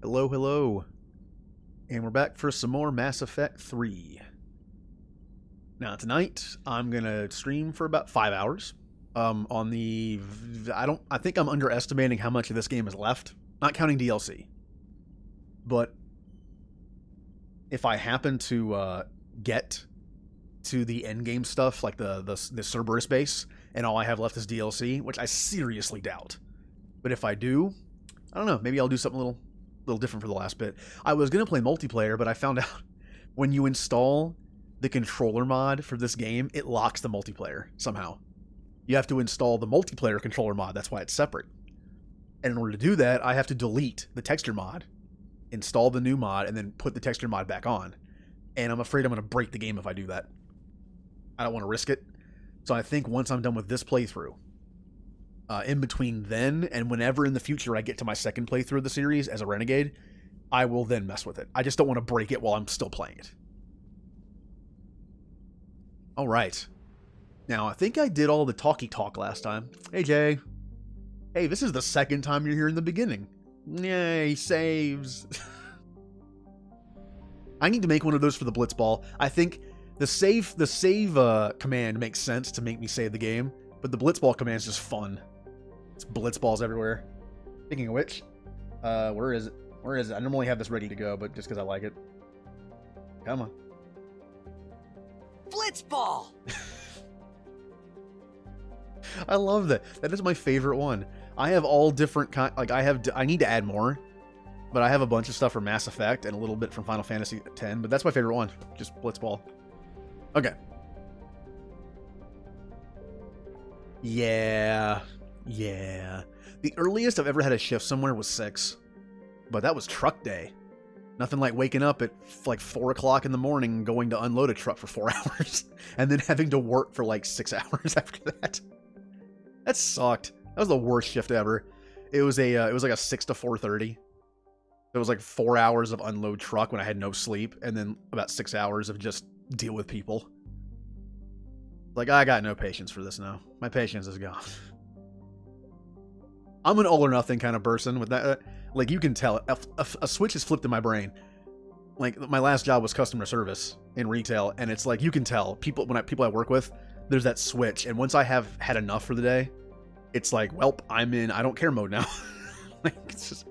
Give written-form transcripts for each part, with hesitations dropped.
Hello, hello. And we're back for some more Mass Effect 3. Now, tonight, I'm going to stream for about 5 hours. I think I'm underestimating how much of this game is left. Not counting DLC. But if I happen to get to the endgame stuff, like the Cerberus base, and all I have left is DLC, which I seriously doubt. But if I do, I don't know, maybe I'll do something a little different for the last bit. I was going to play multiplayer, but I found out when you install the controller mod for this game, it locks the multiplayer somehow. You have to install the multiplayer controller mod. That's why it's separate. And in order to do that, I have to delete the texture mod, install the new mod, and then put the texture mod back on. And I'm afraid I'm going to break the game if I do that. I don't want to risk it. So I think once I'm done with this playthrough, in between then and whenever in the future I get to my second playthrough of the series as a Renegade, I will then mess with it. I just don't want to break it while I'm still playing it. Alright. Now, I think I did all the talky talk last time. Hey, Jay. Hey, this is the second time you're here in the beginning. Yay, saves. I need to make one of those for the Blitzball. I think the save command makes sense to make me save the game, but the Blitzball command is just fun. It's Blitzballs everywhere. Speaking of which, where is it? Where is it? I normally have this ready to go, but just because I like it. Come on. Blitzball! I love that. That is my favorite one. I have all different kind. Like I need to add more, but I have a bunch of stuff from Mass Effect and a little bit from Final Fantasy X. But that's my favorite one. Just Blitzball. Okay. Yeah. The earliest I've ever had a shift somewhere was 6. But that was truck day. Nothing like waking up at like 4 o'clock in the morning going to unload a truck for 4 hours. And then having to work for like 6 hours after that. That sucked. That was the worst shift ever. It was like a 6 to 4:30. It was like 4 hours of unload truck when I had no sleep. And then about 6 hours of just deal with people. Like, I got no patience for this now. My patience is gone. I'm an all or nothing kind of person with that. Like, you can tell. A switch is flipped in my brain. Like, my last job was customer service in retail, and it's like, you can tell. People I work with, there's that switch, and once I have had enough for the day, it's like, welp, I'm in I don't care mode now. Like, it's just...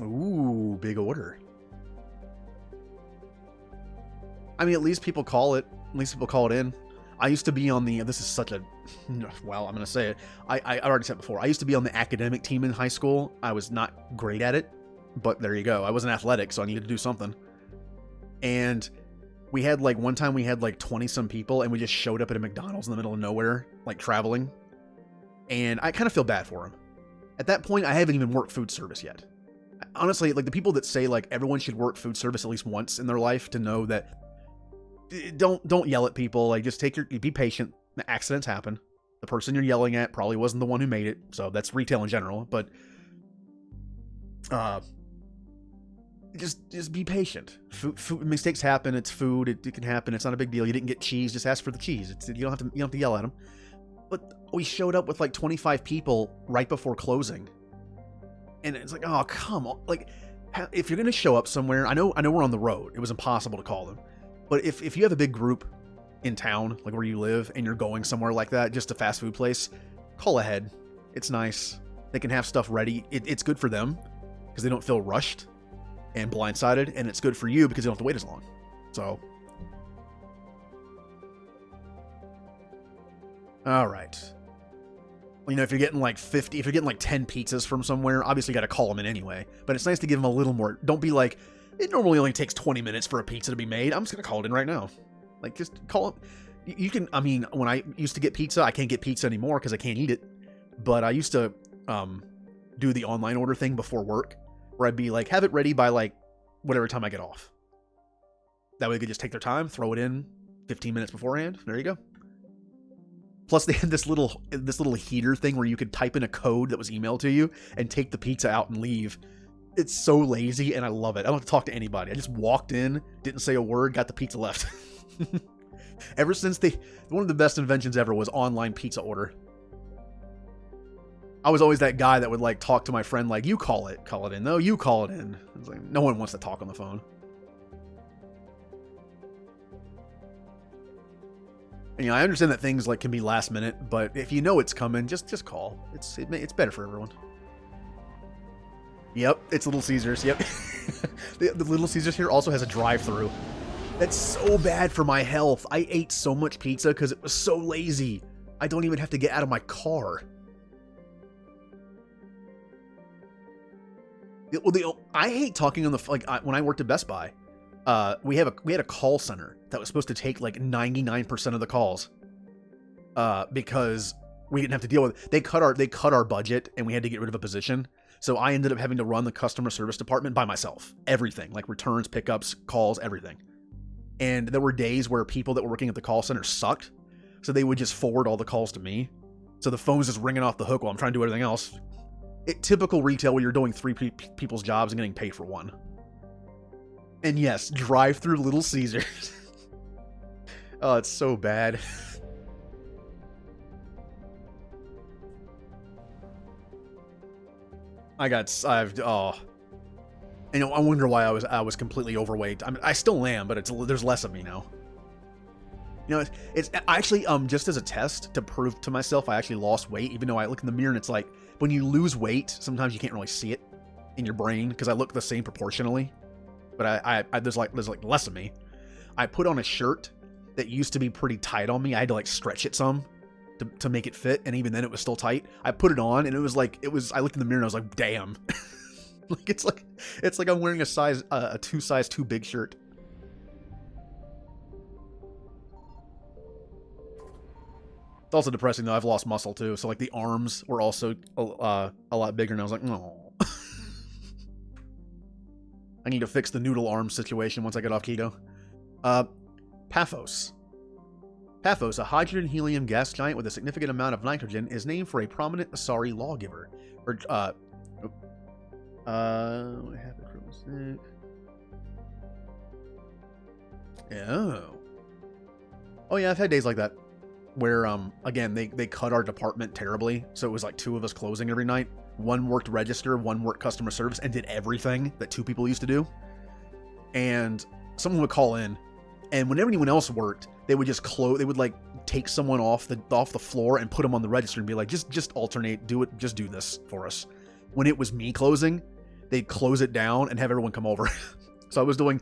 Ooh, big order. I mean, at least people call it. At least people call it in. I used to be on the... This is such a... Well, I'm going to say it. I already said it before. I used to be on the academic team in high school. I was not great at it, but there you go. I wasn't athletic, so I needed to do something. And we had, like, one time we had, like, 20-some people, and we just showed up at a McDonald's in the middle of nowhere, like, traveling. And I kind of feel bad for them. At that point, I haven't even worked food service yet. Honestly, like, the people that say, like, everyone should work food service at least once in their life to know that... Don't yell at people. Like, just be patient. Accidents happen. The person you're yelling at probably wasn't the one who made it. So that's retail in general. But just be patient. Food mistakes happen. It's food. It can happen. It's not a big deal. You didn't get cheese. Just ask for the cheese. You don't have to yell at them. But we showed up with like 25 people right before closing, and it's like, oh, come on. Like, if you're gonna show up somewhere, I know we're on the road. It was impossible to call them. But if you have a big group in town, like where you live, and you're going somewhere like that, just a fast food place, call ahead. It's nice. They can have stuff ready. It's good for them because they don't feel rushed and blindsided, and it's good for you because you don't have to wait as long. So, all right. Well, you know, if you're getting like 50, if you're getting like 10 pizzas from somewhere, obviously you got to call them in anyway. But it's nice to give them a little more. Don't be like, it normally only takes 20 minutes for a pizza to be made. I'm just going to call it in right now. Like, just call it. You can, I mean, when I used to get pizza, I can't get pizza anymore because I can't eat it. But I used to do the online order thing before work, where I'd be like, have it ready by like whatever time I get off. That way they could just take their time, throw it in 15 minutes beforehand. There you go. Plus, they had this little heater thing where you could type in a code that was emailed to you and take the pizza out and leave. It's so lazy, and I love it. I don't have to talk to anybody. I just walked in, didn't say a word, got the pizza left. Ever since one of the best inventions ever was online pizza order. I was always that guy that would like talk to my friend like, you call it in. No, you call it in. It's like, no one wants to talk on the phone. And, you know, I understand that things like can be last minute, but if you know it's coming, just call. It's better for everyone. Yep, it's Little Caesars. Yep. the Little Caesars here also has a drive-thru. That's so bad for my health. I ate so much pizza because it was so lazy. I don't even have to get out of my car. I hate talking on the when I worked at Best Buy. We had a call center that was supposed to take like 99% of the calls, because we didn't have to deal with it. They cut our budget and we had to get rid of a position. So I ended up having to run the customer service department by myself. Everything, like returns, pickups, calls, everything. And there were days where people that were working at the call center sucked, so they would just forward all the calls to me. So the phone's just ringing off the hook while I'm trying to do everything else. Typical retail where you're doing three people's jobs and getting paid for one. And yes, drive-through Little Caesars. Oh, it's so bad. You know, I wonder why I was completely overweight. I mean, I still am, but there's less of me now. You know, it's actually just as a test to prove to myself I actually lost weight, even though I look in the mirror and it's like when you lose weight, sometimes you can't really see it in your brain because I look the same proportionally, but there's like less of me. I put on a shirt that used to be pretty tight on me. I had to like stretch it some to make it fit, and even then it was still tight. I put it on and I looked in the mirror and I was like, damn. Like it's like I'm wearing a 2 size too big shirt. It's also depressing though. I've lost muscle too, so like the arms were also a lot bigger, and I was like, no. I need to fix the noodle arm situation once I get off keto. Paphos. Paphos, a hydrogen-helium gas giant with a significant amount of nitrogen, is named for a prominent Asari lawgiver. What happened from mistake? Oh yeah, I've had days like that where again they cut our department terribly, so it was like 2 of us closing every night. One worked register, one worked customer service, and did everything that 2 people used to do. And someone would call in, and when anyone else worked, they would just close. They would like take someone off the floor and put them on the register and be like, just alternate, do it, just do this for us. When it was me closing, they'd close it down and have everyone come over. So I was doing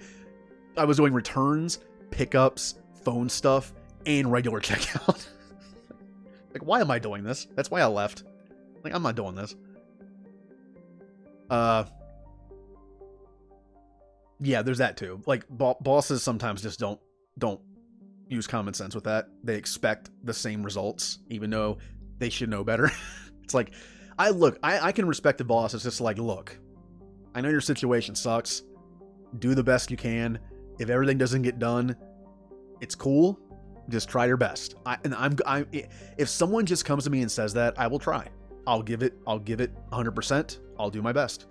returns, pickups, phone stuff, and regular checkout. Like, why am I doing this? That's why I left. Like, I'm not doing this. Yeah, there's that too. Like, bosses sometimes just don't use common sense with that. They expect the same results, even though they should know better. It's like, I can respect the boss. It's just like, look, I know your situation sucks. Do the best you can. If everything doesn't get done, it's cool. Just try your best. If someone just comes to me and says that, I will try. I'll give it 100%. I'll do my best.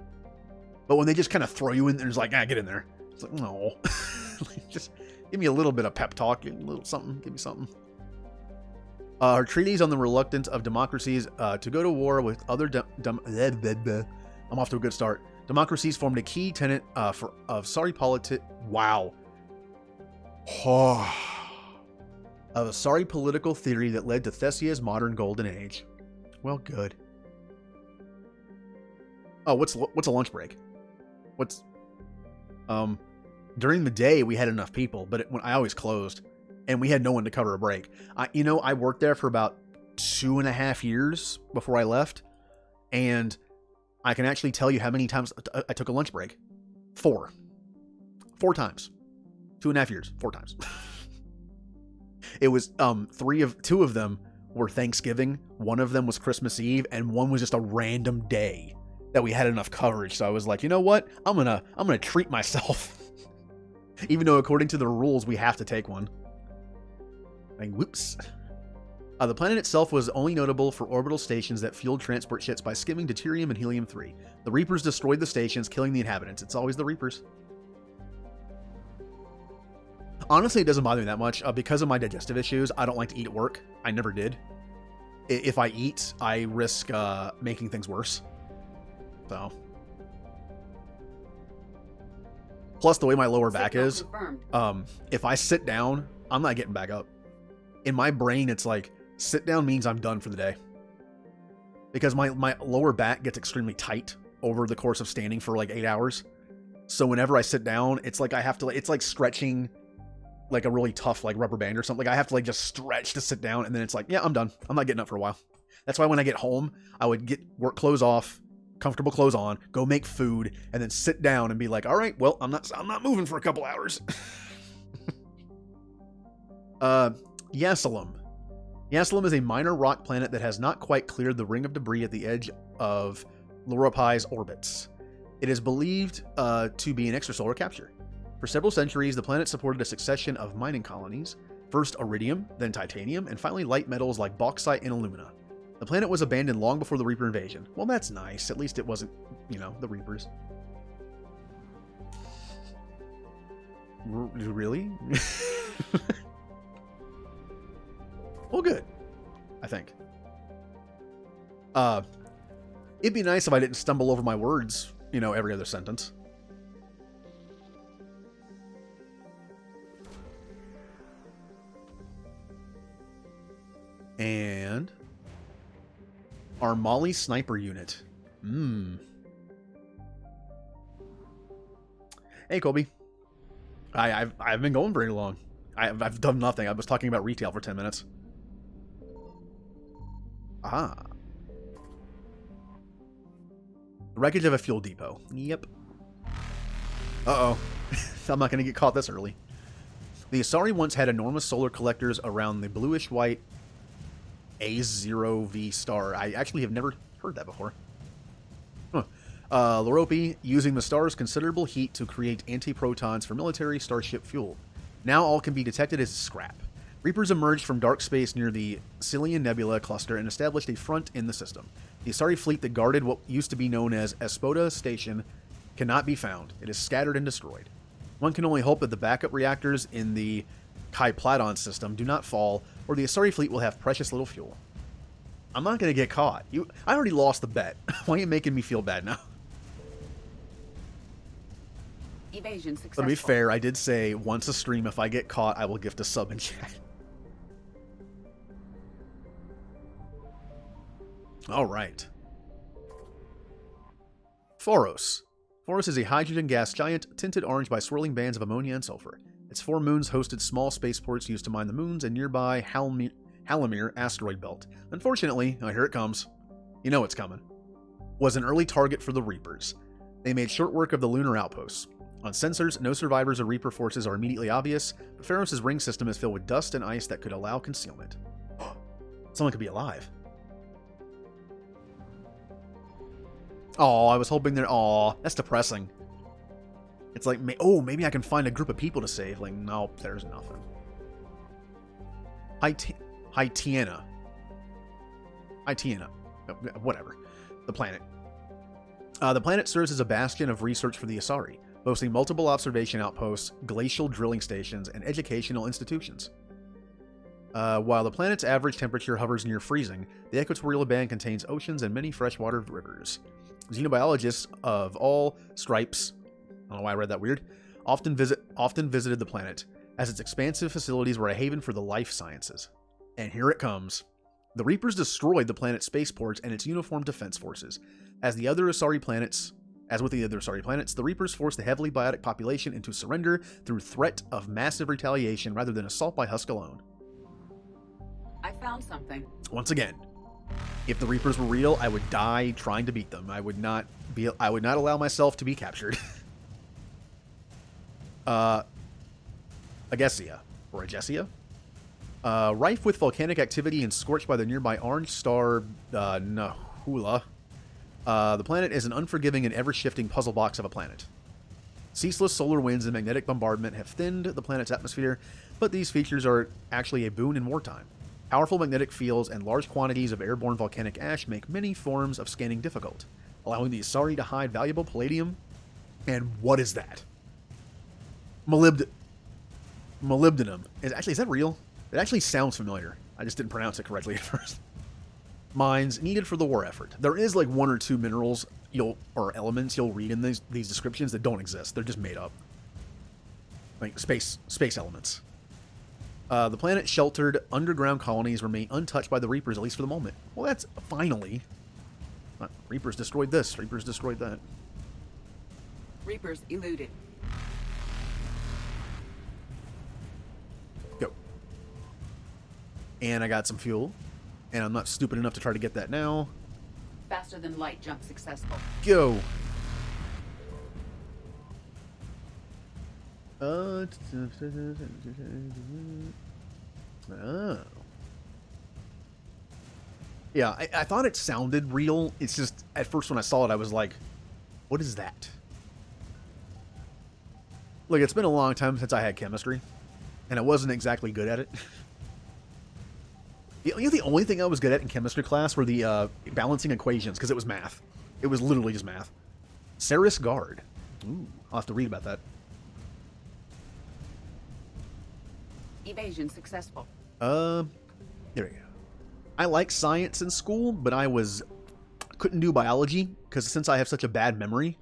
But when they just kind of throw you in there, it's like, get in there. It's like, no. Just give me a little bit of pep talk, a little something, give me something. Her treatise on the reluctance of democracies to go to war with other I'm off to a good start. Democracies formed a key tenet of Asari of Asari political theory that led to Thessia's modern golden age. Well, good. Oh, what's a lunch break? During the day we had enough people, but when I always closed, and we had no one to cover a break. I worked there for about 2.5 years before I left, and I can actually tell you how many times I took a lunch break. 4 times. 2.5 years, 4 times. It was 2 of them were Thanksgiving, 1 of them was Christmas Eve, and 1 was just a random day that we had enough coverage. So I was like, you know what? I'm gonna treat myself. Even though according to the rules we have to take one. Like, whoops. The planet itself was only notable for orbital stations that fueled transport ships by skimming deuterium and helium-3. The Reapers destroyed the stations, killing the inhabitants. It's always the Reapers. Honestly, it doesn't bother me that much. Because of my digestive issues, I don't like to eat at work. I never did. if I eat, I risk making things worse. So. Plus, the way my lower back is, if I sit down, I'm not getting back up. In my brain, it's like, sit down means I'm done for the day. Because my lower back gets extremely tight over the course of standing for like 8 hours. So whenever I sit down, it's like I have to, it's like stretching like a really tough like rubber band or something. Like I have to like just stretch to sit down, and then it's like, yeah, I'm done. I'm not getting up for a while. That's why when I get home, I would get work clothes off, comfortable clothes on, go make food, and then sit down and be like, all right, well, I'm not moving for a couple hours. Yasalem. Yasalem is a minor rock planet that has not quite cleared the ring of debris at the edge of Loropi's orbits. It is believed to be an extrasolar capture. For several centuries, the planet supported a succession of mining colonies, first iridium, then titanium, and finally light metals like bauxite and alumina. The planet was abandoned long before the Reaper invasion. Well, that's nice. At least it wasn't, the Reapers. Really? Well, good. I think. It'd be nice if I didn't stumble over my words, every other sentence. And our Molly sniper unit. Hey, Colby. I've been going very long. I've done nothing. I was talking about retail for 10 minutes. Ah. Wreckage of a fuel depot. Yep. Uh-oh. I'm not going to get caught this early. The Asari once had enormous solar collectors around the bluish-white A0V star. I actually have never heard that before. Huh. Loropi using the star's considerable heat to create anti-protons for military starship fuel. Now all can be detected as scrap. Reapers emerged from dark space near the Cillian Nebula cluster and established a front in the system. The Asari fleet that guarded what used to be known as Espoda Station cannot be found. It is scattered and destroyed. One can only hope that the backup reactors in the Kai Platon system do not fall, or the Asari fleet will have precious little fuel. I'm not going to get caught. I already lost the bet. Why are you making me feel bad now? Evasion successful. To be fair, I did say once a stream, if I get caught, I will gift a sub in chat. All right. Phoros. Phoros is a hydrogen gas giant tinted orange by swirling bands of ammonia and sulfur. Its 4 moons hosted small spaceports used to mine the moons and nearby Halimir asteroid belt. Unfortunately, here it comes. You know it's coming. Was an early target for the Reapers. They made short work of the lunar outposts. On sensors, no survivors or Reaper forces are immediately obvious, but Pharos' ring system is filled with dust and ice that could allow concealment. Someone could be alive. Oh, I was hoping there. Oh, that's depressing. It's like, maybe I can find a group of people to save. Like, nope, there's nothing. Haitiana. Whatever. The planet. The planet serves as a bastion of research for the Asari, boasting multiple observation outposts, glacial drilling stations, and educational institutions. While the planet's average temperature hovers near freezing, the equatorial band contains oceans and many freshwater rivers. Xenobiologists of all stripes, I don't know why I read that weird, often visited the planet, as its expansive facilities were a haven for the life sciences. And here it comes. The Reapers destroyed the planet's spaceports and its uniformed defense forces. As with the other Asari planets, the Reapers forced the heavily biotic population into surrender through threat of massive retaliation rather than assault by husk alone. I found something. Once again, if the Reapers were real, I would die trying to beat them. I would not allow myself to be captured. Agesia, or Agesia. Rife with volcanic activity and scorched by the nearby orange star Nahula, the planet is an unforgiving and ever-shifting puzzle box of a planet. Ceaseless solar winds and magnetic bombardment have thinned the planet's atmosphere, but these features are actually a boon in wartime. Powerful magnetic fields and large quantities of airborne volcanic ash make many forms of scanning difficult, allowing the Asari to hide valuable palladium. And what is that? Molybdenum. Is that real? It actually sounds familiar. I just didn't pronounce it correctly at first. Mines needed for the war effort. There is like one or two minerals or elements you'll read in these descriptions that don't exist. They're just made up. Like space elements. The planet sheltered underground colonies remain untouched by the Reapers, at least for the moment. Well, that's finally. Reapers destroyed this. Reapers destroyed that. Reapers eluded. Go. And I got some fuel. And I'm not stupid enough to try to get that now. Faster than light jump successful. Go. Oh. Yeah, I thought it sounded real. It's just, at first when I saw it, I was like, what is that? Look, it's been a long time since I had chemistry, and I wasn't exactly good at it. The only thing I was good at in chemistry class were the balancing equations, because it was math. It was literally just math. Ceres Guard. Ooh, I'll have to read about that. Evasion successful. There we go. I like science in school, but couldn't do biology, because since I have such a bad memory,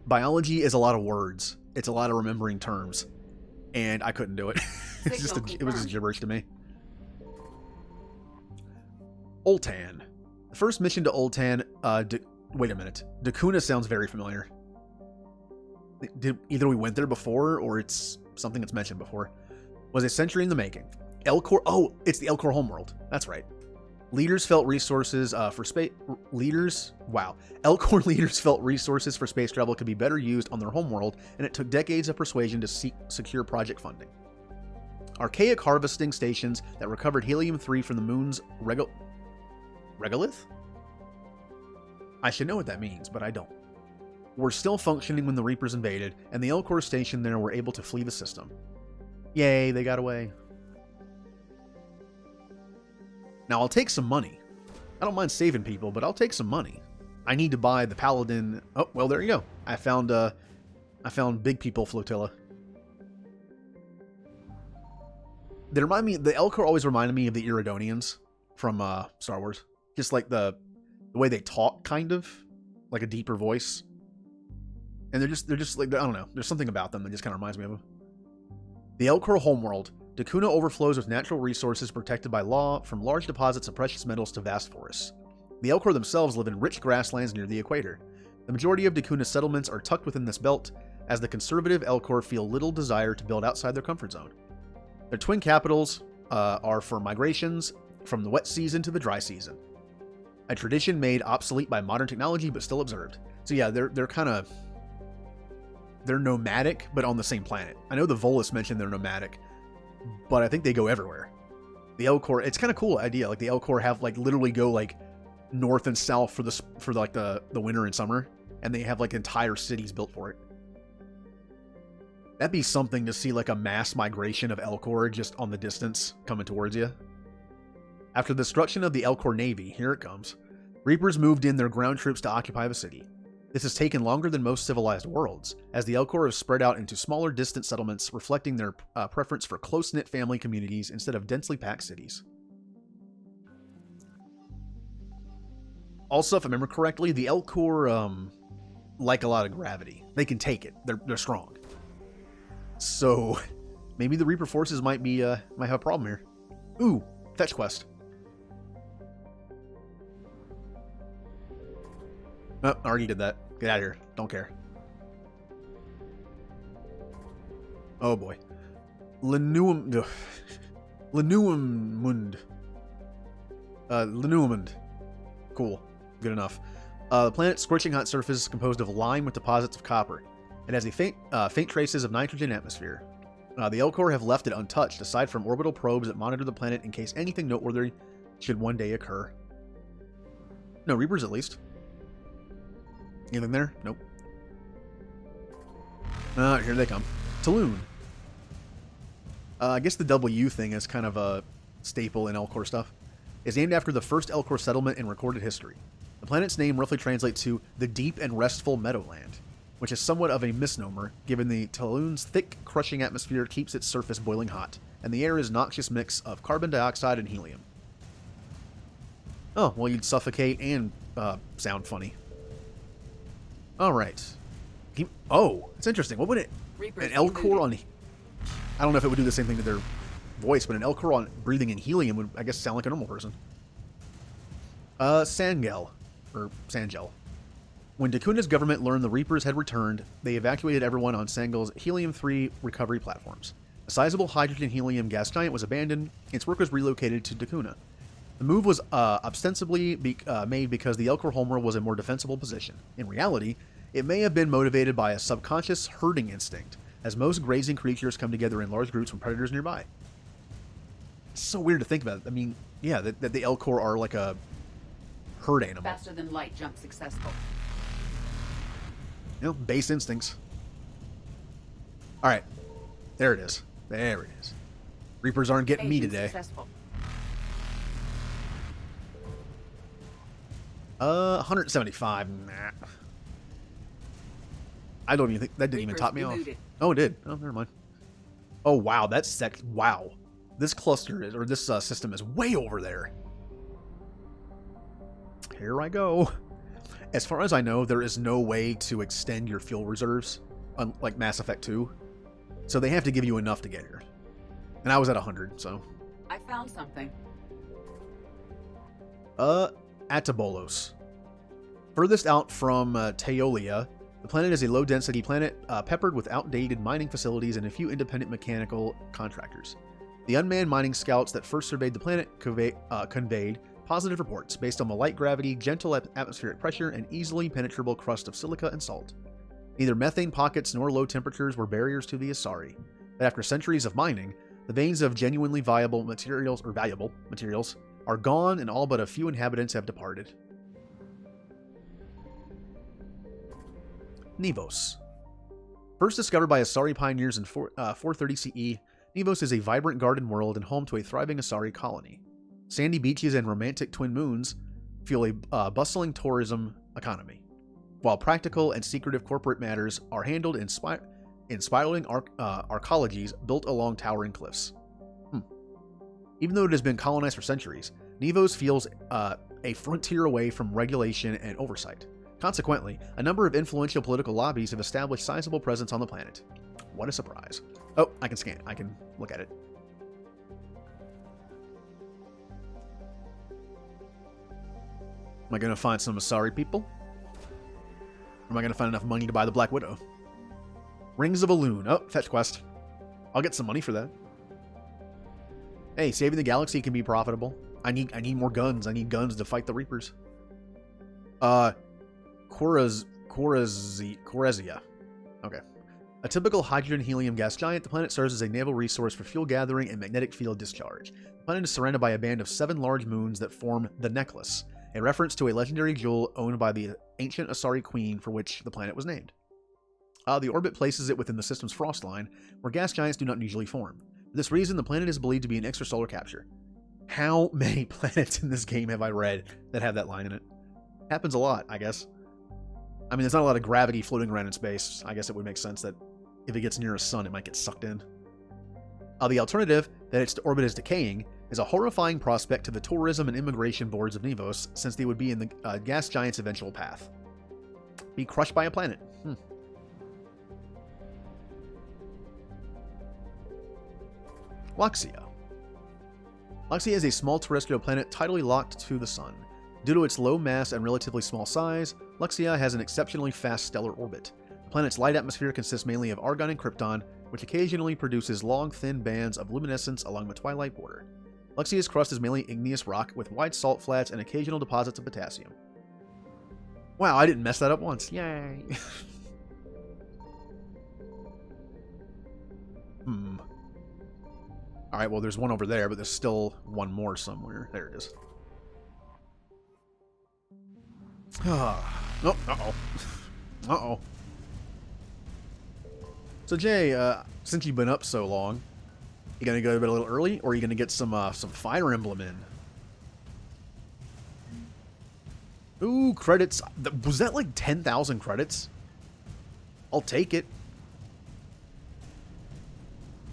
biology is a lot of words. It's a lot of remembering terms, and I couldn't do it. It was just gibberish to me. Oltan. The first mission to Oltan, wait a minute. Dakuna sounds very familiar. Either we went there before, or it's something that's mentioned before. Was a century in the making. Elcor, oh, it's the Elcor homeworld. That's right. Leaders felt resources for space... Elcor leaders felt resources for space travel could be better used on their homeworld, and it took decades of persuasion to secure project funding. Archaic harvesting stations that recovered helium-3 from the moon's regolith? I should know what that means, but I don't. Were still functioning when the Reapers invaded, and the Elcor station there were able to flee the system. Yay, they got away. Now, I'll take some money. I don't mind saving people, but I'll take some money. I need to buy the Paladin... Oh, well, there you go. I found Big People Flotilla. They remind me... The Elcor always reminded me of the Iridonians from Star Wars. Just like the way they talk, kind of. Like a deeper voice. And they're just like... I don't know. There's something about them that just kind of reminds me of them. The Elcor homeworld. Dakuna overflows with natural resources protected by law, from large deposits of precious metals to vast forests. The Elcor themselves live in rich grasslands near the equator. The majority of Dakuna's settlements are tucked within this belt, as the conservative Elcor feel little desire to build outside their comfort zone. Their twin capitals are for migrations from the wet season to the dry season. A tradition made obsolete by modern technology, but still observed. So yeah, they're kind of... They're nomadic, but on the same planet. I know the Volus mentioned they're nomadic, but I think they go everywhere. The Elcor, it's kind of cool idea. Like the Elcor have like literally go like north and south for the winter and summer, and they have like entire cities built for it. That'd be something to see, like a mass migration of Elcor just on the distance coming towards you. After the destruction of the Elcor Navy, here it comes. Reapers moved in their ground troops to occupy the city. This has taken longer than most civilized worlds, as the Elcor have spread out into smaller, distant settlements, reflecting their preference for close-knit family communities instead of densely packed cities. Also, if I remember correctly, the Elcor like a lot of gravity. They can take it. They're strong. So maybe the Reaper forces might have a problem here. Ooh, fetch quest. Oh, I already did that. Get out of here. Don't care. Oh boy. Lenuamund. Lenuamund. Cool. Good enough. The planet's scorching hot surface is composed of lime with deposits of copper. It has a faint traces of nitrogen atmosphere. The Elcor have left it untouched, aside from orbital probes that monitor the planet in case anything noteworthy should one day occur. No Reapers, at least. Anything there? Nope. Here they come. Taloon. I guess the W thing is kind of a staple in Elcor stuff. It's named after the first Elcor settlement in recorded history. The planet's name roughly translates to the Deep and Restful Meadowland, which is somewhat of a misnomer, given the Taloon's thick, crushing atmosphere keeps its surface boiling hot, and the air is a noxious mix of carbon dioxide and helium. Oh, well, you'd suffocate and sound funny. All right. Oh, it's interesting. What would it... Reapers An L-core on... eluded. I don't know if it would do the same thing to their voice, but an L-core on breathing in helium would, I guess, sound like a normal person. Sangel. Or Sangel. When Dakuna's government learned the Reapers had returned, they evacuated everyone on Sangel's Helium-3 recovery platforms. A sizable hydrogen-helium gas giant was abandoned, and its workers relocated to Dakuna. The move was ostensibly made because the Elcor homeworld was a more defensible position. In reality, it may have been motivated by a subconscious herding instinct, as most grazing creatures come together in large groups when predators nearby. It's so weird to think about. I mean, yeah, that the Elcor are like a herd animal. Faster than light jump successful. You know, base instincts. All right, there it is. There it is. Reapers aren't getting me Evasion today. Successful. 175. Nah. I don't even think that didn't even Reapers top me eluded. off. Oh, it did. Oh, never mind. Oh wow, that's wow. This cluster is, or this system is way over there. Here I go. As far as I know, there is no way to extend your fuel reserves, like Mass Effect 2. So they have to give you enough to get here. And I was at 100, so. I found something. Atabolos. Furthest out from Teolia, the planet is a low-density planet peppered with outdated mining facilities and a few independent mechanical contractors. The unmanned mining scouts that first surveyed the planet conveyed positive reports based on the light gravity, gentle atmospheric pressure, and easily penetrable crust of silica and salt. Neither methane pockets nor low temperatures were barriers to the Asari, but after centuries of mining, the veins of genuinely valuable materials are gone and all but a few inhabitants have departed. Nevos. First discovered by Asari pioneers in 430 CE, Nevos is a vibrant garden world and home to a thriving Asari colony. Sandy beaches and romantic twin moons fuel a bustling tourism economy, while practical and secretive corporate matters are handled in spiraling arcologies built along towering cliffs. Even though it has been colonized for centuries, Nevos feels a frontier away from regulation and oversight. Consequently, a number of influential political lobbies have established sizable presence on the planet. What a surprise. Oh, I can scan. I can look at it. Am I going to find some Asari people? Or am I going to find enough money to buy the Black Widow? Rings of Elune. Oh, fetch quest. I'll get some money for that. Hey, saving the galaxy can be profitable. I need more guns. I need guns to fight the Reapers. Corezia. Okay. A typical hydrogen-helium gas giant, the planet serves as a naval resource for fuel gathering and magnetic field discharge. The planet is surrounded by a band of 7 large moons that form the Necklace, a reference to a legendary jewel owned by the ancient Asari queen for which the planet was named. The orbit places it within the system's frost line, where gas giants do not usually form. For this reason, the planet is believed to be an extrasolar capture. How many planets in this game have I read that have that line in it? Happens a lot, I guess. I mean, there's not a lot of gravity floating around in space. I guess it would make sense that if it gets near a sun, it might get sucked in. The alternative, that its orbit is decaying, is a horrifying prospect to the tourism and immigration boards of Nevos, since they would be in the gas giant's eventual path. Be crushed by a planet. Luxia. Luxia is a small terrestrial planet tidally locked to the sun. Due to its low mass and relatively small size, Luxia has an exceptionally fast stellar orbit. The planet's light atmosphere consists mainly of argon and krypton, which occasionally produces long, thin bands of luminescence along the twilight border. Luxia's crust is mainly igneous rock with wide salt flats and occasional deposits of potassium. Wow, I didn't mess that up once. Yay! Alright, well, there's one over there, but there's still one more somewhere. There it is. Oh, uh-oh. Uh-oh. So, Jay, since you've been up so long, you gonna go to bed a little early, or are you gonna get some Fire Emblem in? Ooh, credits. Was that like 10,000 credits? I'll take it.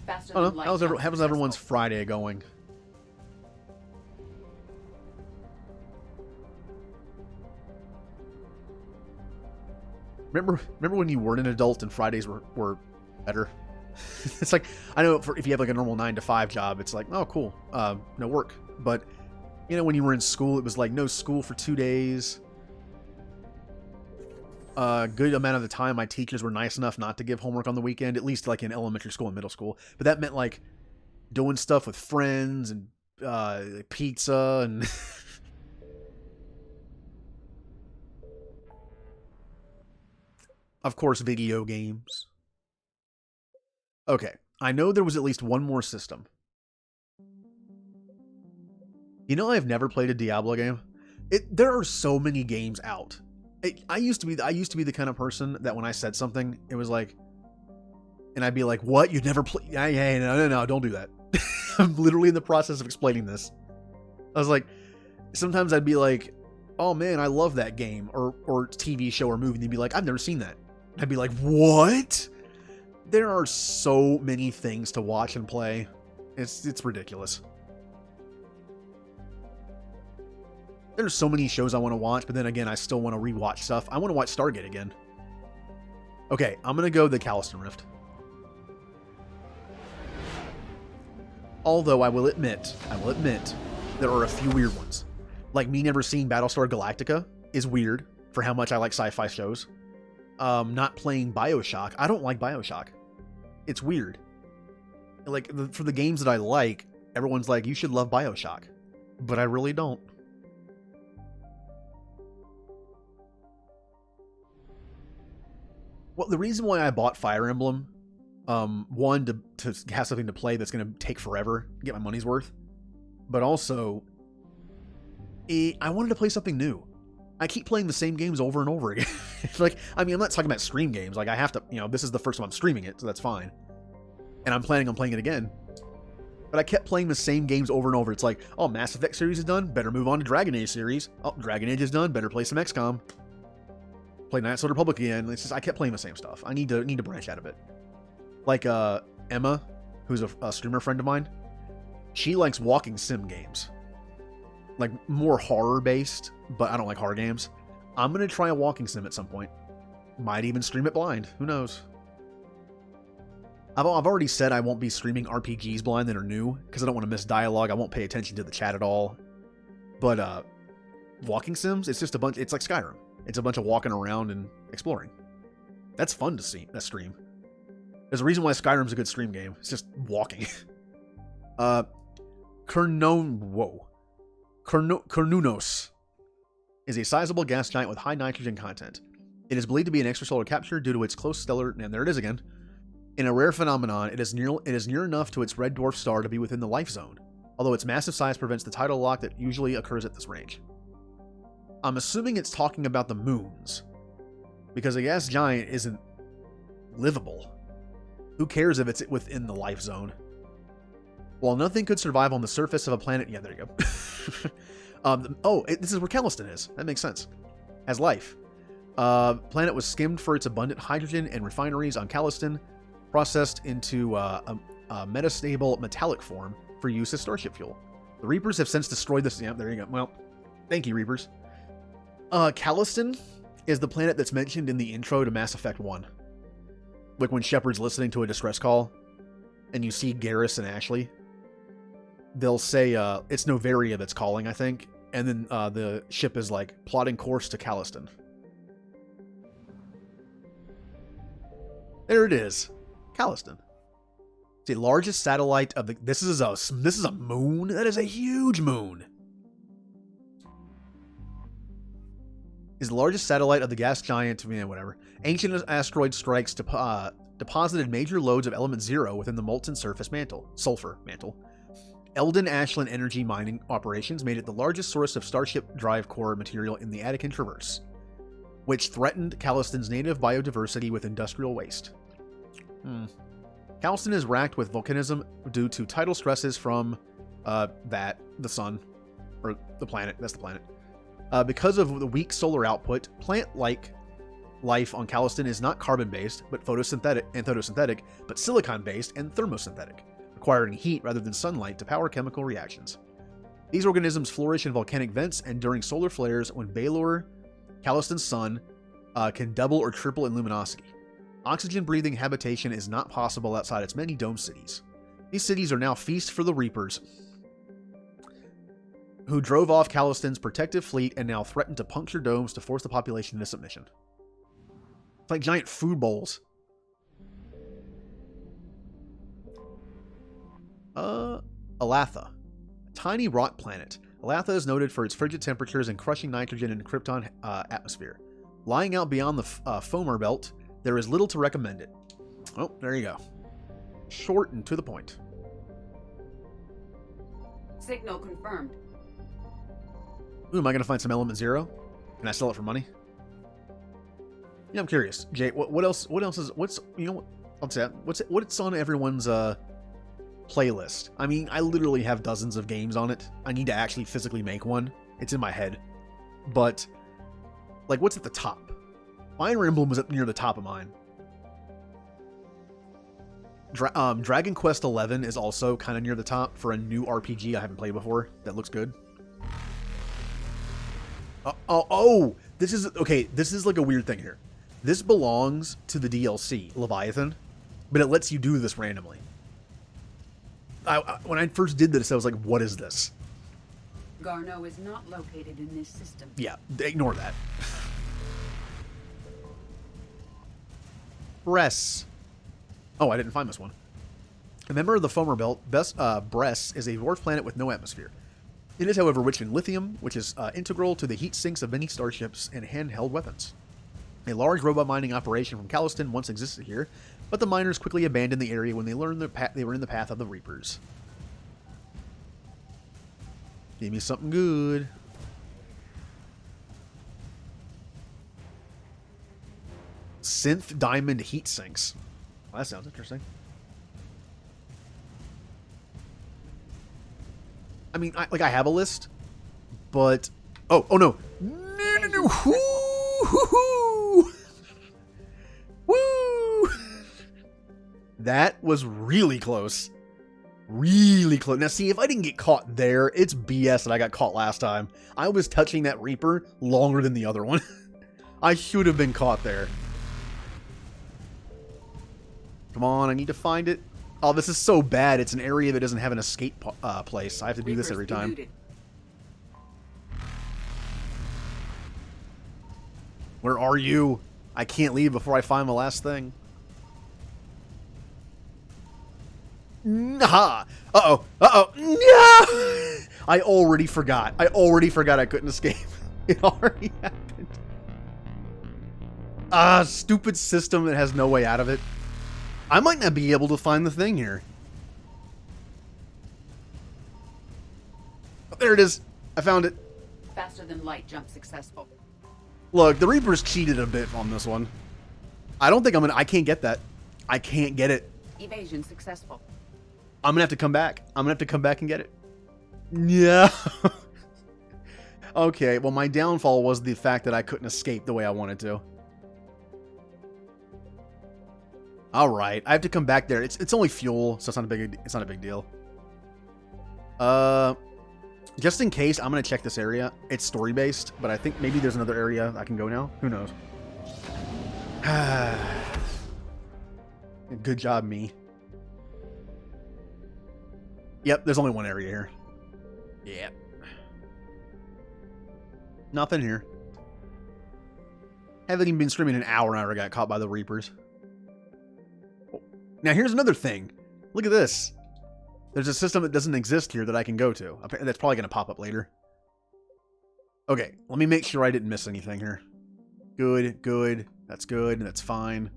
Faster I don't than know. light How's everyone's Friday going? Remember when you weren't an adult and Fridays were better? It's like, I know if you have like a normal 9 to 5 job, it's like, oh cool, no work. But you know, when you were in school, it was like no school for 2 days. A good amount of the time, my teachers were nice enough not to give homework on the weekend, at least like in elementary school and middle school. But that meant like doing stuff with friends and pizza and of course video games. Okay, I know there was at least one more system. You know, I've never played a Diablo game. There are so many games out. I used to be the kind of person that when I said something, it was like, and I'd be like, "What? You'd never play? Hey, no, don't do that." I'm literally in the process of explaining this. I was like, sometimes I'd be like, "Oh man, I love that game," or TV show or movie. And they'd be like, "I've never seen that." I'd be like, "What?" There are so many things to watch and play. It's ridiculous. There's so many shows I want to watch, but then again, I still want to rewatch stuff. I want to watch Stargate again. Okay, I'm going to go the Calliston Rift. Although I will admit, there are a few weird ones. Like me never seeing Battlestar Galactica is weird for how much I like sci-fi shows. Not playing BioShock. I don't like BioShock. It's weird. Like, for the games that I like, everyone's like, you should love BioShock. But I really don't. Well, the reason why I bought Fire Emblem, one, to have something to play that's going to take forever, get my money's worth, but also, I wanted to play something new. I keep playing the same games over and over again. Like, I mean, I'm not talking about stream games. Like, I have to, this is the first time I'm streaming it, so that's fine. And I'm planning on playing it again. But I kept playing the same games over and over. It's like, oh, Mass Effect series is done, better move on to Dragon Age series. Oh, Dragon Age is done, better play some XCOM. Play Knights of the Republic again. It's just, I kept playing the same stuff. I need to branch out a bit. Like Emma, who's a streamer friend of mine, she likes walking sim games. Like more horror based, but I don't like horror games. I'm gonna try a walking sim at some point. Might even stream it blind. Who knows? I've already said I won't be streaming RPGs blind that are new because I don't want to miss dialogue. I won't pay attention to the chat at all. But walking sims, it's just a bunch. It's like Skyrim. It's a bunch of walking around and exploring. That's fun to see. That stream. There's a reason why Skyrim's a good stream game. It's just walking. Cernunnos is a sizable gas giant with high nitrogen content. It is believed to be an extrasolar capture due to its close stellar, and there it is again. In a rare phenomenon, it is near enough to its red dwarf star to be within the life zone, although its massive size prevents the tidal lock that usually occurs at this range. I'm assuming it's talking about the moons, because a gas giant isn't livable. Who cares if it's within the life zone? While nothing could survive on the surface of a planet... Yeah, there you go. This is where Calliston is. That makes sense. Has life. Planet was skimmed for its abundant hydrogen and refineries on Calliston, processed into a metastable metallic form for use as starship fuel. The Reapers have since destroyed this... Yeah, there you go. Well, thank you, Reapers. Calliston is the planet that's mentioned in the intro to Mass Effect 1. Like when Shepard's listening to a distress call, and you see Garrus and Ashley. They'll say, it's Novaria that's calling, I think. And then the ship is like, plotting course to Calliston. There it is. Calliston. It's the largest satellite of the... This is a moon? That is a huge moon. Is the largest satellite of the gas giant, whatever. Ancient asteroid strikes deposited major loads of element 0 within the molten sulfur mantle. Eldon Ashland energy mining operations made it the largest source of Starship drive core material in the Attican Traverse, which threatened Calliston's native biodiversity with industrial waste. Calliston is racked with volcanism due to tidal stresses from the sun, or the planet. That's the planet. Because of the weak solar output, plant-like life on Calliston is not carbon-based, but photosynthetic, but silicon-based and thermosynthetic, requiring heat rather than sunlight to power chemical reactions. These organisms flourish in volcanic vents and during solar flares when Balor, Calliston's sun, can double or triple in luminosity. Oxygen-breathing habitation is not possible outside its many dome cities. These cities are now feast for the Reapers, who drove off Calliston's protective fleet and now threaten to puncture domes to force the population into submission. It's like giant food bowls. Alatha. A tiny rock planet. Alatha is noted for its frigid temperatures and crushing nitrogen in the Krypton atmosphere. Lying out beyond the Fomer belt, there is little to recommend it. Oh, there you go. Short and to the point. Signal confirmed. Ooh, am I going to find some element zero? Can I sell it for money? Yeah, I'm curious. Jay, what else is, what's on everyone's, playlist? I mean, I literally have dozens of games on it. I need to actually physically make one. It's in my head. But, like, what's at the top? Fire Emblem was near the top of mine. Dragon Quest XI is also kind of near the top for a new RPG I haven't played before. That looks good. This is like a weird thing here. This belongs to the DLC, Leviathan, but it lets you do this randomly. When I first did this, I was like, what is this? Garneau is not located in this system. Yeah, ignore that. Bress. Oh, I didn't find this one. A member of the Fomer Belt, Bress is a dwarf planet with no atmosphere. It is, however, rich in lithium, which is integral to the heat sinks of many starships and handheld weapons. A large robot mining operation from Calliston once existed here, but the miners quickly abandoned the area when they learned they were in the path of the Reapers. Give me something good. Synth diamond heat sinks. Well, that sounds interesting. I mean, I have a list, but oh no, no. Woo! That was really close. Really close. Now, see, if I didn't get caught there, it's BS that I got caught last time. I was touching that Reaper longer than the other one. I should have been caught there. Come on, I need to find it. Oh, this is so bad. It's an area that doesn't have an escape place. I have to do this every time. Where are you? I can't leave before I find the last thing. Nah. Uh-oh. No! I already forgot. I couldn't escape. It already happened. Stupid system that has no way out of it. I might not be able to find the thing here. Oh, there it is. I found it. Faster than light jump successful. Look, the Reapers cheated a bit on this one. I don't think I can't get that. I can't get it. Evasion successful. I'm gonna have to come back. I'm gonna have to come back and get it. Yeah. Okay, well, my downfall was the fact that I couldn't escape the way I wanted to. All right, I have to come back there. It's only fuel, so it's not a big deal. Just in case, I'm gonna check this area. It's story based, but I think maybe there's another area I can go now. Who knows? Good job, me. Yep, there's only one area here. Yep. Nothing here. Haven't even been streaming an hour and I already got caught by the Reapers. Now here's another thing. Look at this. There's a system that doesn't exist here that I can go to. That's probably going to pop up later. Okay, let me make sure I didn't miss anything here. Good, good. That's good. That's fine.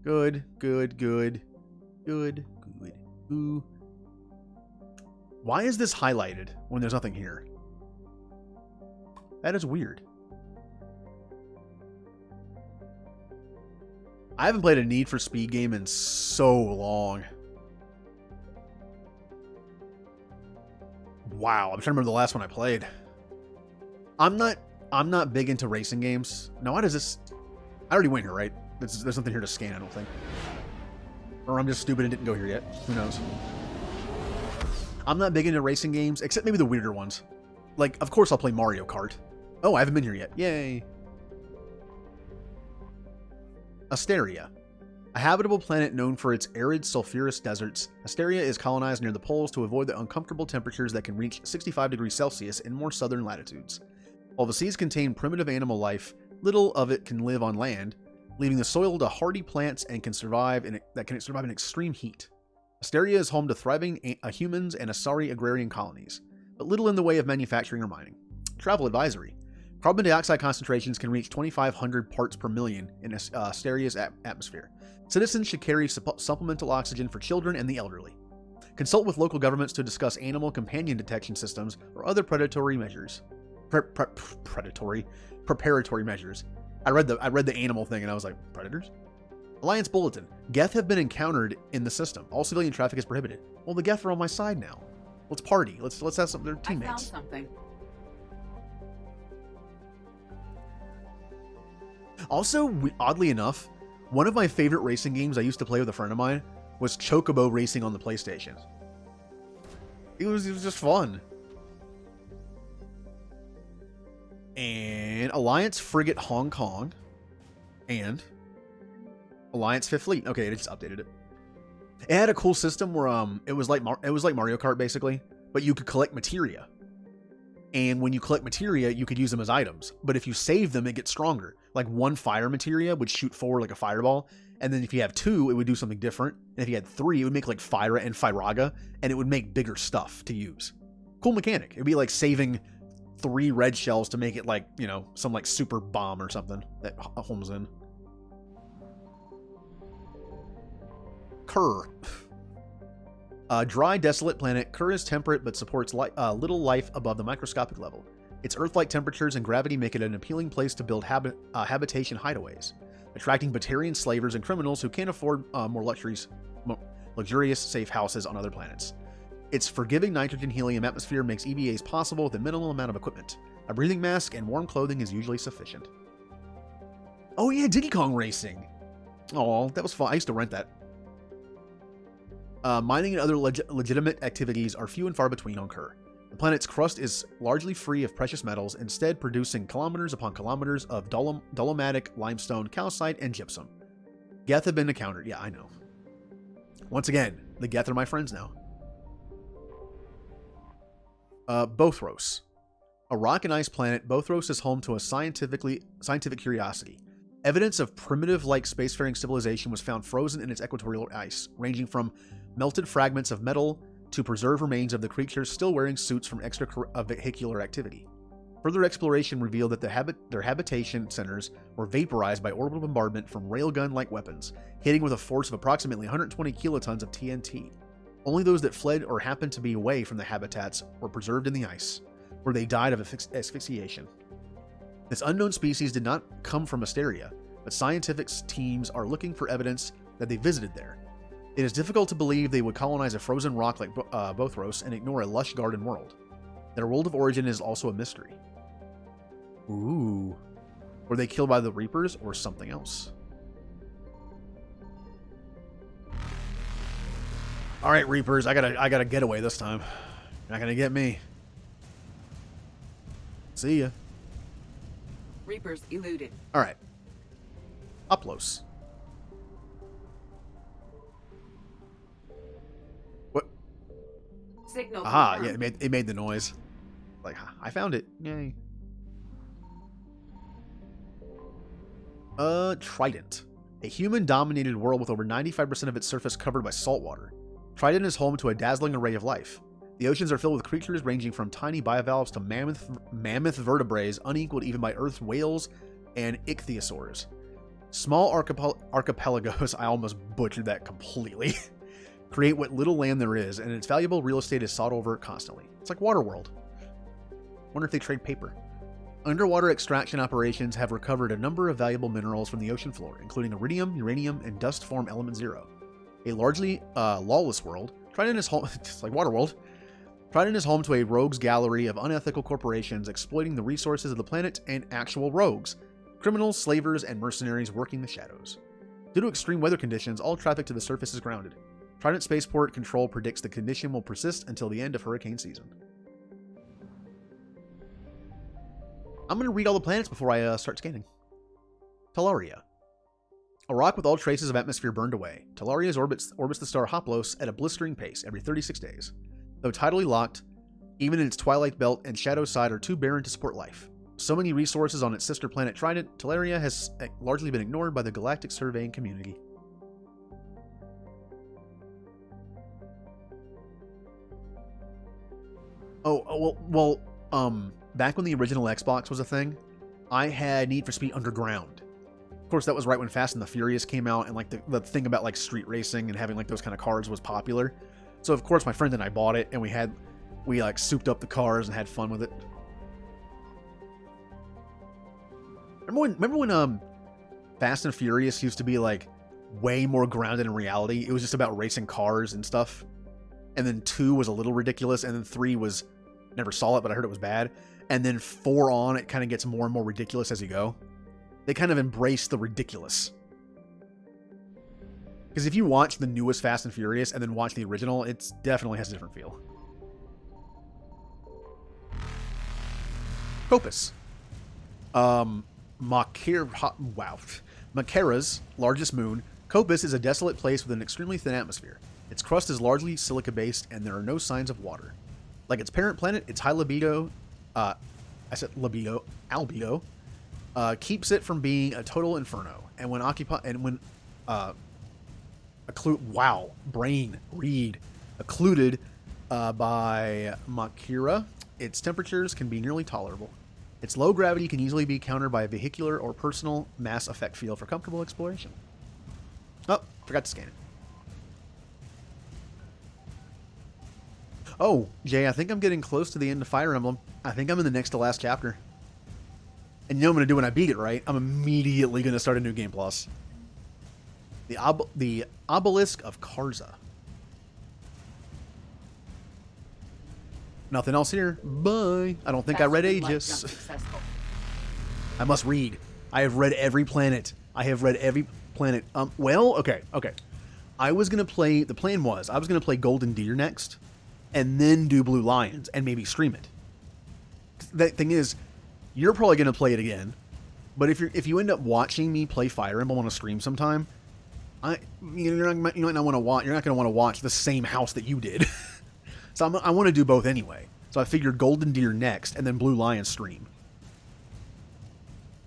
Good, good, good. Good, good. Ooh. Why is this highlighted when there's nothing here? That is weird. I haven't played a Need for Speed game in so long. Wow, I'm trying to remember the last one I played. I'm not big into racing games. Now, why does this... I already went here, right? There's nothing here to scan, I don't think. Or I'm just stupid and didn't go here yet. Who knows? I'm not big into racing games, except maybe the weirder ones. Like, of course I'll play Mario Kart. Oh, I haven't been here yet. Yay. Asteria. A habitable planet known for its arid sulfurous deserts, Asteria is colonized near the poles to avoid the uncomfortable temperatures that can reach 65 degrees Celsius in more southern latitudes. While the seas contain primitive animal life, little of it can live on land, leaving the soil to hardy plants and can survive in extreme heat. Asteria is home to thriving humans and Asari agrarian colonies, but little in the way of manufacturing or mining. Travel advisory. Carbon dioxide concentrations can reach 2,500 parts per million in Asteria's atmosphere. Citizens should carry supplemental oxygen for children and the elderly. Consult with local governments to discuss animal companion detection systems or other predatory measures. Preparatory measures. I read the animal thing and I was like, predators? Alliance Bulletin. Geth have been encountered in the system. All civilian traffic is prohibited. Well, the Geth are on my side now. Let's party. Let's have some of their teammates. I found something. Also, oddly enough, one of my favorite racing games I used to play with a friend of mine was Chocobo Racing on the PlayStation. It was just fun. And Alliance Frigate Hong Kong and Alliance Fifth Fleet. Okay, it just updated it. It had a cool system where it was like Mario Kart basically, but you could collect materia. And when you collect materia, you could use them as items. But if you save them, it gets stronger. Like one fire materia would shoot forward like a fireball. And then if you have two, it would do something different. And if you had three, it would make like Fyra and Fyraga. And it would make bigger stuff to use. Cool mechanic. It'd be like saving 3 red shells to make it like, you know, some like super bomb or something that homes in. Kerr. A dry, desolate planet, Kerr is temperate but supports little life above the microscopic level. Its Earth-like temperatures and gravity make it an appealing place to build habitation hideaways, attracting Batarian slavers and criminals who can't afford more luxurious, safe houses on other planets. Its forgiving nitrogen-helium atmosphere makes EVAs possible with a minimal amount of equipment. A breathing mask and warm clothing is usually sufficient. Oh yeah, Diddy Kong Racing! Oh, that was fun. I used to rent that. Mining and other legitimate activities are few and far between on Kerr. The planet's crust is largely free of precious metals, instead producing kilometers upon kilometers of dolomitic, limestone, calcite, and gypsum. Geth have been encountered. Yeah, I know. Once again, the Geth are my friends now. Bothros. A rock and ice planet, Bothros is home to a scientific curiosity. Evidence of primitive-like spacefaring civilization was found frozen in its equatorial ice, ranging from melted fragments of metal to preserved remains of the creatures still wearing suits from extravehicular activity. Further exploration revealed that their habitation centers were vaporized by orbital bombardment from railgun-like weapons, hitting with a force of approximately 120 kilotons of TNT. Only those that fled or happened to be away from the habitats were preserved in the ice, where they died of asphyxiation. This unknown species did not come from Asteria, but scientific teams are looking for evidence that they visited there. It is difficult to believe they would colonize a frozen rock like Bothros and ignore a lush garden world. Their world of origin is also a mystery. Ooh. Were they killed by the Reapers or something else? Alright, Reapers, I got a getaway this time. You're not gonna get me. See ya. Reapers eluded. Alright. Uplos. What? Signal. Aha, confirmed. yeah, it made the noise. Like, I found it. Yay. Trident. A human-dominated world with over 95% of its surface covered by saltwater. Trident is home to a dazzling array of life. The oceans are filled with creatures ranging from tiny bivalves to mammoth vertebrates unequaled even by Earth's whales and ichthyosaurs. Small archipelagos, I almost butchered that completely, create what little land there is, and its valuable real estate is sought over constantly. It's like Waterworld. Wonder if they trade paper. Underwater extraction operations have recovered a number of valuable minerals from the ocean floor, including iridium, uranium, and dust form element 0. A largely lawless world, Trident is home, just like Waterworld. Trident is home to a rogues gallery of unethical corporations exploiting the resources of the planet and actual rogues, criminals, slavers, and mercenaries working the shadows. Due to extreme weather conditions, all traffic to the surface is grounded. Trident Spaceport Control predicts the condition will persist until the end of hurricane season. I'm going to read all the planets before I start scanning. Talaria. A rock with all traces of atmosphere burned away, Talaria's orbits the star Hoplos at a blistering pace every 36 days. Though tidally locked, even in its twilight belt and shadow side are too barren to support life. So many resources on its sister planet Trident, Talaria has largely been ignored by the galactic surveying community. Back when the original Xbox was a thing, I had Need for Speed Underground. Of course, that was right when Fast and the Furious came out, and like the thing about like street racing and having like those kind of cars was popular. So of course my friend and I bought it, and we like souped up the cars and had fun with it. Remember when Fast and Furious used to be like way more grounded in reality? It was just about racing cars and stuff. And then 2 was a little ridiculous, and then 3 was, never saw it, but I heard it was bad. And then 4 on, it kind of gets more and more ridiculous as you go. They kind of embrace the ridiculous. Because if you watch the newest Fast and Furious and then watch the original, it definitely has a different feel. Copus. Makara's largest moon, Copus is a desolate place with an extremely thin atmosphere. Its crust is largely silica-based, and there are no signs of water. Like its parent planet, its high libido, albedo, keeps it from being a total inferno. And when occluded by Makira, its temperatures can be nearly tolerable. Its low gravity can easily be countered by a vehicular or personal mass effect field for comfortable exploration. Oh, forgot to scan it. Oh, Jay, I think I'm getting close to the end of Fire Emblem. I think I'm in the next to last chapter. And you know what I'm going to do when I beat it, right? I'm immediately going to start a new game plus. The Obelisk of Karza. Nothing else here. Bye. I don't think I read Aegis. I must read. I have read every planet. Okay. I was going to play, the plan was, I was going to play Golden Deer next, and then do Blue Lions, and maybe stream it. The thing is, you're probably going to play it again, but if you end up watching me play Fire Emblem on a stream sometime, you're not going to want to watch the same house that you did. So I want to do both anyway. So I figured Golden Deer next, and then Blue Lion stream.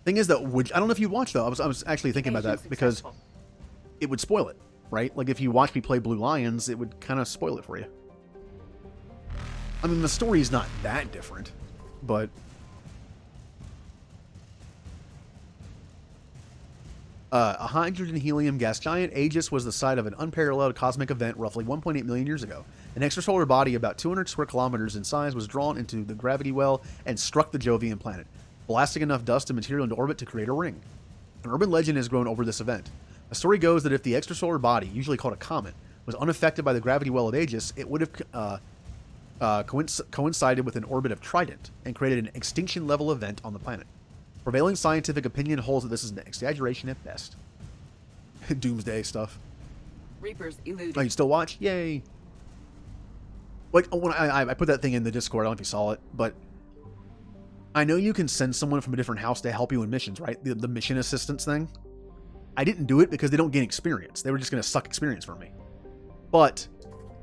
Thing is, though, I don't know if you'd watch, though. I was actually thinking about that, because it would spoil it, right? Like, if you watch me play Blue Lions, it would kind of spoil it for you. I mean, the story's not that different, but... a hydrogen-helium gas giant, Aegis was the site of an unparalleled cosmic event roughly 1.8 million years ago. An extrasolar body about 200 square kilometers in size was drawn into the gravity well and struck the Jovian planet, blasting enough dust and material into orbit to create a ring. An urban legend has grown over this event. The story goes that if the extrasolar body, usually called a comet, was unaffected by the gravity well of Aegis, it would have coincided with an orbit of Trident and created an extinction-level event on the planet. Prevailing scientific opinion holds that this is an exaggeration at best. Doomsday stuff. Reapers eluded. Oh, you still watch? Yay! Like, when I put that thing in the Discord, I don't know if you saw it, but I know you can send someone from a different house to help you in missions, right? The mission assistance thing. I didn't do it because they don't gain experience. They were just going to suck experience from me. But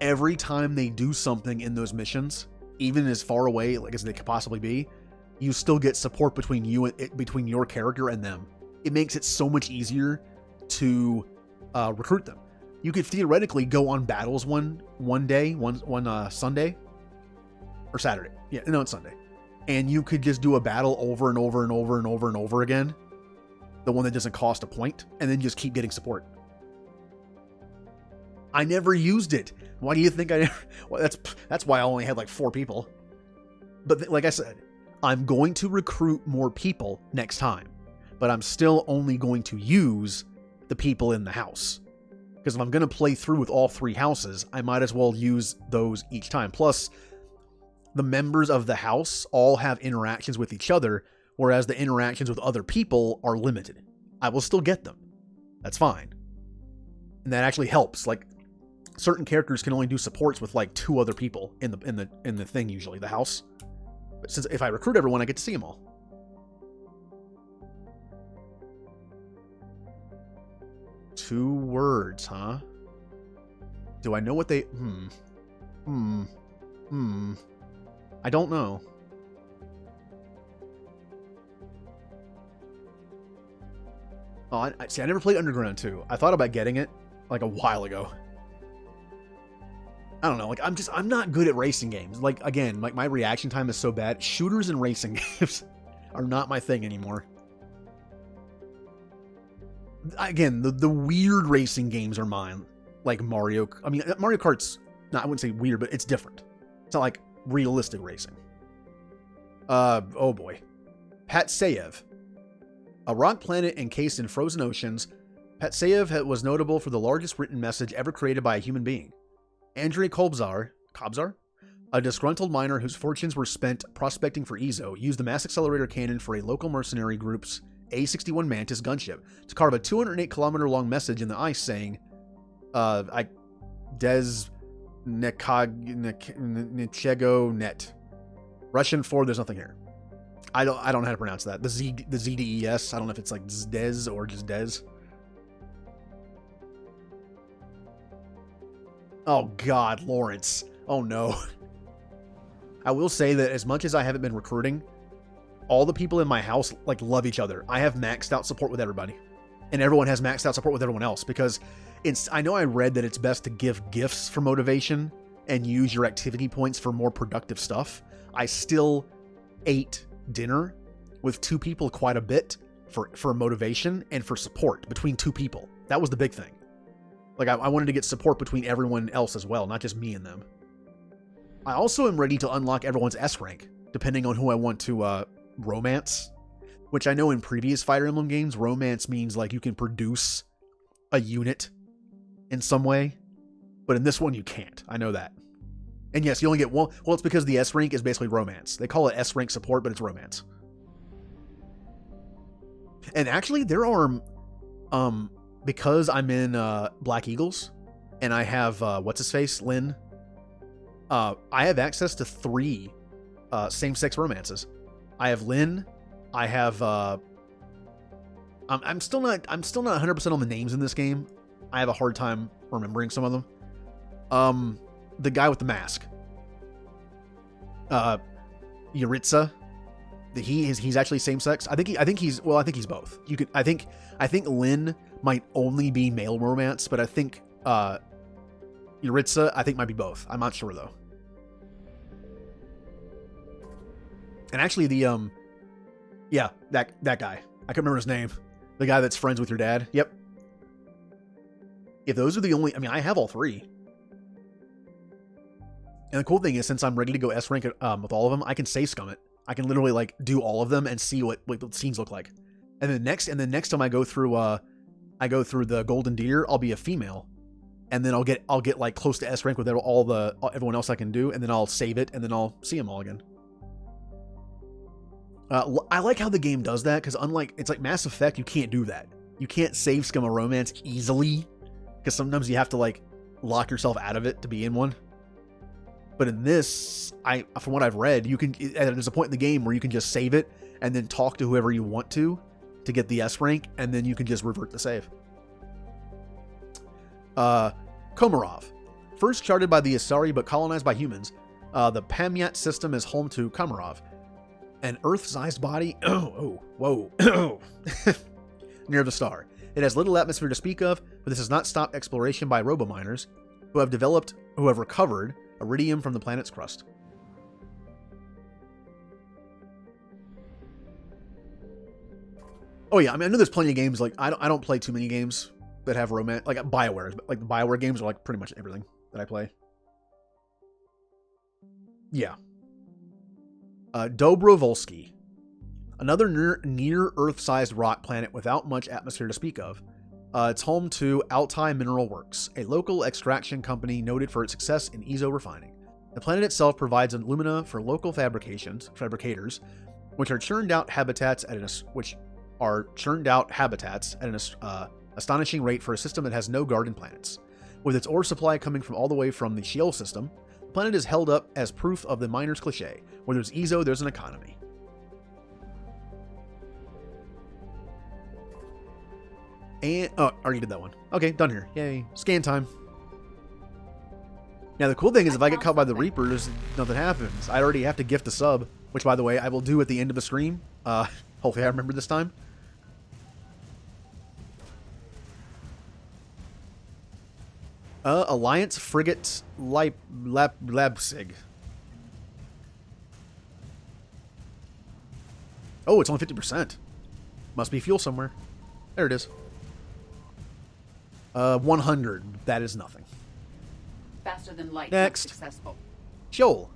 every time they do something in those missions, even as far away as they could possibly be, you still get support between your character and them. It makes it so much easier to recruit them. You could theoretically go on battles one day, one Sunday or Saturday. Yeah, no, it's Sunday, and you could just do a battle over and over and over and over and over again, the one that doesn't cost a point, and then just keep getting support. I never used it. Why do you think I? Well, that's why I only had like 4 people. But like I said, I'm going to recruit more people next time, but I'm still only going to use the people in the house. Because if I'm going to play through with all 3 houses, I might as well use those each time. Plus, the members of the house all have interactions with each other, whereas the interactions with other people are limited. I will still get them. That's fine. And that actually helps. Like, certain characters can only do supports with like 2 other people in the thing, usually, the house. But since if I recruit everyone, I get to see them all. 2 words, huh? Do I know what they... I don't know. Oh, see, I never played Underground 2. I thought about getting it, like, a while ago. I don't know, like, I'm not good at racing games. Like, again, like, my reaction time is so bad. Shooters and racing games are not my thing anymore. Again, the weird racing games are mine. Like Mario... I mean, Mario Kart's... I wouldn't say weird, but it's different. It's not like realistic racing. Oh boy. Patsayev. A rock planet encased in frozen oceans, Patsayev was notable for the largest written message ever created by a human being. Andrei Kobzar, a disgruntled miner whose fortunes were spent prospecting for Ezo, used the mass accelerator cannon for a local mercenary group's A-61 Mantis gunship to carve a 208-kilometer-long message in the ice saying, Des Nichego Net. Russian for there's nothing here. I don't know how to pronounce that. The ZDES. I don't know if it's like Des or just Des. Oh God, Lawrence. Oh no. I will say that as much as I haven't been recruiting, all the people in my house like love each other. I have maxed out support with everybody, and everyone has maxed out support with everyone else because I know I read that it's best to give gifts for motivation and use your activity points for more productive stuff. I still ate dinner with 2 people quite a bit for motivation and for support between 2 people. That was the big thing. Like I wanted to get support between everyone else as well, not just me and them. I also am ready to unlock everyone's S rank, depending on who I want to romance, which I know in previous Fire Emblem games, romance means like you can produce a unit in some way, but in this one you can't. I know that. And yes, you only get one. Well, it's because the S rank is basically romance. They call it S rank support, but it's romance. And actually, there are, because I'm in Black Eagles, and I have what's his face, Lynn. I have access to 3 same-sex romances. I have Lynn. I have. I'm still not 100% on the names in this game. I have a hard time remembering some of them. The guy with the mask. Yuritsa. He's actually same sex. I think he's both. I think Lynn might only be male romance, but I think Yuritsa I think might be both. I'm not sure though. And actually that guy. I can't remember his name. The guy that's friends with your dad. Yep. If those are the only, I have all 3. And the cool thing is, since I'm ready to go S rank with all of them, I can save scum it. I can literally like do all of them and see what the scenes look like. And then next time I go through the Golden Deer, I'll be a female, and then I'll get like close to S rank with everyone else I can do, and then I'll save it, and then I'll see them all again. I like how the game does that because it's like Mass Effect, you can't do that. You can't save scum a romance easily because sometimes you have to like lock yourself out of it to be in one. But in this, from what I've read, there's a point in the game where you can just save it and then talk to whoever you want to get the S rank, and then you can just revert the save. Komarov. First charted by the Asari but colonized by humans, the Pamyat system is home to Komarov, an Earth-sized body near the star. It has little atmosphere to speak of, but this has not stopped exploration by robominers who have recovered iridium from the planet's crust. Oh yeah, I know there's plenty of games, like, I don't play too many games that have romance, like BioWare. Like, the BioWare games are like pretty much everything that I play. Yeah. Dobrovolsky. Another near Earth-sized rock planet without much atmosphere to speak of. It's home to Altai Mineral Works, a local extraction company noted for its success in Ezo refining. The planet itself provides alumina for local fabricators, which are churned out habitats at an astonishing rate for a system that has no garden planets. With its ore supply coming from all the way from the Sheol system, the planet is held up as proof of the miner's cliche: where there's Ezo, there's an economy. And, oh, already did that one. Okay, done here. Yay. Scan time. Now, the cool thing is if I get caught by the Reapers, nothing happens. I already have to gift a sub, which, by the way, I will do at the end of the stream. Hopefully I remember this time. Alliance Frigate Leipzig. Oh, it's only 50%. Must be fuel somewhere. There it is. 100. That is nothing. Faster than light. Next. Successful. Joel.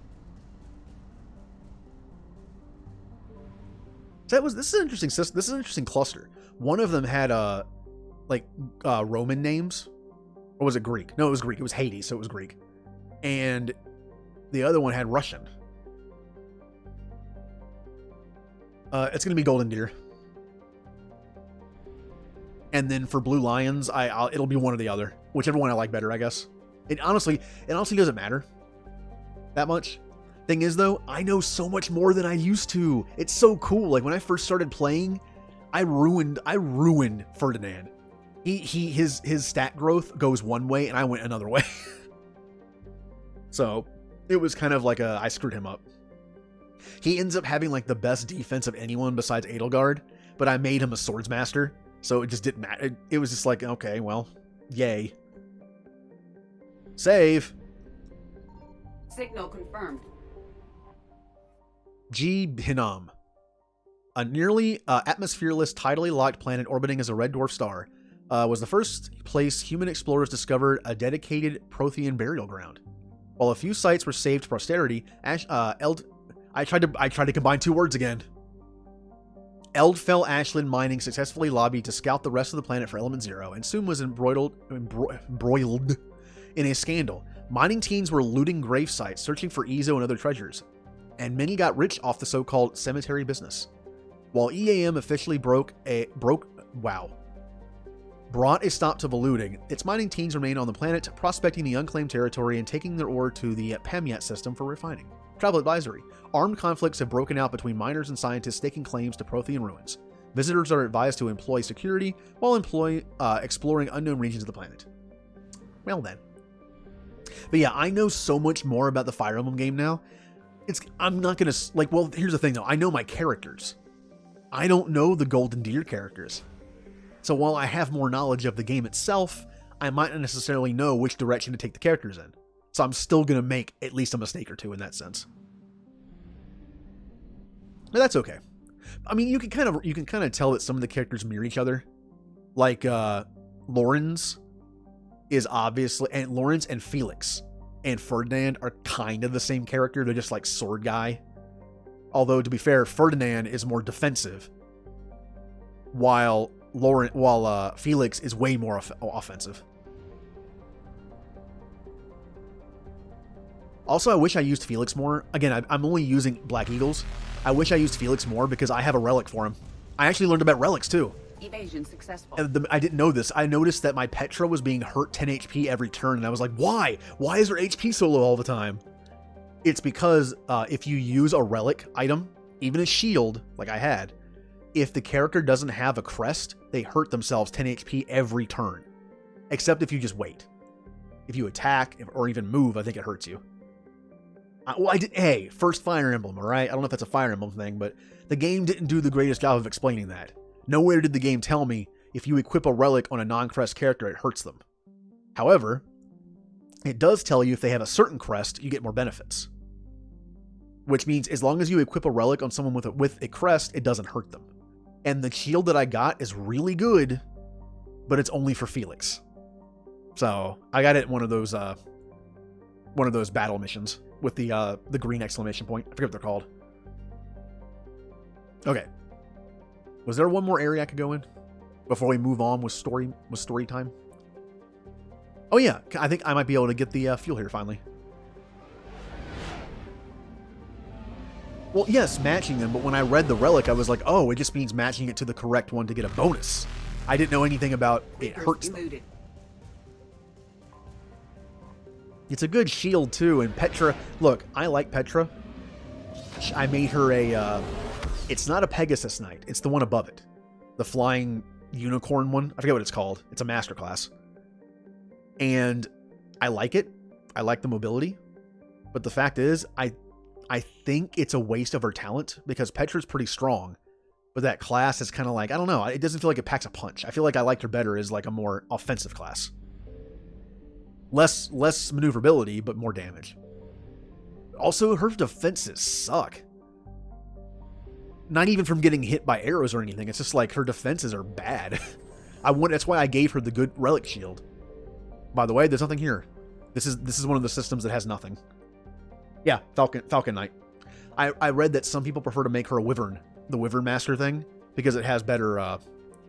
So this is an interesting system. This is an interesting cluster. One of them had Roman names. Or was it Greek? No, it was Greek. It was Hades, so it was Greek. And the other one had Russian. It's going to be Golden Deer. And then for Blue Lions, it'll be one or the other. Whichever one I like better, I guess. It honestly doesn't matter that much. Thing is, though, I know so much more than I used to. It's so cool. Like, when I first started playing, I ruined Ferdinand. His stat growth goes one way, and I went another way. So, it was kind of like I screwed him up. He ends up having, like, the best defense of anyone besides Edelgard, but I made him a swordsmaster, so it just didn't matter. It was just like, okay, well, yay. Save. Signal confirmed. G. Hinam. A nearly atmosphereless, tidally locked planet orbiting as a red dwarf star, was the first place human explorers discovered a dedicated Prothean burial ground. While a few sites were saved to posterity, I tried to combine two words again. Eldfell Ashland Mining successfully lobbied to scout the rest of the planet for Element Zero, and soon was embroiled in a scandal. Mining teams were looting grave sites, searching for Ezo and other treasures, and many got rich off the so-called cemetery business. While EAM officially brought a stop to the looting, its mining teams remained on the planet, prospecting the unclaimed territory and taking their ore to the Pamiat system for refining. Travel advisory. Armed conflicts have broken out between miners and scientists staking claims to Prothean ruins. Visitors are advised to employ security while exploring unknown regions of the planet. Well then. But yeah, I know so much more about the Fire Emblem game now. I'm not gonna, well, here's the thing though. I know my characters. I don't know the Golden Deer characters. So while I have more knowledge of the game itself, I might not necessarily know which direction to take the characters in. So I'm still going to make at least a mistake or two in that sense. But that's okay. I mean, you can kind of tell that some of the characters mirror each other. Like Lawrence is obviously, and Lawrence and Felix and Ferdinand are kind of the same character. They're just like sword guy. Although to be fair, Ferdinand is more defensive, while Felix is way more offensive. Also, I wish I used Felix more. Again, I'm only using Black Eagles. I wish I used Felix more because I have a relic for him. I actually learned about relics too. Evasion successful. I didn't know this. I noticed that my Petra was being hurt 10 HP every turn, and I was like, why? Why is her HP so low all the time? It's because if you use a relic item, even a shield, like I had, if the character doesn't have a crest, they hurt themselves 10 HP every turn. Except if you just wait. If you attack or even move, I think it hurts you. Hey, first Fire Emblem, alright? I don't know if that's a Fire Emblem thing, but the game didn't do the greatest job of explaining that. Nowhere did the game tell me if you equip a relic on a non-crest character, it hurts them. However, it does tell you if they have a certain crest, you get more benefits. Which means as long as you equip a relic on someone with a crest, it doesn't hurt them. And the shield that I got is really good, but it's only for Felix. So I got it in one of those battle missions with the green exclamation point. I forget what they're called. Okay. Was there one more area I could go in before we move on with story time? Oh yeah, I think I might be able to get the fuel here finally. Well, yes, matching them, but when I read the relic, I was like, oh, it just means matching it to the correct one to get a bonus. I didn't know anything about it hurts them. It's a good shield, too, and Petra... Look, I like Petra. I made her a... it's not a Pegasus Knight. It's the one above it. The flying unicorn one. I forget what it's called. It's a master class. And I like it. I like the mobility. But the fact is, I think it's a waste of her talent because Petra's pretty strong. But that class is kind of like, I don't know. It doesn't feel like it packs a punch. I feel like I liked her better as like a more offensive class. Less maneuverability, but more damage. Also, her defenses suck. Not even from getting hit by arrows or anything. It's just like her defenses are bad. That's why I gave her the good relic shield. By the way, there's nothing here. This is one of the systems that has nothing. Yeah, Falcon Knight. I read that some people prefer to make her a wyvern, the wyvern master thing, because it has better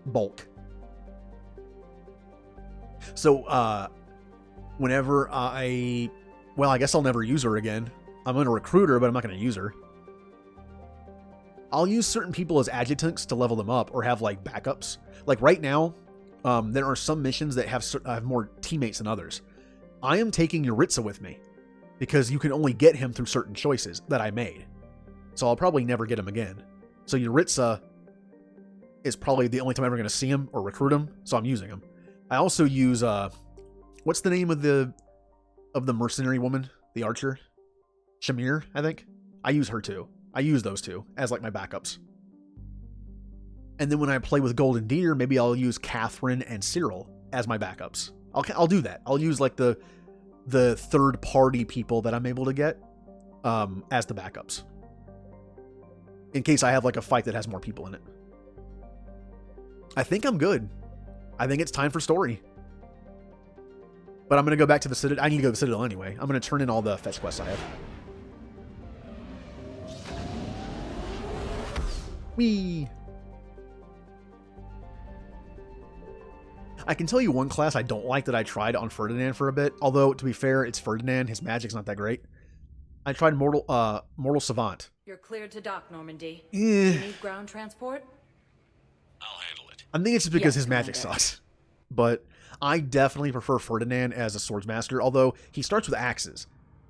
bulk. So whenever I guess I'll never use her again. I'm going to recruit her, but I'm not going to use her. I'll use certain people as adjutants to level them up or have like backups. Like right now, there are some missions that have more teammates than others. I am taking Yuritsa with me because you can only get him through certain choices that I made. So I'll probably never get him again. So Yuritsa is probably the only time I'm ever going to see him or recruit him. So I'm using him. I also use, what's the name of the mercenary woman? The archer? Shamir, I think. I use her too. I use those two as like my backups. And then when I play with Golden Deer, maybe I'll use Catherine and Cyril as my backups. I'll do that. I'll use like the third party people that I'm able to get as the backups. In case I have like a fight that has more people in it. I think I'm good. I think it's time for story. But I'm going to go back to the Citadel. I need to go to the Citadel anyway. I'm going to turn in all the fetch quests I have. Whee! I can tell you one class I don't like that I tried on Ferdinand for a bit. Although, to be fair, it's Ferdinand. His magic's not that great. I tried Mortal Savant. You're cleared to dock, Normandy. Eh. You need ground transport? I'll handle it. I think it's just because Yes, his magic Commander. sucks. But I definitely prefer Ferdinand as a swordsmaster, although he starts with axes.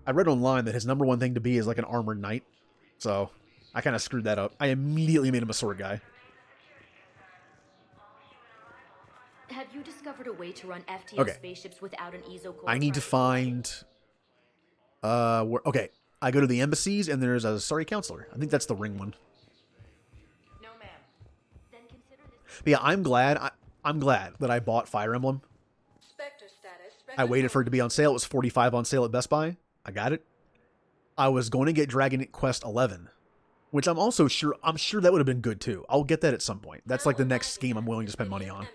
I read online that his number one thing to be is like an armored knight. So I kind of screwed that up. I immediately made him a sword guy. Have you discovered a way to run FTO Okay. spaceships without an EZO core? I need to find... okay. I go to the embassies and there's a sorry counselor. I think that's the ring one. No, ma'am. Then consider this. But yeah, I'm glad that I bought Fire Emblem. Spectre status. I waited for it to be on sale. It was $45 on sale at Best Buy. I got it. I was going to get Dragon Quest 11, which I'm sure that would have been good too. I'll get that at some point. That's like the next game I'm willing to spend money on.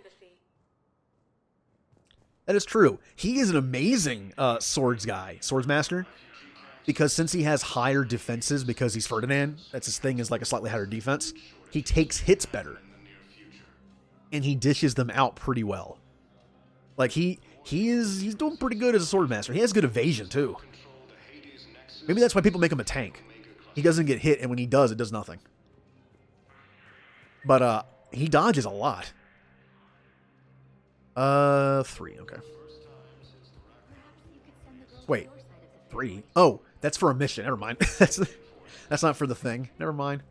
That is true. He is an amazing swordsmaster, because since he has higher defenses because he's Ferdinand, that's his thing, is like a slightly higher defense, he takes hits better. And he dishes them out pretty well. Like he's doing pretty good as a swordmaster. He has good evasion too. Maybe that's why people make him a tank. He doesn't get hit, and when he does, it does nothing. But he dodges a lot. 3, okay. Wait, 3? Oh, that's for a mission. Never mind. That's not for the thing. Never mind.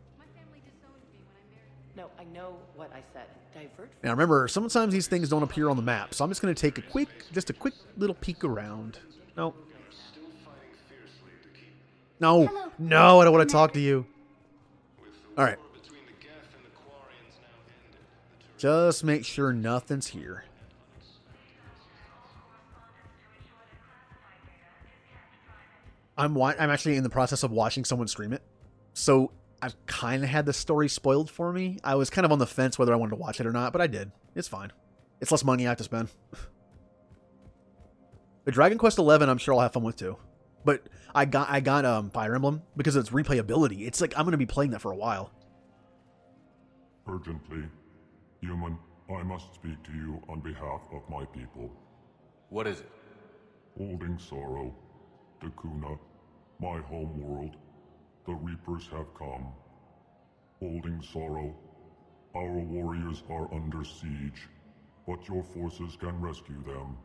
No, I know what I said. Divert. Now remember, sometimes these things don't appear on the map, so I'm just going to take a quick little peek around. No. No. Hello. No, I don't want to talk to you. All right. Just make sure nothing's here. I'm actually in the process of watching someone stream it, so I've kind of had the story spoiled for me. I was kind of on the fence whether I wanted to watch it or not, but I did. It's fine. It's less money I have to spend. But Dragon Quest 11, I'm sure I'll have fun with too. But I got Fire Emblem because of its replayability. It's like I'm going to be playing that for a while. Urgently, human, I must speak to you on behalf of my people. What is it? Holding sorrow, Dakuna, my home world, the Reapers have come. Holding sorrow, our warriors are under siege, but your forces can rescue them.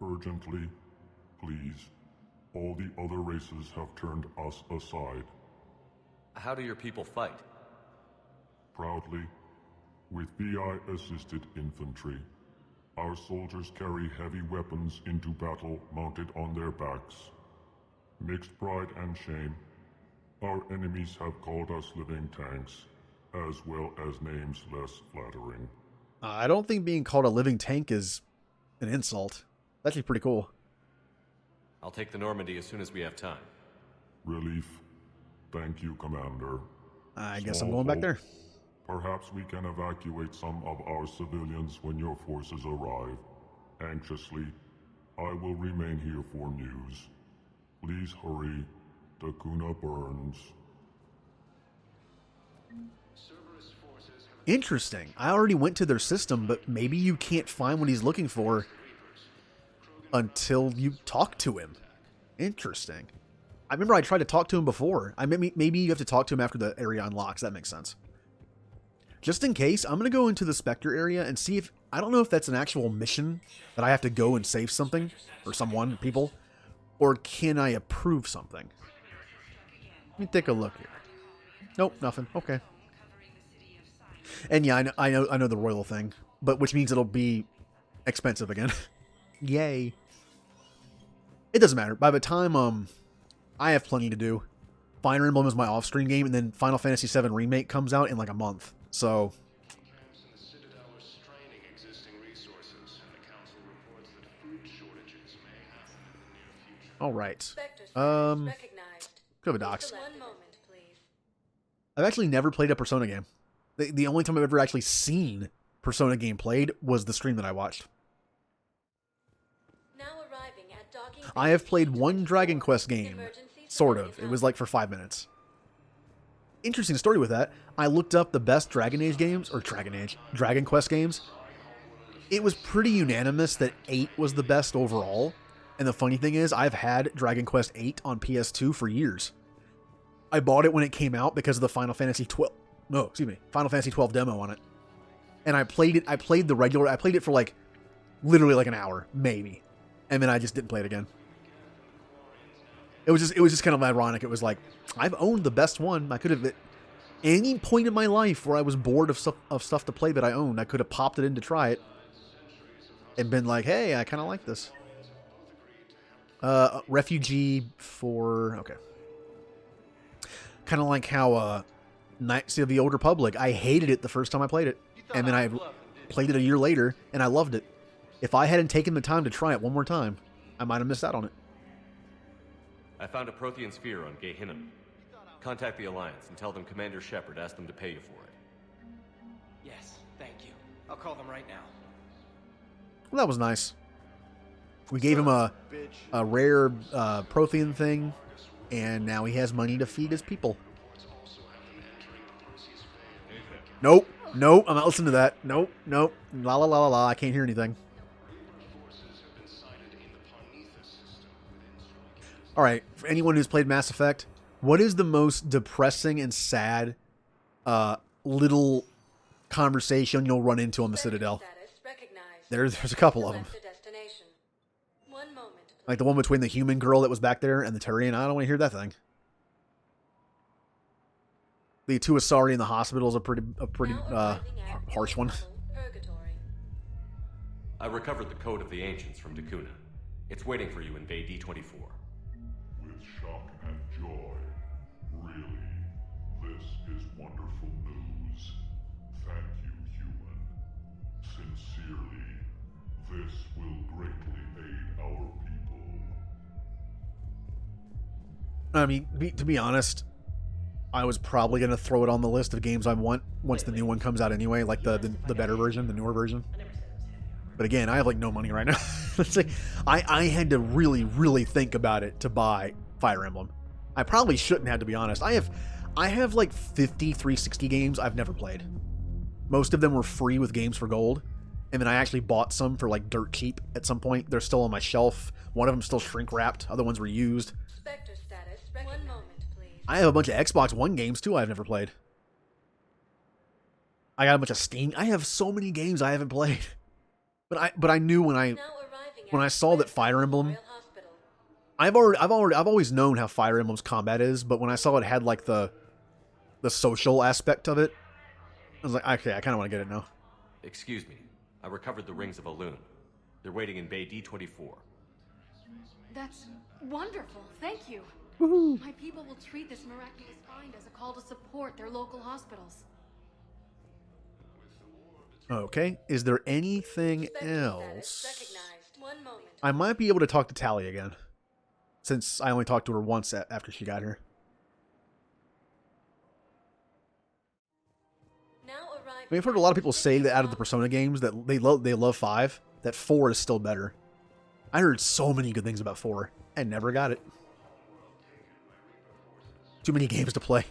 Urgently, please. All the other races have turned us aside. How do your people fight? Proudly, With VI-assisted infantry, our soldiers carry heavy weapons into battle mounted on their backs. Mixed pride and shame, our enemies have called us living tanks, as well as names less flattering. I don't think being called a living tank is an insult. That's actually pretty cool. I'll take the Normandy as soon as we have time. Relief. Thank you, Commander. I guess I'm Small going back hope. there. Perhaps we can evacuate some of our civilians when your forces arrive. Anxiously, I will remain here for news. Please hurry. Dakuna burns. Interesting. I already went to their system, but maybe you can't find what he's looking for until you talk to him. Interesting. I remember I tried to talk to him before. Maybe you have to talk to him after the area unlocks. That makes sense. Just in case, I'm going to go into the Spectre area and see if... I don't know if that's an actual mission that I have to go and save something, or someone, people, or can I approve something? Let me take a look here. Nope, nothing. Okay. And yeah, I know the royal thing, but which means it'll be expensive again. Yay. It doesn't matter. By the time I have plenty to do. Fire Emblem is my off-screen game, and then Final Fantasy VII Remake comes out in like a month. So all right. Spectre status recognized. Go to docs. 1 moment, please. I've actually never played a Persona game. The only time I've ever actually seen Persona game played was the stream that I watched. Now arriving at docking. I have played one Dragon Quest game, sort of. It was like for 5 minutes. Interesting story with that. I looked up the best Dragon Quest games. It was pretty unanimous that 8 was the best overall. And the funny thing is, I've had Dragon Quest 8 on PS2 for years. I bought it when it came out because of the Final Fantasy 12 demo on it. And I played it. I played it for like literally like an hour, maybe. And then I just didn't play it again. It was just kind of ironic. It was like, I've owned the best one. I could have, at any point in my life where I was bored of stuff to play that I owned, I could have popped it in to try it and been like, hey, I kind of like this. Refugee for, okay. Kind of like how Knights of the Old Republic, I hated it the first time I played it. And then I played it a year later, and I loved it. If I hadn't taken the time to try it one more time, I might have missed out on it. I found a Prothean sphere on Gehinnom. Contact the Alliance and tell them Commander Shepard asked them to pay you for it. Yes, thank you. I'll call them right now. Well, that was nice. We gave him a rare Prothean thing, and now he has money to feed his people. Nope. Nope. I'm not listening to that. Nope. Nope. La la la la la. I can't hear anything. All right. For anyone who's played Mass Effect, what is the most depressing and sad little conversation you'll run into on the Citadel? There's a couple of them. Like the one between the human girl that was back there and the Turian. I don't want to hear that thing. The two Asari in the hospital is a pretty harsh one. I recovered the Code of the Ancients from Dakuna. It's waiting for you in Bay D24. With shock and joy. Really, this is wonderful news. Thank you, human. Sincerely, this will greatly aid our people. I mean, to be honest, I was probably going to throw it on the list of games I want once the new one comes out anyway, like the better version, the newer version. But again, I have like no money right now. It's like, I had to really, really think about it to buy Fire Emblem. I probably shouldn't have, to be honest. I have like 50 360 games I've never played. Most of them were free with Games for Gold. And then I actually bought some for like dirt cheap at some point. They're still on my shelf. One of them still shrink wrapped. Other ones were used. Spectre status. 1 moment, please. I have a bunch of Xbox One games too I've never played. I got a bunch of Steam. I have so many games I haven't played. But I knew when I saw that Fire Emblem, I've always known how Fire Emblem's combat is, but when I saw it had like the social aspect of it, was like, okay, I kind of want to get it now. Excuse me. I recovered the rings of Elune. They're waiting in Bay D24. That's wonderful. Thank you. Woohoo! My people will treat this miraculous find as a call to support their local hospitals. Okay, is there anything Spectre else? status recognized. 1 moment. I might be able to talk to Tally again, since I only talked to her once after she got here. Now arriving. I've heard a lot of people say that out of the Persona games that they love 5, that 4 is still better. I heard so many good things about 4 and never got it. Too many games to play.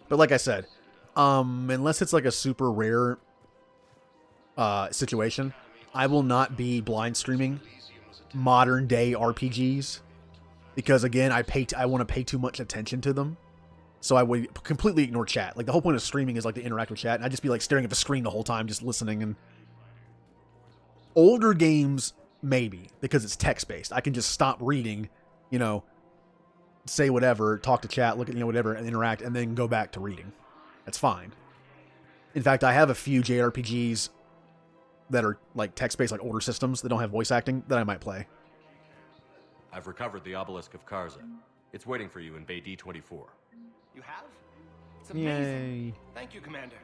But like I said, unless it's like a super rare situation, I will not be blind streaming modern day RPGs because again, I want to pay too much attention to them. So I would completely ignore chat. Like the whole point of streaming is like to interact with chat, and I'd just be like staring at the screen the whole time, just listening. And older games, maybe, because it's text-based. I can just stop reading, you know, say whatever, talk to chat, look at, you know, whatever, and interact, and then go back to reading. That's fine. In fact, I have a few JRPGs that are like text-based, like older systems that don't have voice acting, that I might play. I've recovered the obelisk of Karza. It's waiting for you in Bay D24. You have? It's amazing. Yay. Thank you, Commander.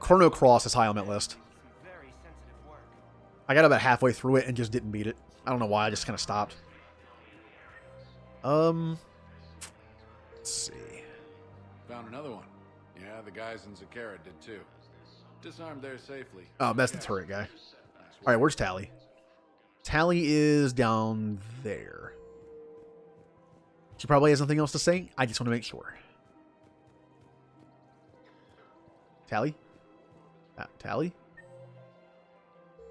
Chrono Cross is high on that list. Some very sensitive work. I got about halfway through it and just didn't beat it. I don't know why, I just kind of stopped. Let's see. Found another one. Yeah, the guys in Zakara did too. Disarmed there safely. Oh, that's the turret guy. Alright, where's Tally? Tally is down there. She probably has nothing else to say. I just want to make sure. Tally? Tally?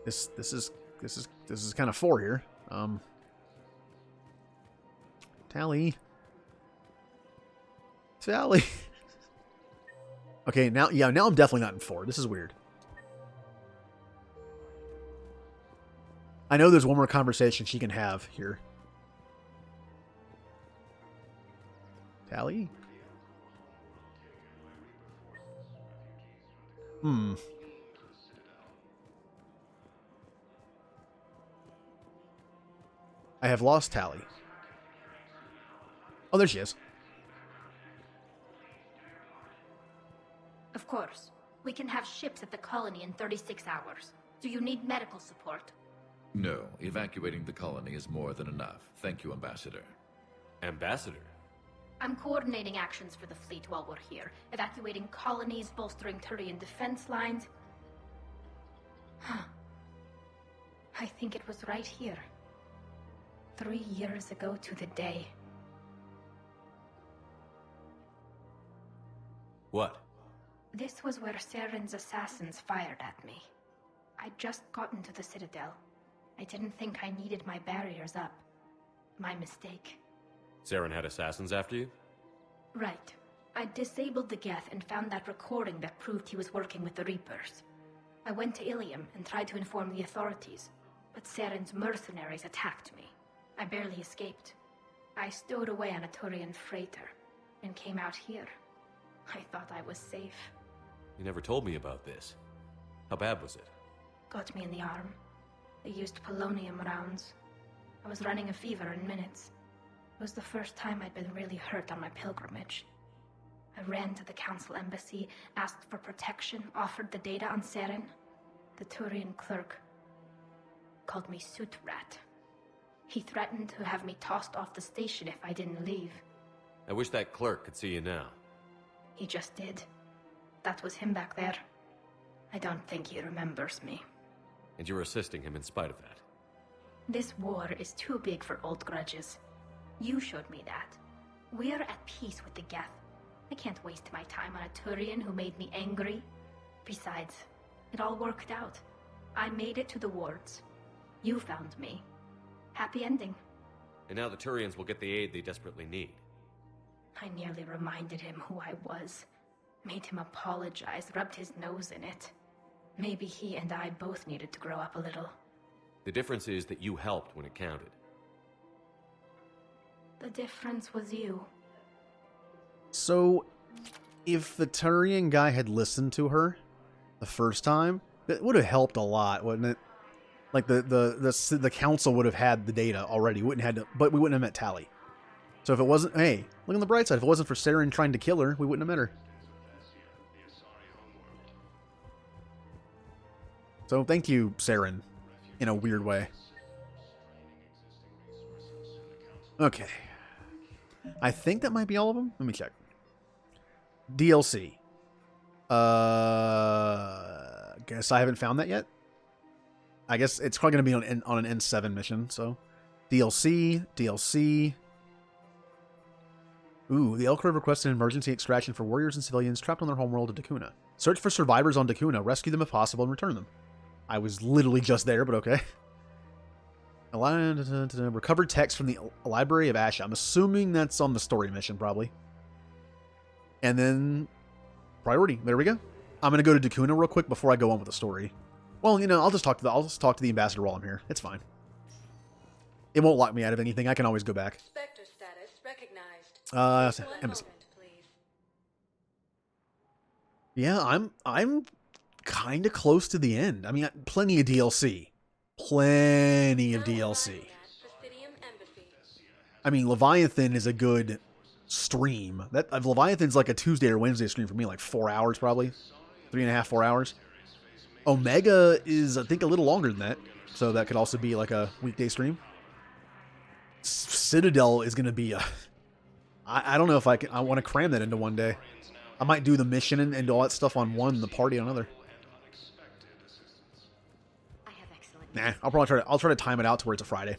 This is kind of 4 here. Tally. Tally. Okay, now I'm definitely not in 4. This is weird. I know there's one more conversation she can have here. Tally? I have lost Tally. Oh, there she is. Of course. We can have ships at the colony in 36 hours. Do you need medical support? No, evacuating the colony is more than enough. Thank you, Ambassador. Ambassador? I'm coordinating actions for the fleet while we're here. Evacuating colonies, bolstering Turian defense lines. I think it was right here. 3 years ago to the day. What? This was where Saren's assassins fired at me. I'd just gotten to the Citadel. I didn't think I needed my barriers up. My mistake. Saren had assassins after you? Right. I disabled the Geth and found that recording that proved he was working with the Reapers. I went to Ilium and tried to inform the authorities, but Saren's mercenaries attacked me. I barely escaped. I stowed away on a Turian freighter and came out here. I thought I was safe. You never told me about this. How bad was it? Got me in the arm. They used polonium rounds. I was running a fever in minutes. It was the first time I'd been really hurt on my pilgrimage. I ran to the council embassy, asked for protection, offered the data on Saren. The Turian clerk called me Soot Rat. He threatened to have me tossed off the station if I didn't leave. I wish that clerk could see you now. He just did. That was him back there. I don't think he remembers me. And you're assisting him in spite of that. This war is too big for old grudges. You showed me that. We're at peace with the Geth. I can't waste my time on a Turian who made me angry. Besides, it all worked out. I made it to the wards. You found me. Happy ending. And now the Turians will get the aid they desperately need. I nearly reminded him who I was. Made him apologize, rubbed his nose in it. Maybe he and I both needed to grow up a little. The difference is that you helped when it counted. The difference was you. So, if the Turian guy had listened to her, the first time, it would have helped a lot, wouldn't it? Like the council would have had the data already. Wouldn't had to, but we wouldn't have met Tally. So if it wasn't, hey, look on the bright side. If it wasn't for Saren trying to kill her, we wouldn't have met her. So thank you, Saren, in a weird way. Okay. I think that might be all of them. Let me check. DLC. Guess I haven't found that yet. I guess it's probably going to be on an N7 mission, so. DLC. Ooh, the Elk Grove requested an emergency extraction for warriors and civilians trapped on their homeworld of Dakuna. Search for survivors on Dakuna, rescue them if possible, and return them. I was literally just there, but okay. Recovered text from the Library of Asha. I'm assuming that's on the story mission, probably. And then priority. There we go. I'm gonna go to Dakuna real quick before I go on with the story. Well, you know, I'll just talk to the ambassador while I'm here. It's fine. It won't lock me out of anything. I can always go back. Spectre status recognized. Embassy. Moment, please. Yeah, I'm kind of close to the end. I mean, plenty of DLC. Plenty of DLC. I mean, Leviathan is a good stream. That Leviathan's like a Tuesday or Wednesday stream for me, like 4 hours probably. 3.5, 4 hours. Omega is, I think, a little longer than that. So that could also be like a weekday stream. Citadel is going to be a... I don't know if I want to cram that into one day. I might do the mission and all that stuff on one and the party on another. Nah, I'll try to time it out to where it's a Friday.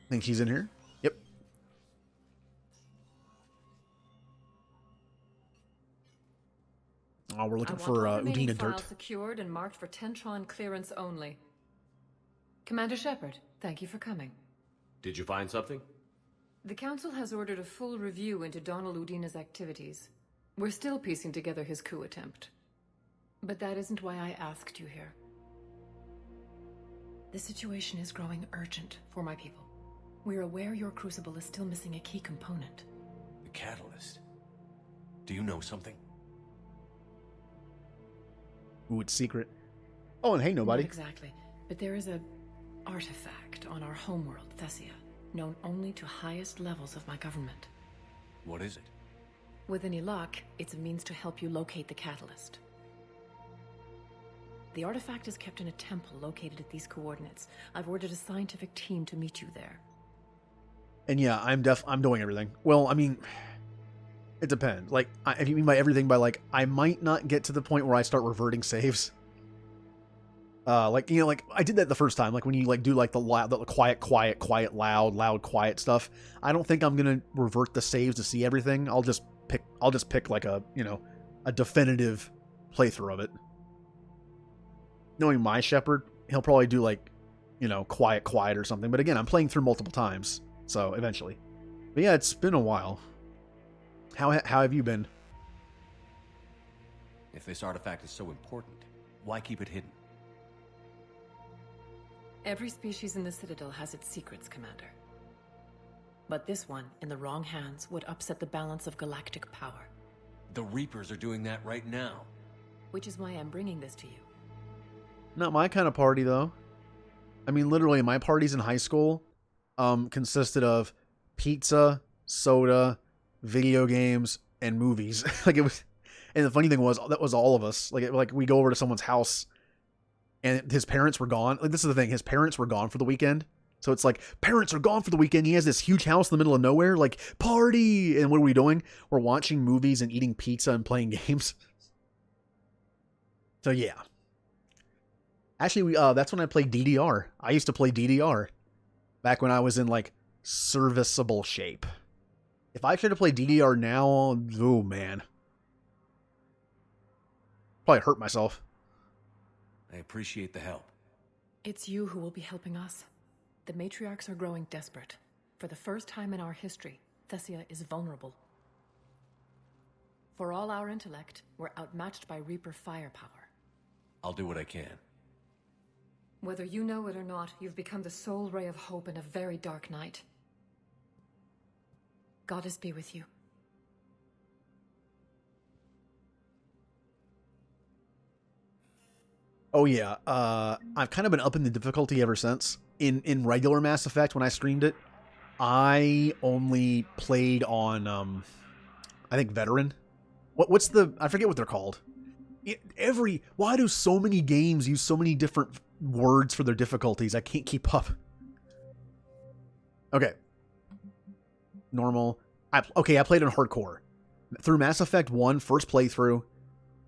Think she's in here? Yep. Oh, we're looking for Udina Dirt. Secured and marked for Tentron clearance only. Commander Shepard, thank you for coming. Did you find something? The Council has ordered a full review into Donald Udina's activities. We're still piecing together his coup attempt. But that isn't why I asked you here. The situation is growing urgent for my people. We're aware your crucible is still missing a key component. The catalyst. Do you know something? Ooh, it's secret. Oh, and hey, nobody. Not exactly, but there is a artifact on our homeworld, Thessia, known only to highest levels of my government. What is it? With any luck, it's a means to help you locate the catalyst. The artifact is kept in a temple located at these coordinates. I've ordered a scientific team to meet you there. And yeah, I'm doing everything. Well, I mean, it depends. Like, if you mean by everything, by like, I might not get to the point where I start reverting saves. Like, you know, like I did that the first time. Like when you like do like the quiet, loud, quiet stuff. I don't think I'm gonna revert the saves to see everything. I'll just pick like a, you know, a definitive playthrough of it. Knowing my Shepard, he'll probably do like, you know, quiet or something. But again, I'm playing through multiple times, so eventually. But yeah, it's been a while. How have you been? If this artifact is so important, why keep it hidden? Every species in the Citadel has its secrets, Commander. But this one, in the wrong hands, would upset the balance of galactic power. The Reapers are doing that right now. Which is why I'm bringing this to you. Not my kind of party, though. I mean, literally, my parties in high school consisted of pizza, soda, video games, and movies. Like, it was... And the funny thing was, that was all of us. Like we go over to someone's house, and his parents were gone. Like, this is the thing. His parents were gone for the weekend. So it's like, parents are gone for the weekend. He has this huge house in the middle of nowhere. Like, party! And what are we doing? We're watching movies and eating pizza and playing games. So, yeah. Actually, that's when I played DDR. I used to play DDR. Back when I was in, like, serviceable shape. If I tried to play DDR now, oh, man. Probably hurt myself. I appreciate the help. It's you who will be helping us. The matriarchs are growing desperate. For the first time in our history, Thessia is vulnerable. For all our intellect, we're outmatched by Reaper firepower. I'll do what I can. Whether you know it or not, you've become the sole ray of hope in a very dark night. Goddess be with you. Oh yeah, I've kind of been upping the difficulty ever since. In regular Mass Effect, when I streamed it, I only played on, I think Veteran. What's the, I forget what they're called. Why do so many games use so many different words for their difficulties? I can't keep up. Okay. Normal. I played on Hardcore. Through Mass Effect 1, first playthrough,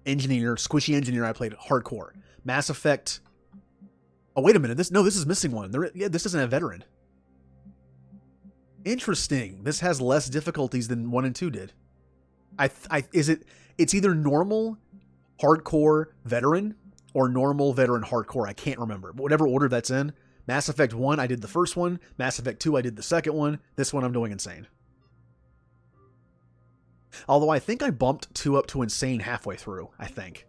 Engineer, Squishy Engineer, I played Hardcore. Mass Effect... Oh, wait a minute. This is missing one. This isn't a Veteran. Interesting. This has less difficulties than 1 and 2 did. It's either normal, hardcore, veteran, or normal, veteran, hardcore. I can't remember. But whatever order that's in. Mass Effect 1, I did the first one. Mass Effect 2, I did the second one. This one I'm doing insane. Although I think I bumped 2 up to insane halfway through, I think.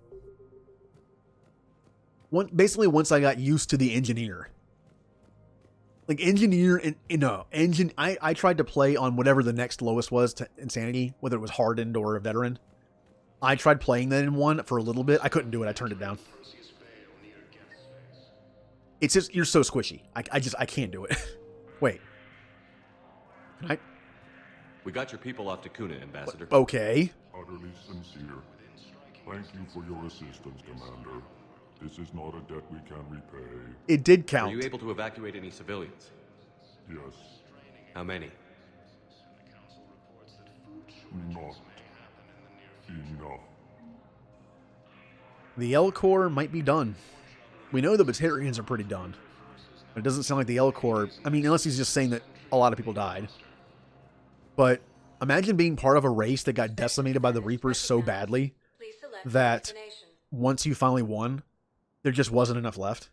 Basically, once I got used to the engineer. Like, engineer, I tried to play on whatever the next lowest was to insanity, whether it was hardened or a veteran. I tried playing that in 1 for a little bit. I couldn't do it. I turned it down. It's just, you're so squishy. I can't do it. Wait. We got your people off to Kuna, Ambassador. Okay. Utterly sincere. Thank you for your assistance, Commander. This is not a debt we can repay. It did count. Were you able to evacuate any civilians? Yes. How many? Not enough. The L-Core might be done. We know the Batarians are pretty done. But it doesn't sound like the L-Core... I mean, unless he's just saying that a lot of people died. But imagine being part of a race that got decimated by the Reapers so badly that once you finally won, there just wasn't enough left.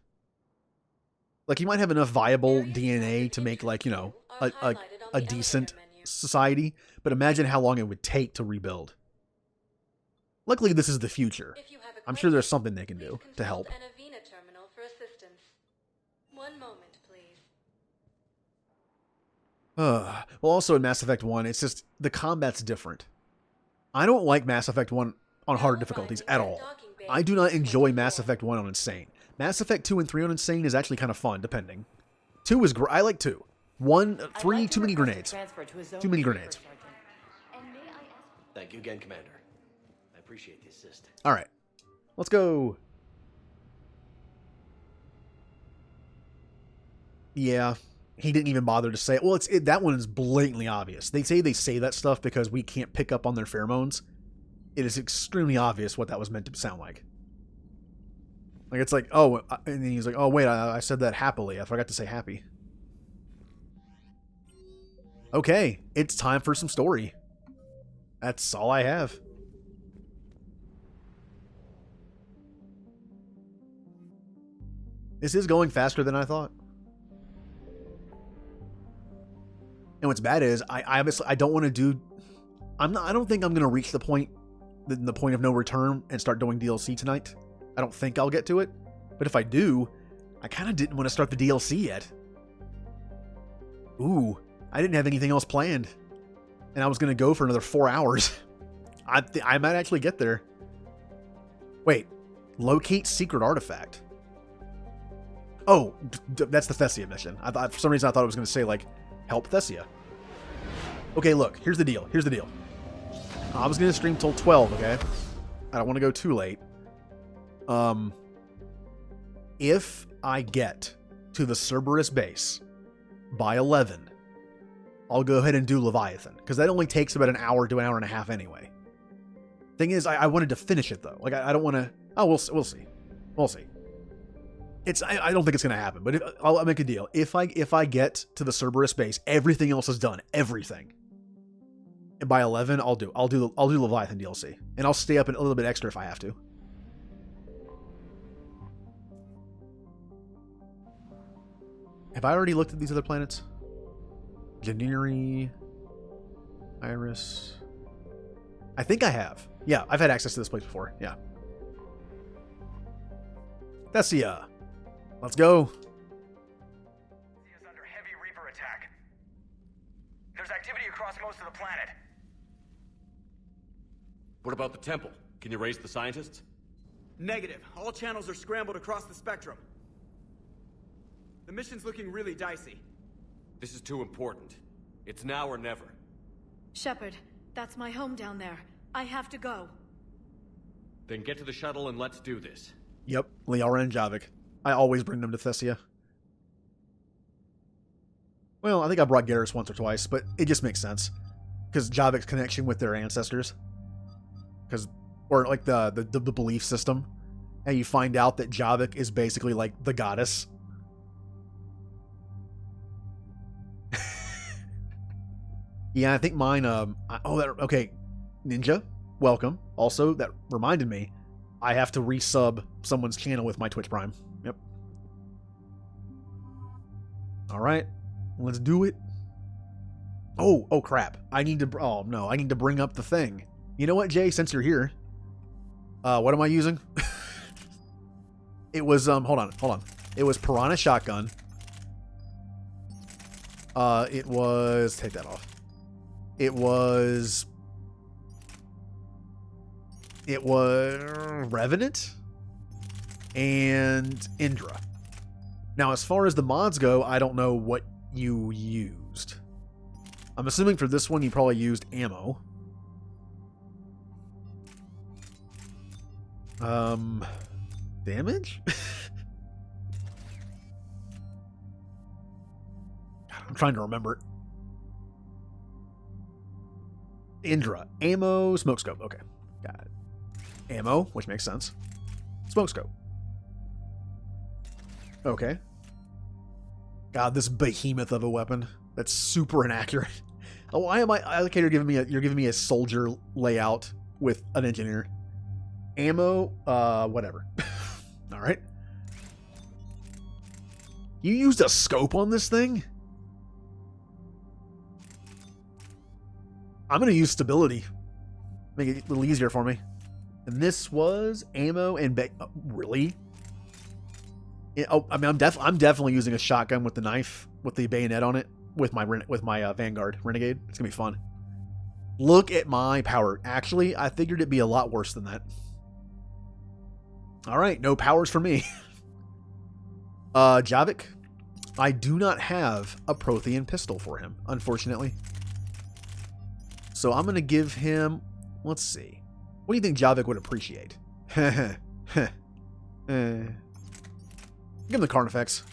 Like, you might have enough viable DNA to make, like, you know, a decent society, but imagine how long it would take to rebuild. Luckily, this is the future. I'm sure there's something they can do to help. Well, also in Mass Effect 1, it's just, the combat's different. I don't like Mass Effect 1 on hard difficulties at all. I do not enjoy Mass Effect 1 on Insane. Mass Effect 2 and 3 on Insane is actually kind of fun, depending. 2 is great. I like 2. 3, too many grenades. Too many grenades. Thank you again, Commander. I appreciate the assist. Alright. Let's go. Yeah. He didn't even bother to say it. Well, that one is blatantly obvious. They say that stuff because we can't pick up on their pheromones. It is extremely obvious what that was meant to sound like. Like, it's like, oh, and then he's like, oh, wait, I said that happily. I forgot to say happy. Okay, it's time for some story. That's all I have. This is going faster than I thought. And what's bad is, I don't want to do... I don't think I'm going to reach the point of no return and start doing DLC tonight. I don't think I'll get to it. But if I do, I kind of didn't want to start the DLC yet. Ooh, I didn't have anything else planned. And I was going to go for another 4 hours. I might actually get there. Wait, locate secret artifact. Oh, that's the Thessia mission. For some reason I thought it was going to say, like, help Thessia. Okay, look, here's the deal. I was going to stream till 12, okay? I don't want to go too late. If I get to the Cerberus base by 11, I'll go ahead and do Leviathan, because that only takes about an hour to an hour and a half anyway. Thing is, I wanted to finish it, though. Like, I don't want to... Oh, we'll see. We'll see. I don't think it's going to happen, but I'll make a deal. If I get to the Cerberus base, everything else is done. Everything. And by 11, I'll do Leviathan DLC, and I'll stay up a little bit extra if I have to. Have I already looked at these other planets? Janiri, Iris. I think I have. Yeah, I've had access to this place before. Yeah. Thessia. Let's go. Is under heavy Reaper attack. There's activity across lost most of the planet. What about the temple? Can you raise the scientists? Negative. All channels are scrambled across the spectrum. The mission's looking really dicey. This is too important. It's now or never. Shepard, that's my home down there. I have to go. Then get to the shuttle and let's do this. Yep, Liara and Javik. I always bring them to Thessia. Well, I think I brought Garrus once or twice, but it just makes sense. Because Javik's connection with their ancestors. Or like the belief system. And you find out that Javik is basically like the goddess. Yeah, I think mine, okay. Ninja, welcome. Also, that reminded me, I have to resub someone's channel with my Twitch Prime. Yep. Alright, let's do it. Oh crap. I need to bring up the thing. You know what, Jay, since you're here, what am I using? It was, hold on. It was Piranha Shotgun. It was, take that off. It was Revenant and Indra. Now, as far as the mods go, I don't know what you used. I'm assuming for this one you probably used ammo. Damage? I'm trying to remember. Indra. Ammo, smoke scope. Okay. Got it. Ammo, which makes sense. Smoke scope. Okay. God, this behemoth of a weapon. That's super inaccurate. Oh, why am I like you're giving me a soldier layout with an engineer? Ammo, whatever. All right. You used a scope on this thing? I'm going to use stability. Make it a little easier for me. And this was ammo and... really? I mean, I'm definitely using a shotgun with the knife, with the bayonet on it, with my Vanguard Renegade. It's going to be fun. Look at my power. Actually, I figured it'd be a lot worse than that. All right, no powers for me. Javik. I do not have a Prothean pistol for him, unfortunately. So I'm going to give him... Let's see. What do you think Javik would appreciate? Give him the Carnifex.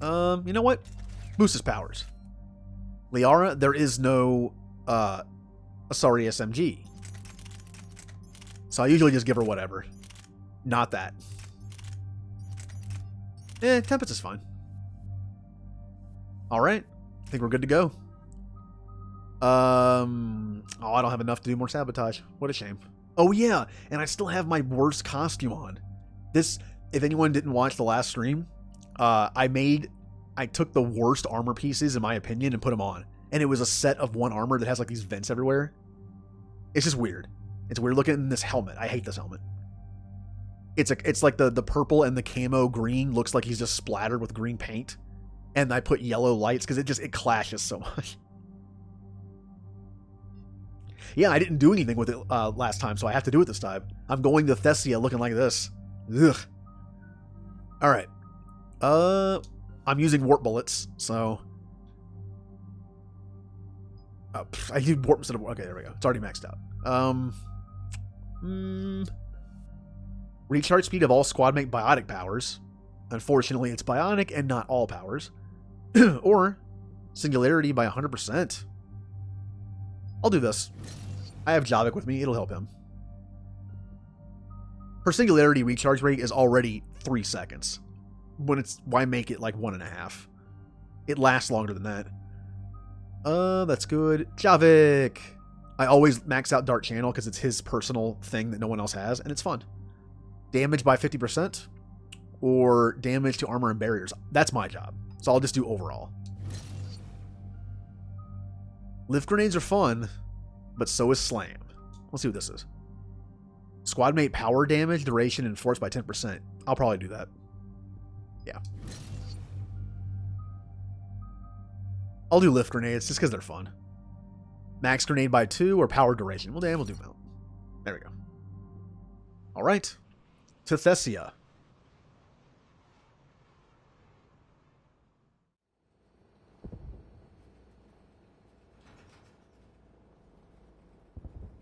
You know what? Boost his powers. Liara, there is no Asari SMG. So I usually just give her whatever. Not that. Tempest is fine. Alright. I think we're good to go. I don't have enough to do more sabotage. What a shame. Oh yeah, and I still have my worst costume on. This, if anyone didn't watch the last stream, I took the worst armor pieces, in my opinion, and put them on. And it was a set of one armor that has like these vents everywhere. It's just weird. It's weird looking in this helmet. I hate this helmet. It's like the purple and the camo green looks like he's just splattered with green paint. And I put yellow lights because it clashes so much. Yeah, I didn't do anything with it last time, so I have to do it this time. I'm going to Thessia looking like this. Ugh. Alright. I'm using warp bullets, so... I did warp instead of... Okay, there we go. It's already maxed out. Recharge speed of all squadmate biotic powers. Unfortunately, it's bionic and not all powers. Or singularity by 100%. I'll do this. I have Javik with me. It'll help him. Her singularity recharge rate is already 3 seconds. Why make it like 1.5? It lasts longer than that. That's good. Javik! I always max out Dart Channel because it's his personal thing that no one else has, and it's fun. Damage by 50%, or damage to armor and barriers. That's my job. So I'll just do overall. Lift grenades are fun, but so is Slam. Let's see what this is. Squadmate power damage, duration, and force by 10%. I'll probably do that. Yeah. I'll do lift grenades just because they're fun. Max grenade by 2 or power duration. Well, damn, we'll do mount. There we go. All right. To Thessia.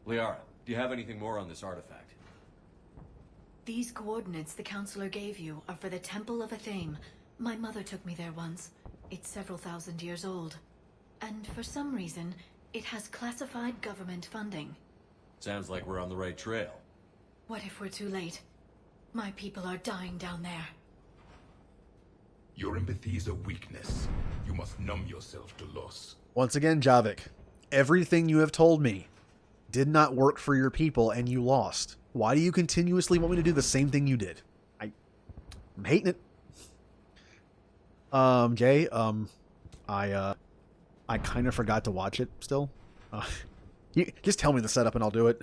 Liara, do you have anything more on this artifact? These coordinates the counselor gave you are for the Temple of Athame. My mother took me there once. It's several thousand years old. And for some reason, it has classified government funding. Sounds like we're on the right trail. What if we're too late? My people are dying down there. Your empathy is a weakness. You must numb yourself to loss. Once again, Javik, everything you have told me did not work for your people and you lost. Why do you continuously want me to do the same thing you did? I'm hating it. Jay, I kind of forgot to watch it still. You just tell me the setup and I'll do it.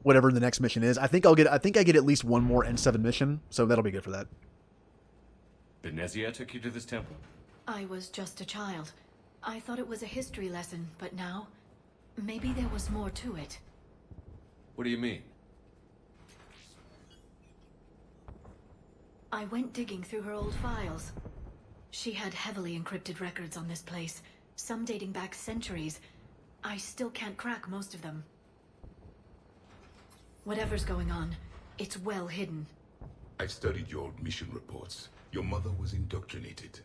Whatever the next mission is. I think I get at least one more N7 mission, so that'll be good for that. Benezia took you to this temple? I was just a child. I thought it was a history lesson, but now, maybe there was more to it. What do you mean? I went digging through her old files. She had heavily encrypted records on this place, some dating back centuries. I still can't crack most of them. Whatever's going on, it's well hidden. I've studied your old mission reports. Your mother was indoctrinated.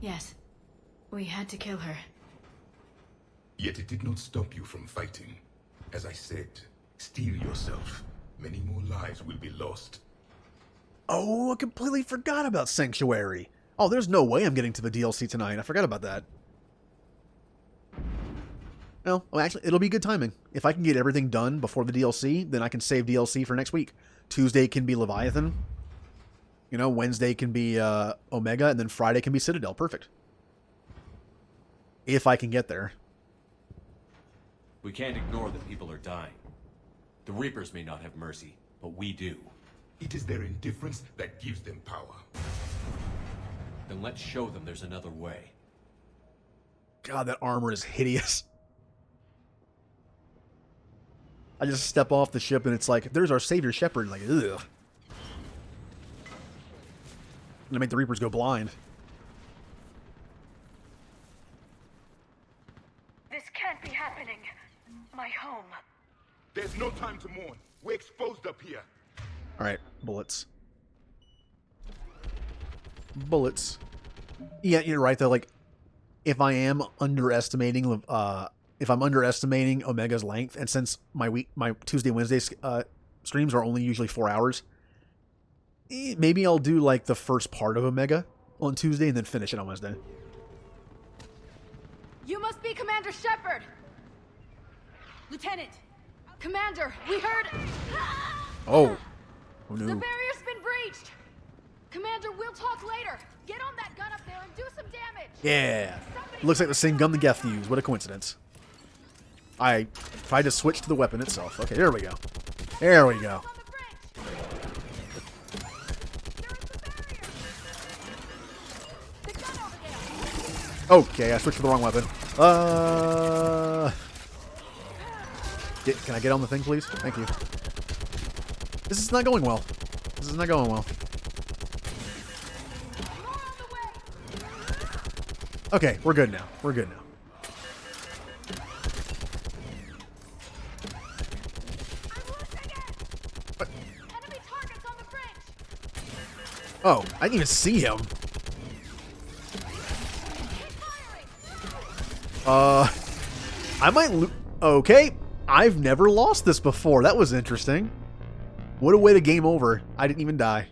Yes. We had to kill her. Yet it did not stop you from fighting. As I said, steel yourself. Many more lives will be lost. Oh, I completely forgot about Sanctuary. Oh, there's no way I'm getting to the DLC tonight. I forgot about that. Well, actually, it'll be good timing. If I can get everything done before the DLC, then I can save DLC for next week. Tuesday can be Leviathan. You know, Wednesday can be Omega, and then Friday can be Citadel. Perfect. If I can get there. We can't ignore that people are dying. The Reapers may not have mercy, but we do. It is their indifference that gives them power. Then let's show them there's another way. God, that armor is hideous. I just step off the ship and it's like, there's our savior Shepard. Like, ugh. Gonna make the Reapers go blind. This can't be happening. My home. There's no time to mourn. We're exposed up here. Alright, bullets. Bullets. Yeah, you're right though, like, if I am underestimating, if I'm underestimating Omega's length, and since my Tuesday, Wednesday streams are only usually 4 hours, maybe I'll do like the first part of Omega on Tuesday and then finish it on Wednesday. You must be Commander Shepard! Lieutenant! Commander, we heard... Oh. Oh no. The barrier's been breached! Commander, we'll talk later! Get on that gun up there and do some damage! Yeah. Looks like the same gun the Geth used. What a coincidence. I tried to switch to the weapon itself. Okay, there we go. There we go. Okay, I switched to the wrong weapon. Can I get on the thing, please? Thank you. This is not going well. This is not going well. Okay, we're good now. We're good now. What? Oh, I didn't even see him. I might okay. I've never lost this before. That was interesting. What a way to game over. I didn't even die.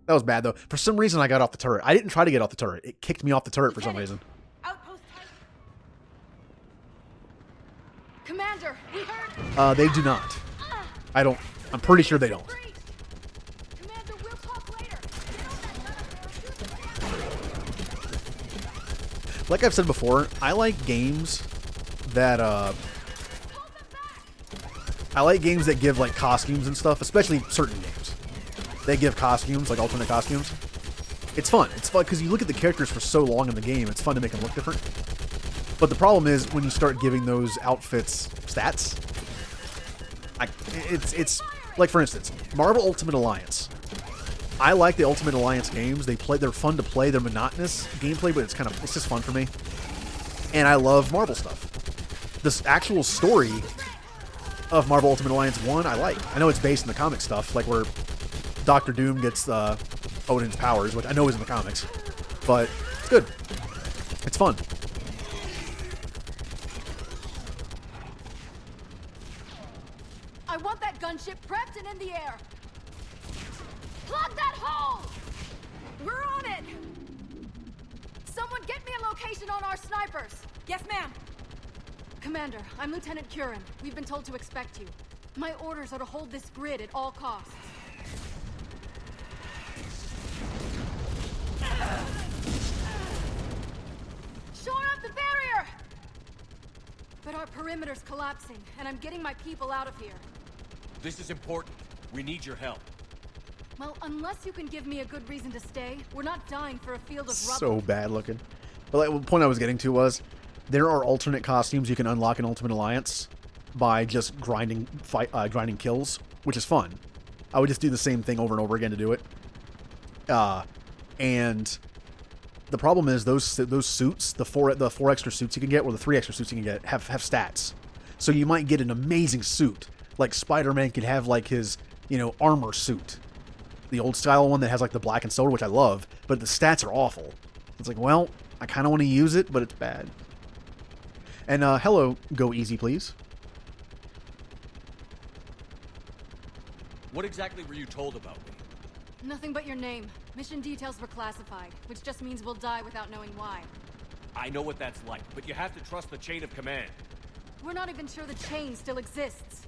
That was bad, though. For some reason, I got off the turret. I didn't try to get off the turret. It kicked me off the turret for some reason. Commander, we heard... They do not. I'm pretty sure they don't. Commander, we'll talk later. Like I've said before, I like games that, give, like, costumes and stuff, especially certain games. They give costumes, like alternate costumes. It's fun. It's fun because you look at the characters for so long in the game, it's fun to make them look different. But the problem is when you start giving those outfits stats, it's like, for instance, Marvel Ultimate Alliance. I like the Ultimate Alliance games. They're fun to play. They're monotonous gameplay, but it's just fun for me. And I love Marvel stuff. This actual story of Marvel Ultimate Alliance 1, I like. I know it's based in the comic stuff, like where Doctor Doom gets Odin's powers, which I know is in the comics. But it's good. It's fun. I want that gunship prepped and in the air. Plug that hole! We're on it! Someone get me a location on our snipers. Yes, ma'am. Commander, I'm Lieutenant Curran. We've been told to expect you. My orders are to hold this grid at all costs. Shore up the barrier! But our perimeter's collapsing, and I'm getting my people out of here. This is important. We need your help. Well, unless you can give me a good reason to stay, we're not dying for a field of rubble. So bad looking. But like, the point I was getting to was, there are alternate costumes you can unlock in Ultimate Alliance by just grinding kills, which is fun. I would just do the same thing over and over again to do it. And the problem is those suits, the four extra suits you can get, or the 3 extra suits you can get, have stats. So you might get an amazing suit, like Spider-Man could have like his, armor suit, the old style one that has like the black and silver, which I love, but the stats are awful. It's like, well, I kind of want to use it, but it's bad. And hello, go easy, please. What exactly were you told about me? Nothing but your name. Mission details were classified, which just means we'll die without knowing why. I know what that's like, but you have to trust the chain of command. We're not even sure the chain still exists.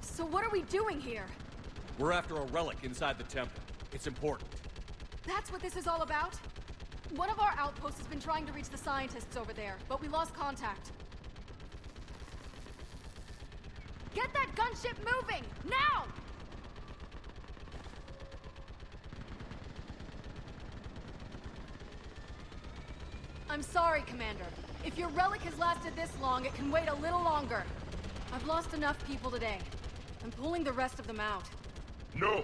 So what are we doing here? We're after a relic inside the temple. It's important. That's what this is all about? One of our outposts has been trying to reach the scientists over there, but we lost contact. Get that gunship moving! Now! I'm sorry, Commander. If your relic has lasted this long, it can wait a little longer. I've lost enough people today. I'm pulling the rest of them out. No!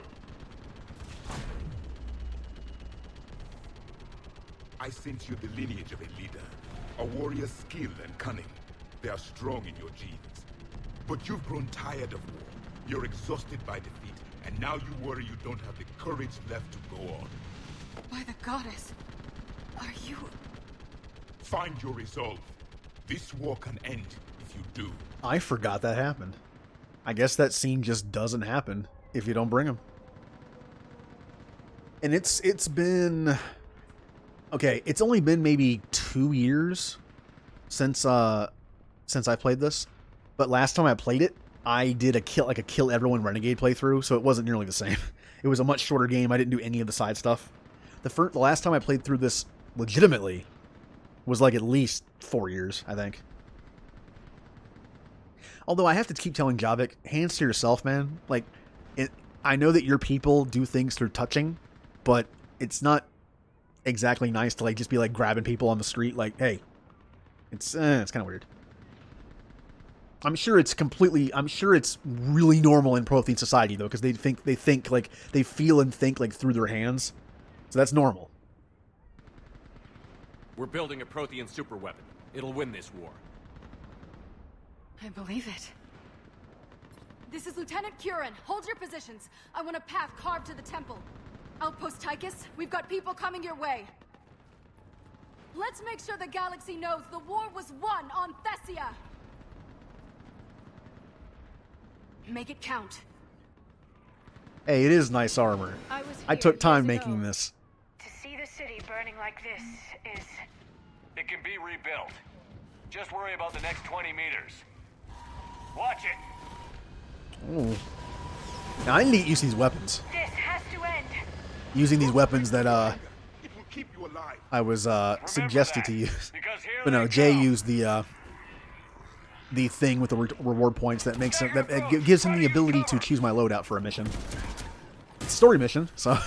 I sense you the lineage of a leader. A warrior's skill and cunning. They are strong in your genes. But you've grown tired of war. You're exhausted by defeat, and now you worry you don't have the courage left to go on. By the goddess, are you... Find your resolve. This war can end if you do. I forgot that happened. I guess that scene just doesn't happen if you don't bring him. And it's been... Okay, it's only been maybe 2 years since I played this. But last time I played it, I did a kill everyone renegade playthrough, so it wasn't nearly the same. It was a much shorter game. I didn't do any of the side stuff. The last time I played through this legitimately was like at least 4 years, I think. Although I have to keep telling Javik, hands to yourself, man. Like, I know that your people do things through touching, but it's not exactly nice to like just be like grabbing people on the street. Like, hey, it's kind of weird. I'm sure it's really normal in Prothean society though, because they think like they feel and think like through their hands, so that's normal. We're building a Prothean superweapon. It'll win this war. I believe it. This is Lieutenant Curran. Hold your positions. I want a path carved to the temple. Outpost Tychus, we've got people coming your way. Let's make sure the galaxy knows the war was won on Thessia. Make it count. Hey, it is nice armor. I took time making this. To see the city burning like this is... It can be rebuilt. Just worry about the next 20 meters. Watch it! Ooh. Now, I need to use these weapons. This has to end. Using these weapons that, I was, suggested to use. But no, Jay used the thing with the reward points that makes him, that gives him the ability to choose my loadout for a mission. It's a story mission, so...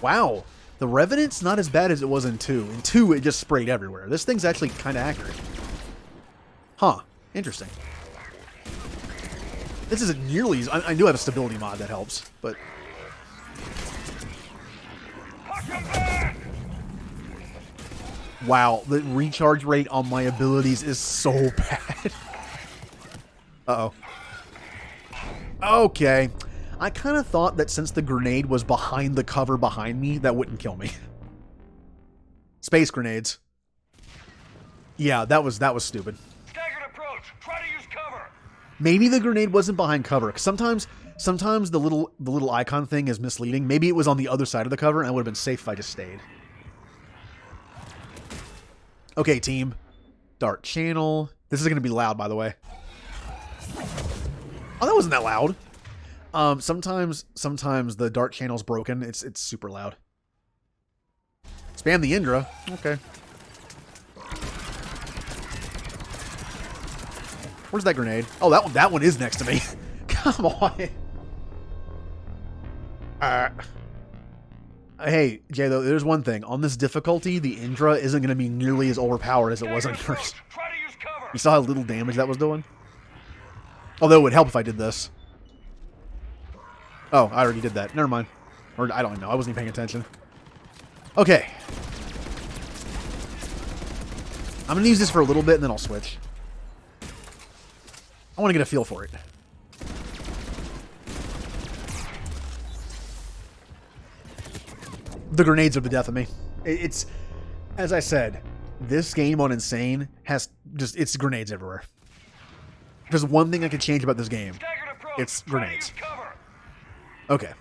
Wow. The Revenant's not as bad as it was in 2. In 2, it just sprayed everywhere. This thing's actually kind of accurate. Huh. Interesting. This isn't nearly as... I do have a stability mod that helps, but... Wow, the recharge rate on my abilities is so bad. Uh-oh. Okay. I kind of thought that since the grenade was behind the cover behind me, that wouldn't kill me. Space grenades. Yeah, that was stupid. Staggered approach. Try to use cover. Maybe the grenade wasn't behind cover. 'Cause sometimes the little icon thing is misleading. Maybe it was on the other side of the cover, and I would have been safe if I just stayed. Okay, team. Dark channel. This is going to be loud, by the way. Oh, that wasn't that loud. Sometimes the dark channel's broken. It's super loud. Spam the Indra. Okay. Where's that grenade? Oh, that one is next to me. Come on. Hey, Jay, though, there's one thing. On this difficulty, the Indra isn't going to be nearly as overpowered as it was on first. You saw how little damage that was doing? Although it would help if I did this. Oh, I already did that. Never mind. Or I don't know. I wasn't even paying attention. Okay. I'm going to use this for a little bit and then I'll switch. I want to get a feel for it. The grenades are the death of me. It's, as I said, this game on Insane has just, it's grenades everywhere. If there's one thing I could change about this game, it's grenades. Okay.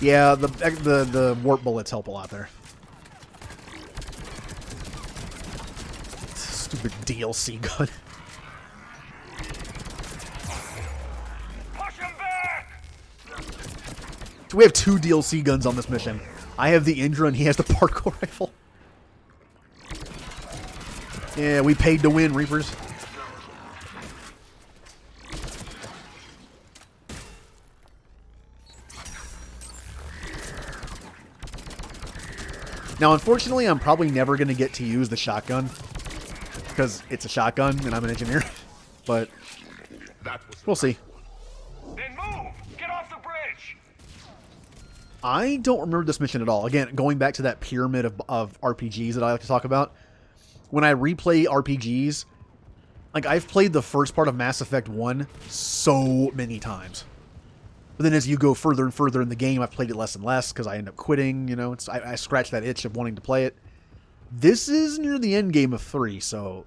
Yeah, the warp bullets help a lot there. Stupid DLC gun. So we have 2 DLC guns on this mission. I have the Indra and he has the parkour rifle. Yeah, we paid to win, Reapers. Now, unfortunately, I'm probably never going to get to use the shotgun because it's a shotgun and I'm an engineer. But we'll see. Then move! Get off the bridge! I don't remember this mission at all. Again, going back to that pyramid of RPGs that I like to talk about. When I replay RPGs, like I've played the first part of Mass Effect 1 so many times. But then as you go further and further in the game, I've played it less and less because I end up quitting, you know. I scratch that itch of wanting to play it. This is near the end game of 3, so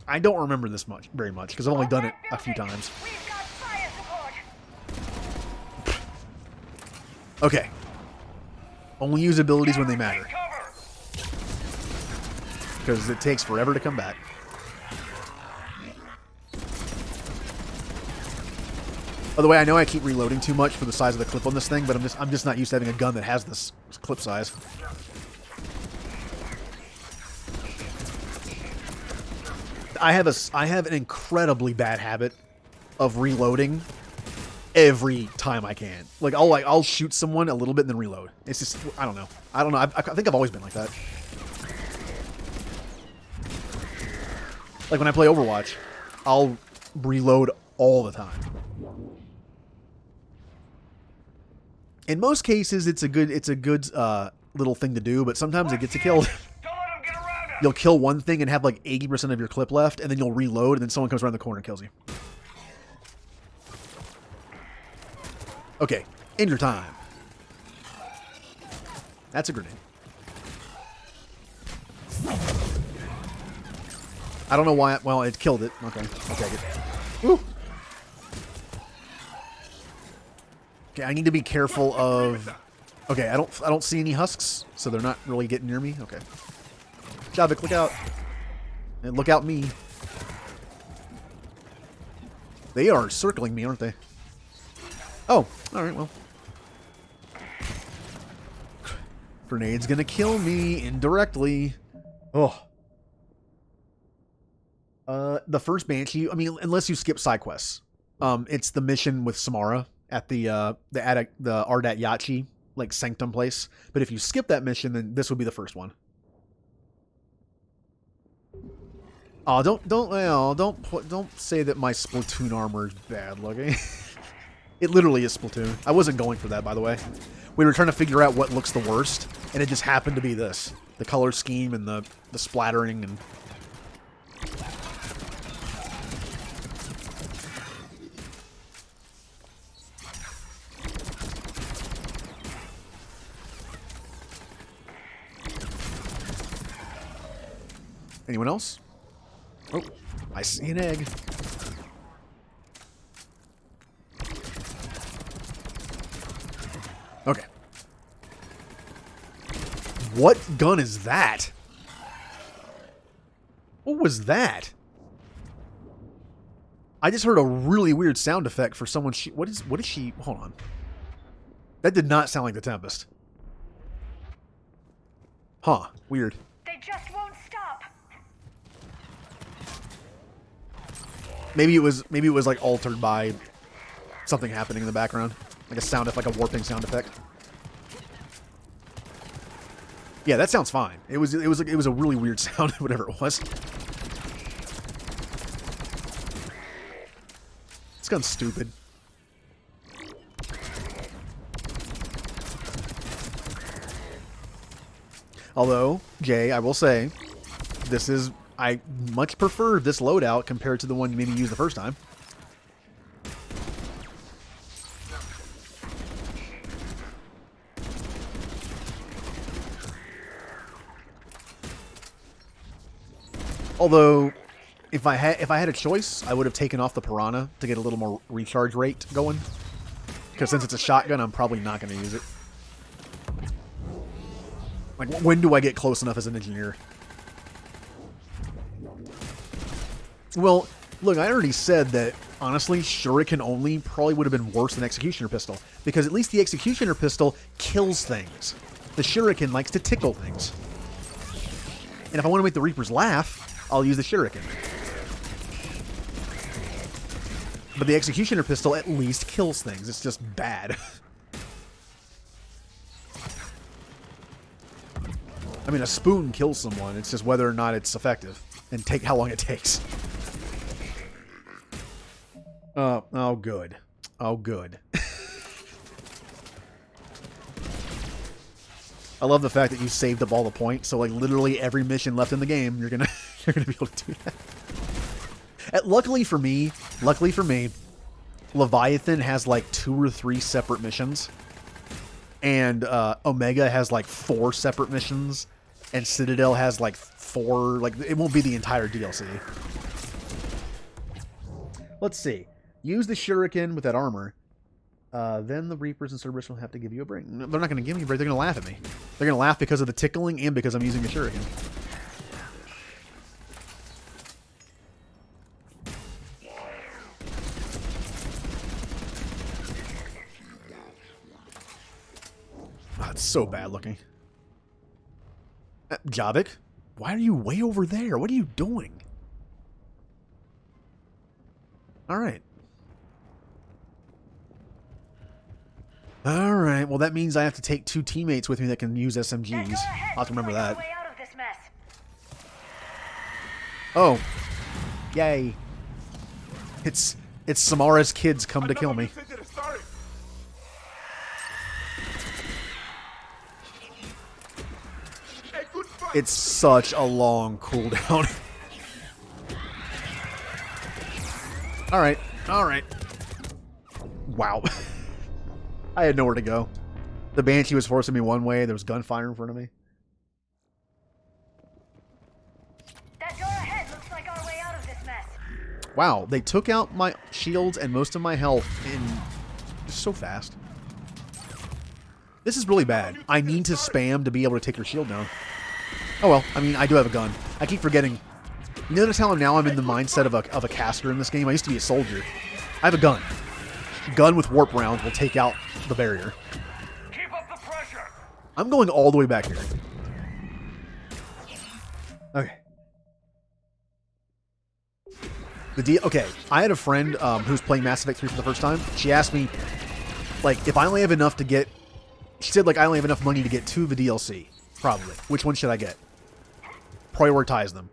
I don't remember this very much because I've only done it a few times. Okay. Only use abilities when they matter. Because it takes forever to come back. By the way, I know I keep reloading too much for the size of the clip on this thing, but I'm just not used to having a gun that has this clip size. I have an incredibly bad habit of reloading every time I can. Like I'll shoot someone a little bit and then reload. It's just I don't know. I think I've always been like that. Like when I play Overwatch, I'll reload all the time. In most cases, it's a good little thing to do, but sometimes it gets you killed. You'll kill one thing and have like 80% of your clip left, and then you'll reload, and then someone comes around the corner and kills you. Okay, in your time. That's a grenade. I don't know why. Well, it killed it. Okay, I'll take it. Woo. Okay, I need to be careful of. Okay, I don't see any husks, so they're not really getting near me. Okay. Javik, look out! And look out me. They are circling me, aren't they? Oh, all right. Well, grenade's gonna kill me indirectly. Oh. The first Banshee. I mean, unless you skip side quests. It's the mission with Samara at the Ardat Yachi, like, sanctum place. But if you skip that mission, then this would be the first one. Oh, don't say that my Splatoon armor is bad looking. It literally is Splatoon. I wasn't going for that, by the way. We were trying to figure out what looks the worst, and it just happened to be this. The color scheme and the splattering and... Anyone else? Oh, I see an egg. Okay. What gun is that? What was that? I just heard a really weird sound effect for someone. What is she? Hold on. That did not sound like the Tempest. Huh. Weird. They just won't stop. Maybe it was like altered by something happening in the background, like a warping sound effect. Yeah, that sounds fine. It was a really weird sound, whatever it was. This gun's stupid. Although, Jay, I will say, I much prefer this loadout compared to the one you made me use the first time. Although, if I had a choice, I would have taken off the Piranha to get a little more recharge rate going. Because since it's a shotgun, I'm probably not going to use it. Like, when do I get close enough as an engineer? Well, look, I already said that, honestly, Shuriken only probably would have been worse than Executioner Pistol. Because at least the Executioner Pistol kills things. The Shuriken likes to tickle things. And if I want to make the Reapers laugh, I'll use the Shuriken. But the Executioner Pistol at least kills things. It's just bad. I mean, a spoon kills someone. It's just whether or not it's effective. And how long it takes. Oh, good. Oh, good. I love the fact that you saved up all the points, so like literally every mission left in the game, you're gonna be able to do that. Luckily for me, Leviathan has like 2 or 3 separate missions, and Omega has like 4 separate missions, and Citadel has like 4. Like it won't be the entire DLC. Let's see. Use the Shuriken with that armor. Then the Reapers and Cerberus will have to give you a break. No, they're not going to give me a break. They're going to laugh at me. They're going to laugh because of the tickling and because I'm using the Shuriken. Oh, it's so bad looking. Javik, why are you way over there? What are you doing? All right. Alright, well that means I have to take 2 teammates with me that can use SMGs. I'll have to remember that. Oh. Yay. It's Samara's kids come to kill me. It's such a long cooldown. Alright, alright. Wow. I had nowhere to go. The Banshee was forcing me one way. There was gunfire in front of me. That door ahead looks like our way out of this mess. Wow, they took out my shields and most of my health in just so fast. This is really bad. I need to spam to be able to take your shield down. Oh well, I mean, I do have a gun. I keep forgetting. You notice how now I'm in the mindset of a caster in this game? I used to be a soldier. I have a gun. Gun with warp rounds will take out the barrier. Keep up the pressure. I'm going all the way back here. Okay. Okay, I had a friend who's playing Mass Effect 3 for the first time. She asked me, like, if I only have enough to get... She said, like, I only have enough money to get 2 of the DLC. Probably. Which one should I get? Prioritize them.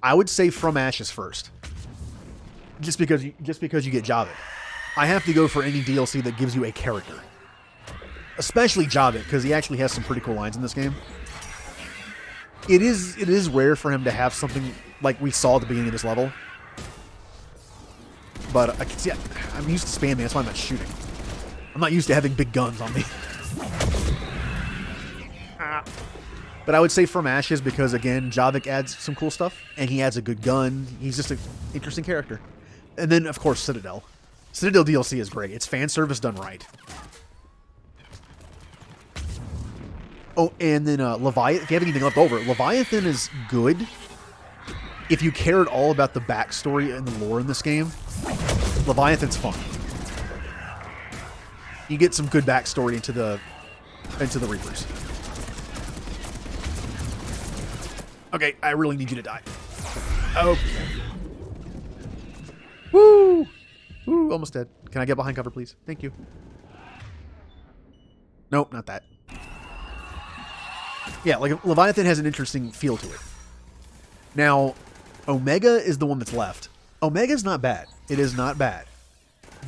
I would say From Ashes first. Just because you get Javik. I have to go for any DLC that gives you a character. Especially Javik, because he actually has some pretty cool lines in this game. It is rare for him to have something like we saw at the beginning of this level. But I can see I'm used to spamming, that's why I'm not shooting. I'm not used to having big guns on me. But I would say From Ashes because, again, Javik adds some cool stuff, and he adds a good gun. He's just an interesting character. And then, of course, Citadel. Citadel DLC is great. It's fan service done right. Oh, and then Leviathan, if you have anything left over, Leviathan is good if you care at all about the backstory and the lore in this game. Leviathan's fun. You get some good backstory into the Reapers. Okay, I really need you to die. Okay. Woo! Woo, almost dead. Can I get behind cover, please? Thank you. Nope, not that. Yeah, like, Leviathan has an interesting feel to it. Now, Omega is the one that's left. Omega's not bad. It is not bad.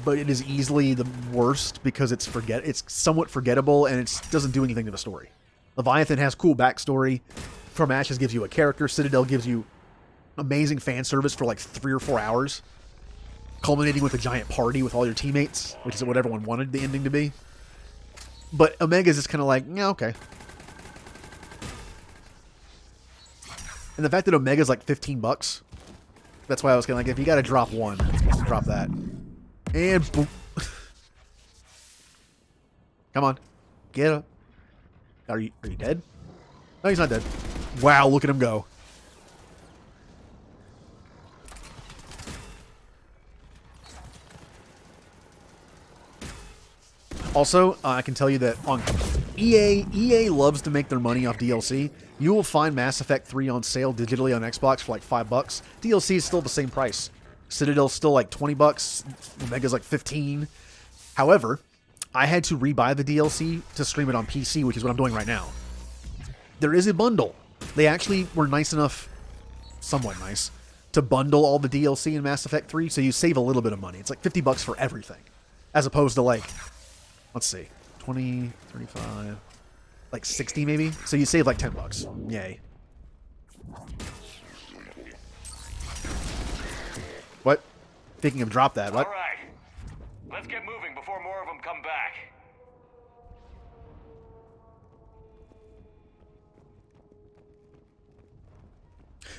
But it is easily the worst because it's somewhat forgettable and it doesn't do anything to the story. Leviathan has cool backstory. From Ashes gives you a character. Citadel gives you amazing fan service for like 3 or 4 hours. Culminating with a giant party with all your teammates, which is what everyone wanted the ending to be. But Omega's just kind of like, yeah, okay. And the fact that Omega's like $15, that's why I was kind of like, if you got to drop one, drop that. And boom. Come on. Get up. Are you dead? No, he's not dead. Wow, look at him go. Also, I can tell you that on EA loves to make their money off DLC. You will find Mass Effect 3 on sale digitally on Xbox for like $5. DLC is still the same price. Citadel's still like $20. Omega's like $15. However, I had to rebuy the DLC to stream it on PC, which is what I'm doing right now. There is a bundle. They actually were nice enough, somewhat nice, to bundle all the DLC in Mass Effect 3, so you save a little bit of money. It's like $50 for everything. As opposed to like, let's see, 20, 35, like 60 maybe? So you save like $10. Yay. What? Thinking of drop that, what? All right. Let's get moving before more of them come back.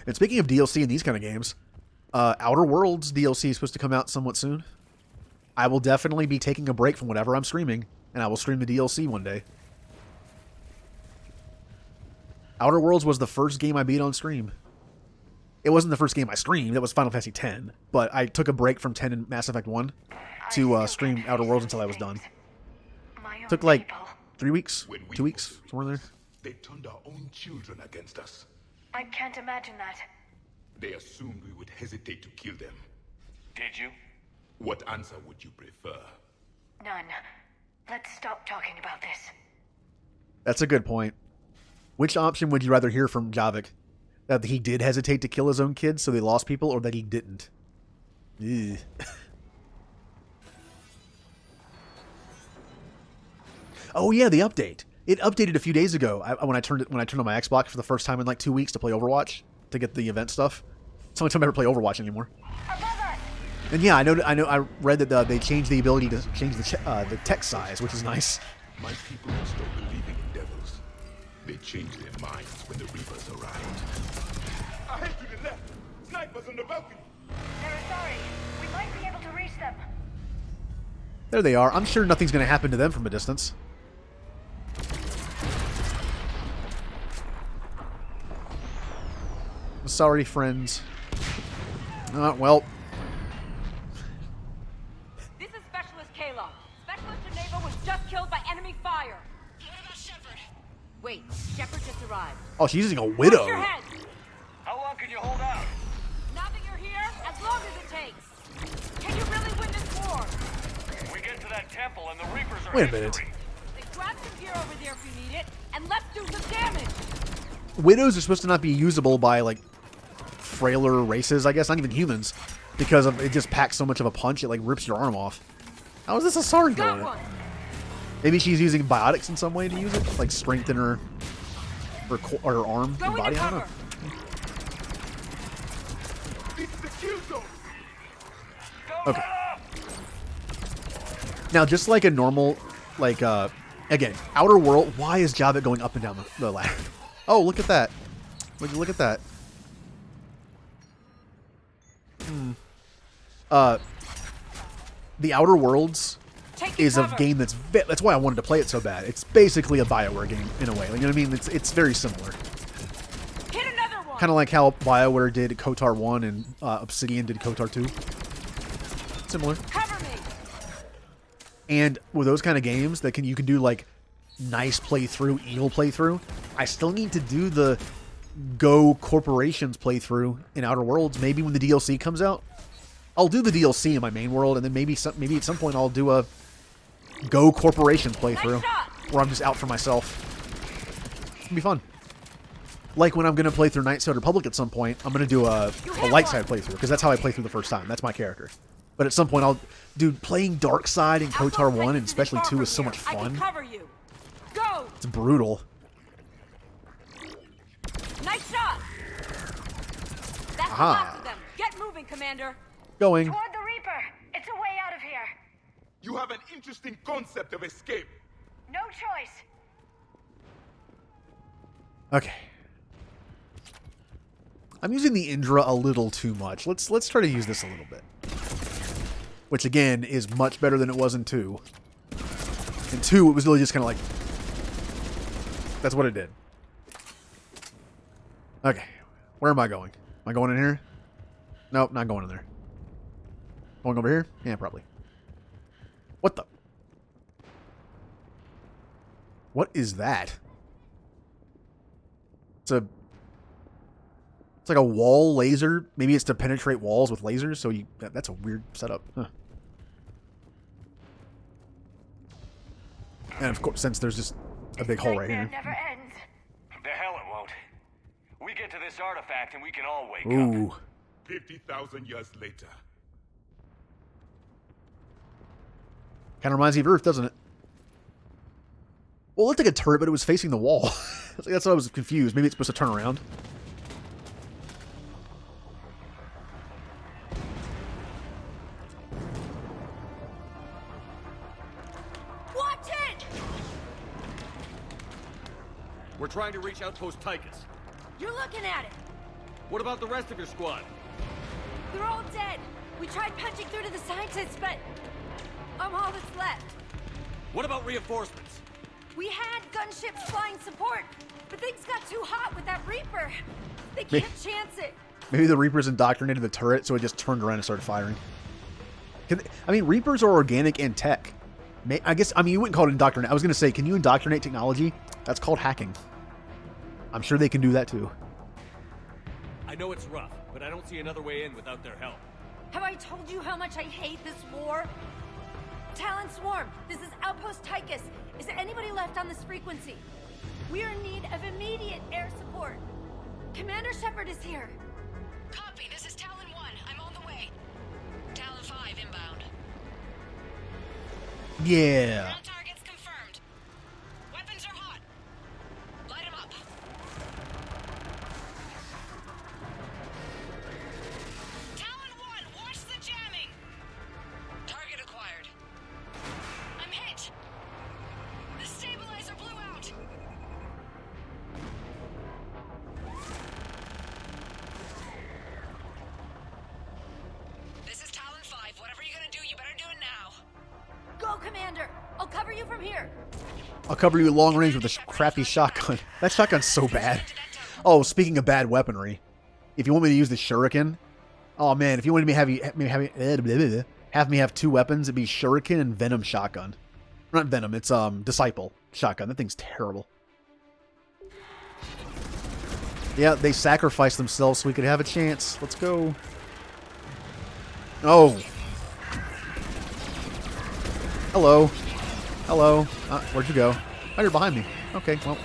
And speaking of DLC in these kind of games, Outer Worlds DLC is supposed to come out somewhat soon. I will definitely be taking a break from whatever I'm streaming, and I will stream the DLC one day. Outer Worlds was the first game I beat on stream. It wasn't the first game I streamed, that was Final Fantasy X, but I took a break from 10 and Mass Effect 1 to stream Outer Worlds until I was done. Took like 3 weeks, 2 weeks, somewhere there. They turned our own children against us. I can't imagine that. They assumed we would hesitate to kill them. Did you? What answer would you prefer? None. Let's stop talking about this. That's a good point. Which option would you rather hear from Javik? That he did hesitate to kill his own kids so they lost people, or that he didn't? Ugh. Oh yeah, the update. It updated a few days ago when I turned on my Xbox for the first time in like 2 weeks to play Overwatch to get the event stuff. It's the only time I ever play Overwatch anymore. And yeah, I read that they changed the ability to change the text size, which is nice. My people are still believing in devils. They changed their minds when the Reapers arrived. I head to the left. Snipers on the balcony. They're sorry. We might be able to reach them. There they are. I'm sure nothing's going to happen to them from a distance. Sorry, friends. Well. This is Specialist Kayla. Specialist Geneva was just killed by enemy fire. What about Shepard? Wait, Shepard just arrived. Oh, she's using a widow. Watch your head. How long can you hold out? Now that you're here, as long as takes. Can you really win this war? We get to that temple and the Reapers are Wait a minute. Then grab some gear over there if you need it, and let's do some damage. Widows are supposed to not be usable by, like, frailer races, I guess. Not even humans. Because it just packs so much of a punch, it, like, rips your arm off. How is this a Sari doing it? Maybe she's using biotics in some way to use it? Like, strengthen her arm and body? I don't know. Okay. Now, just like a normal, like, again, Outer World, why is Javik going up and down the ladder? Oh, look at that. Would you look at that? The Outer Worlds is a game that's why I wanted to play it so bad. It's basically a BioWare game, in a way. Like, you know what I mean? It's very similar. Kind of like how BioWare did KOTOR 1 and Obsidian did KOTOR 2. Similar. And with those kind of games, you can do like nice playthrough, evil playthrough. I still need to do the Go Corporations playthrough in Outer Worlds. Maybe when the DLC comes out, I'll do the DLC in my main world, and then maybe at some point I'll do a Go Corporations playthrough where I'm just out for myself. It's gonna be fun. Like when I'm gonna play through Knights of the Republic at some point, I'm gonna do a light side playthrough because that's how I play through the first time. That's my character. But at some point, dude, playing Dark Side in KOTOR 1 and especially 2 is so much fun. It's brutal. Nice shot. That's the last of them. Get moving, Commander. Going. Toward the Reaper. It's a way out of here. You have an interesting concept of escape. No choice. Okay. I'm using the Indra a little too much. Let's try to use this a little bit. Which, again, is much better than it was in 2. In 2, it was really just kind of like... That's what it did. Okay. Where am I going? Am I going in here? Nope, not going in there. Going over here? Yeah, probably. What the... What is that? It's like a wall laser. Maybe it's to penetrate walls with lasers. So that's a weird setup. Huh. And of course, since there's just a big hole right here. Never ends. The hell it won't. We get to this artifact and we can all wake Ooh. up. 50,000 years later. Kind of reminds me of Earth, doesn't it? Well, it looked like a turret, but it was facing the wall. That's why I was confused. Maybe it's supposed to turn around. Watch it! We're trying to reach Outpost Tychus. You're looking at it. What about the rest of your squad? They're all dead. We tried punching through to the scientists, but I'm all that's left. What about reinforcements? We had gunships flying support, but things got too hot with that Reaper. They can't chance it. Maybe the Reapers indoctrinated the turret, so it just turned around and started firing. I mean, Reapers are organic and tech. I guess, I mean, you wouldn't call it indoctrinate. I was going to say, can you indoctrinate technology? That's called hacking. I'm sure they can do that too. I know it's rough, but I don't see another way in without their help. Have I told you how much I hate this war? Talon Swarm, this is Outpost Tychus. Is there anybody left on this frequency? We are in need of immediate air support. Commander Shepard is here. Copy, this is Talon 1. I'm on the way. Talon 5 inbound. Yeah. Ground targets confirmed. Weapons are hot. Light them up. Talon 1, watch the jamming. Target acquired. I'm hit. The stabilizer blew out. This is Talon 5. Whatever you're gonna do, you better do it now. Go, Commander. I'll cover you from here. I'll cover you long range with a crappy shotgun. That shotgun's so bad. Oh, speaking of bad weaponry, if you want me to use the shuriken, oh man, if you wanted me to have me have 2 weapons, it'd be shuriken and venom shotgun. Not venom, it's disciple shotgun. That thing's terrible. Yeah, they sacrificed themselves so we could have a chance. Let's go. Oh. Hello. Hello. Where'd you go? Oh, you're behind me. Okay, well.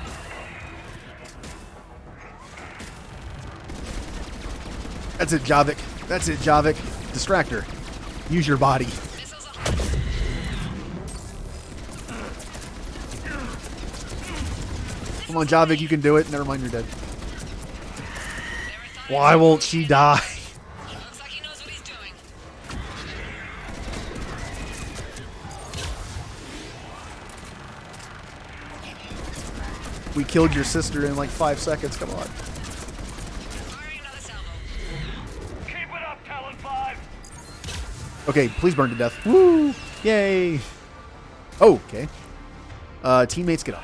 That's it, Javik. That's it, Javik. Distractor. Use your body. Come on, Javik, you can do it. Never mind, you're dead. Why won't she die? We killed your sister in like 5 seconds. Come on. Keep it up, Talon 5. Okay, please burn to death. Woo! Yay! Oh, okay. Teammates, get up.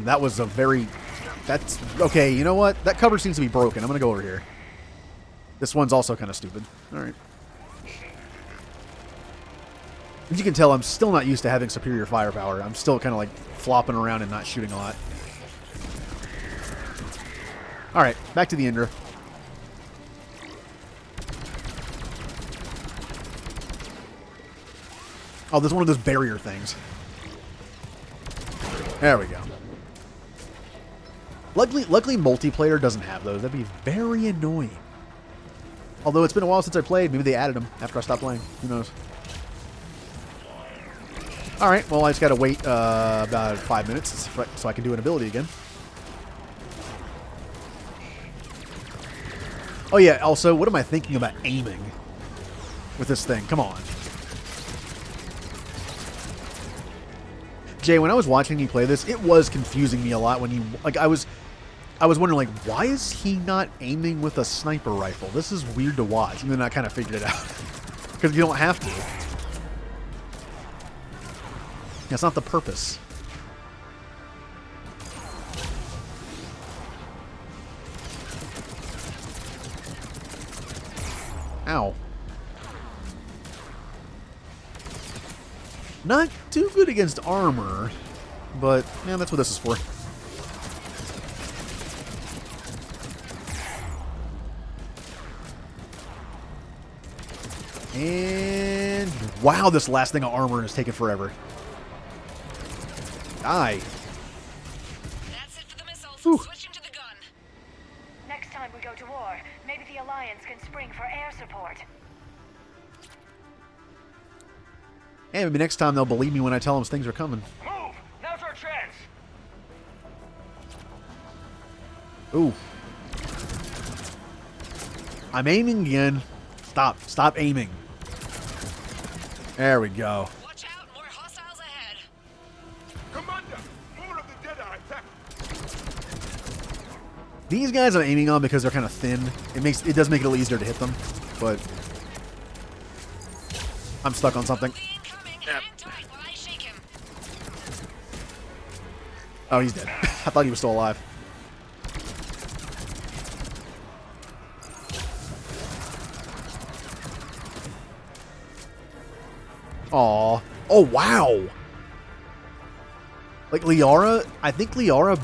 That was a very... That's... Okay, you know what? That cover seems to be broken. I'm gonna go over here. This one's also kind of stupid. Alright. As you can tell, I'm still not used to having superior firepower. I'm still kind of like flopping around and not shooting a lot. Alright, back to the Indra. Oh, there's one of those barrier things. There we go. Luckily multiplayer doesn't have those. That'd be very annoying. Although it's been a while since I played. Maybe they added them after I stopped playing. Who knows? Alright, well I just gotta wait about 5 minutes so I can do an ability again. Oh yeah, also, what am I thinking about aiming with this thing? Come on. Jay, when I was watching you play this, it was confusing me a lot when you... Like, I was wondering, like, why is he not aiming with a sniper rifle? This is weird to watch. And then I kind of figured it out. Because you don't have to. That's not the purpose. Ow. Not too good against armor, but, man, that's what this is for. And, wow, this last thing of armor is taking forever. Die. That's it for the missiles. Whew. Switching to the gun. Next time we go to war, maybe the Alliance can spring for air support. Hey, maybe next time they'll believe me when I tell them things are coming. Move! Now's our chance! Ooh. I'm aiming again. Stop. Stop aiming. There we go. Watch out, more hostiles ahead. Commander, more of the Deadeye attack. These guys I'm aiming on because they're kind of thin. It does make it a little easier to hit them, but I'm stuck on something. Yep. Oh, he's dead. I thought he was still alive. Aw. Oh, wow. Like, Liara, I think Liara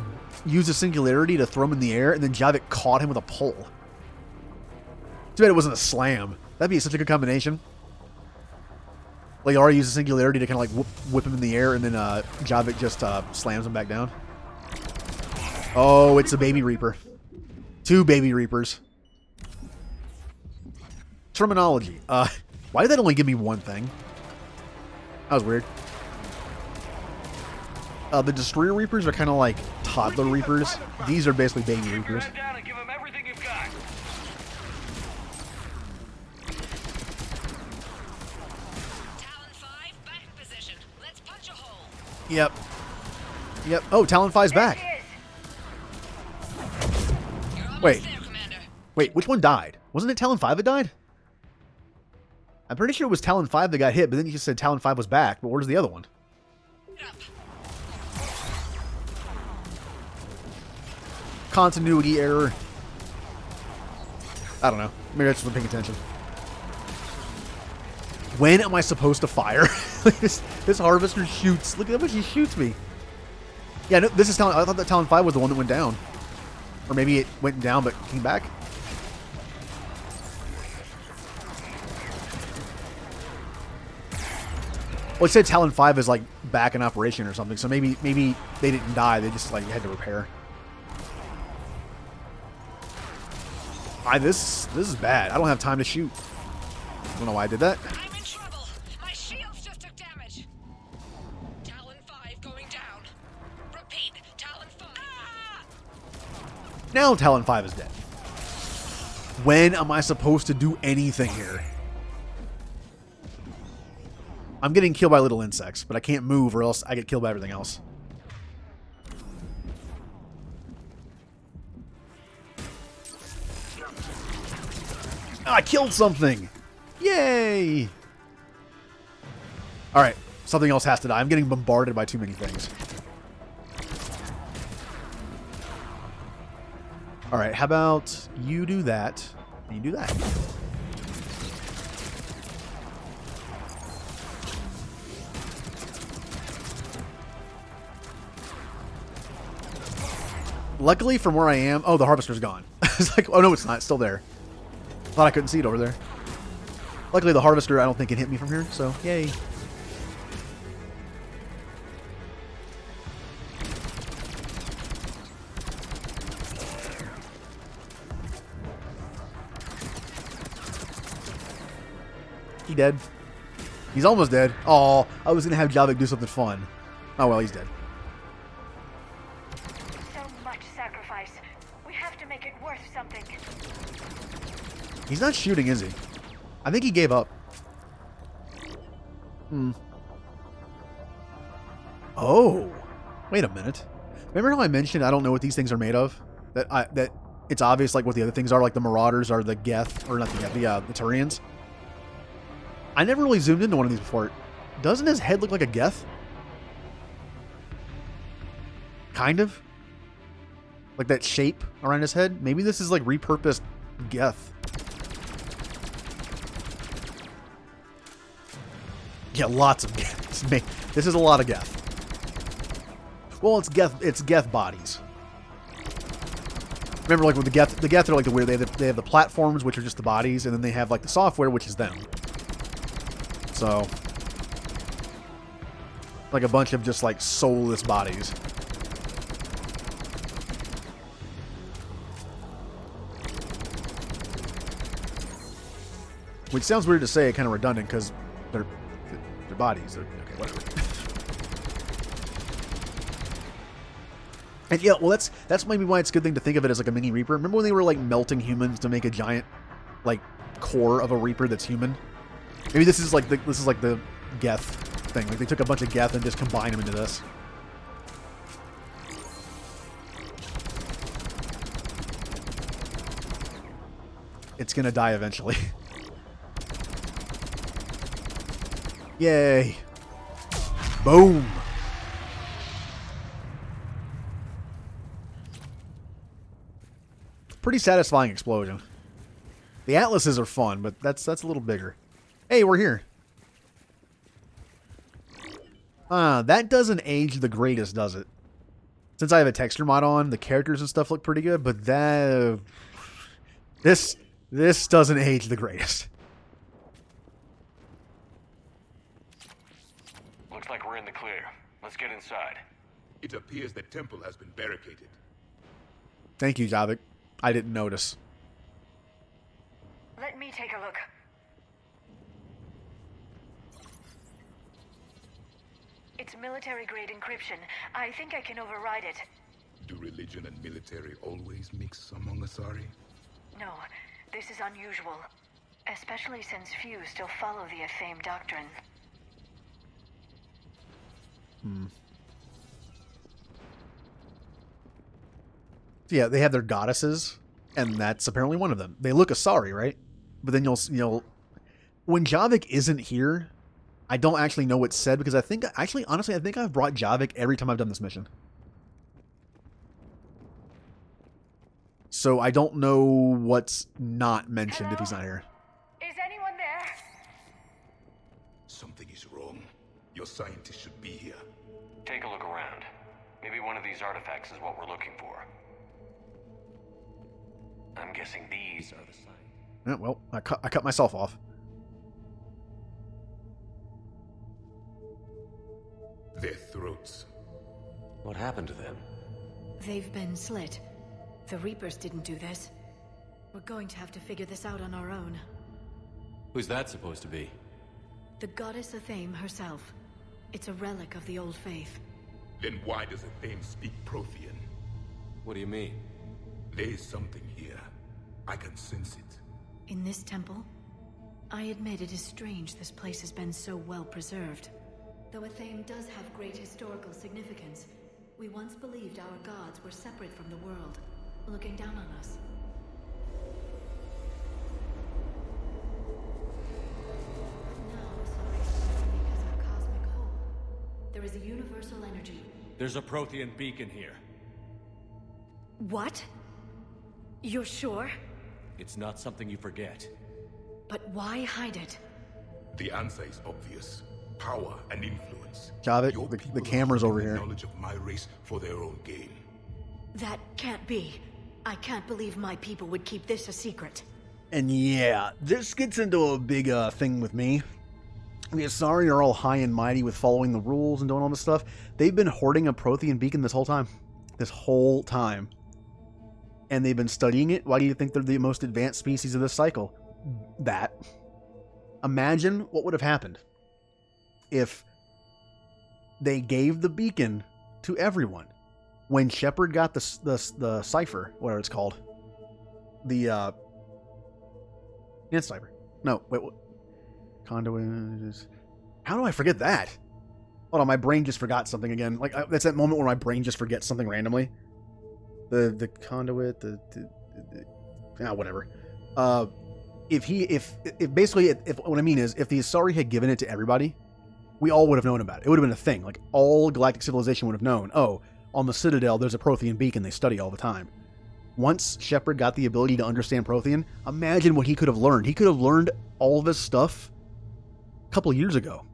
used a singularity to throw him in the air, and then Javik caught him with a pole. Too bad it wasn't a slam. That'd be such a good combination. Liara used a singularity to kind of like whip him in the air, and then Javik just slams him back down. Oh, it's a baby reaper. 2 baby reapers. Terminology. Why did that only give me 1 thing? That was weird. The Destroyer Reapers are kind of like toddler Reapers. These are basically baby Reapers. Down and give them everything you've got. Talon 5, back in position. Let's punch a hole. Yep. Yep. Oh, Talon 5's back. Wait. Wait, which one died? Wasn't it Talon 5 that died? I'm pretty sure it was Talon 5 that got hit, but then you just said Talon 5 was back. But where's the other one? Continuity error. I don't know. Maybe I just wasn't paying attention. When am I supposed to fire? this harvester shoots. Look at how much he shoots me. Yeah, no, this is Talon. I thought that Talon 5 was the one that went down. Or maybe it went down but came back. Well, it said Talon 5 is like back in operation or something, so maybe they didn't die, they just like had to repair. This is bad. I don't have time to shoot. I don't know why I did that. I'm in trouble. My shields just took damage. Talon 5 going down. Repeat, Talon 5. Ah! Now Talon 5 is dead. When am I supposed to do anything here? I'm getting killed by little insects, but I can't move or else I get killed by everything else. I killed something! Yay! Alright, something else has to die. I'm getting bombarded by too many things. Alright, how about you do that, and you do that. Luckily, from where I am... Oh, the harvester's gone. It's like, oh no, it's not. It's still there. Thought I couldn't see it over there. Luckily, the harvester, I don't think, can hit me from here, so yay. He dead. He's almost dead. Oh, I was going to have Javik do something fun. Oh, well, he's dead. So much sacrifice. We have to make it worth something. He's not shooting, is he? I think he gave up. Oh. Wait a minute. Remember how I mentioned I don't know what these things are made of? That it's obvious like what the other things are, like the Marauders are the Geth, or not the Geth, the Turians. I never really zoomed into one of these before. Doesn't his head look like a Geth? Kind of. Like that shape around his head? Maybe this is like repurposed Geth. Yeah, lots of Geth. This is a lot of Geth. Well, it's Geth bodies. Remember, like with the Geth are like the weird. They have the platforms, which are just the bodies, and then they have like the software, which is them. So, like a bunch of just like soulless bodies. Which sounds weird to say, kind of redundant, because they're bodies. Okay, whatever. And yeah, well, that's maybe why it's a good thing to think of it as like a mini Reaper. Remember when they were like melting humans to make a giant like core of a Reaper that's human? Maybe this is like the Geth thing. Like they took a bunch of Geth and just combined them into this. It's gonna die eventually. Yay. Boom. Pretty satisfying explosion. The Atlases are fun, but that's a little bigger. Hey, we're here. That doesn't age the greatest, does it? Since I have a texture mod on, the characters and stuff look pretty good, but this doesn't age the greatest. Looks like we're in the clear. Let's get inside. It appears the temple has been barricaded. Thank you, Javik. I didn't notice. Let me take a look. It's military-grade encryption. I think I can override it. Do religion and military always mix among Asari? No, this is unusual. Especially since few still follow the Athame doctrine. Yeah, they have their goddesses, and that's apparently one of them. They look Asari, right? But then you'll when Javik isn't here, I don't actually know what's said, because I think, actually, honestly, I think I've brought Javik every time I've done this mission. So I don't know what's not mentioned if he's not here. Is anyone there? Something is wrong. Your scientists should be here. Take a look around. Maybe one of these artifacts is what we're looking for. I'm guessing these are the signs. Yeah, well, I cut myself off. Their throats. What happened to them? They've been slit. The Reapers didn't do this. We're going to have to figure this out on our own. Who's that supposed to be? The goddess Athame herself. It's a relic of the old faith. Then why does Athame speak Prothean? What do you mean? There is something here. I can sense it. In this temple? I admit it is strange this place has been so well preserved. Though Athame does have great historical significance, we once believed our gods were separate from the world, looking down on us. Now Asari speak as our cosmic whole. There is a universal energy. There's a Prothean beacon here. What? You're sure? It's not something you forget. But why hide it? The answer is obvious. Power and influence. Javik, the camera's over here. Knowledge of my race for their own gain. That can't be. I can't believe my people would keep this a secret. And yeah, this gets into a big thing with me. The Asari are all high and mighty with following the rules and doing all this stuff. They've been hoarding a Prothean beacon this whole time. This whole time. And they've been studying it. Why do you think they're the most advanced species of this cycle? That. Imagine what would have happened if they gave the beacon to everyone. When Shepard got the cipher, whatever it's called. The, it's cipher. No, wait, what? Conduit. How do I forget that? Hold on, my brain just forgot something again. Like, that's that moment where my brain just forgets something randomly. The conduit, whatever. If what I mean is, if the Asari had given it to everybody, we all would have known about it. It would have been a thing. Like, all galactic civilization would have known, oh, on the Citadel, there's a Prothean beacon they study all the time. Once Shepard got the ability to understand Prothean, imagine what he could have learned. He could have learned all this stuff a couple years ago.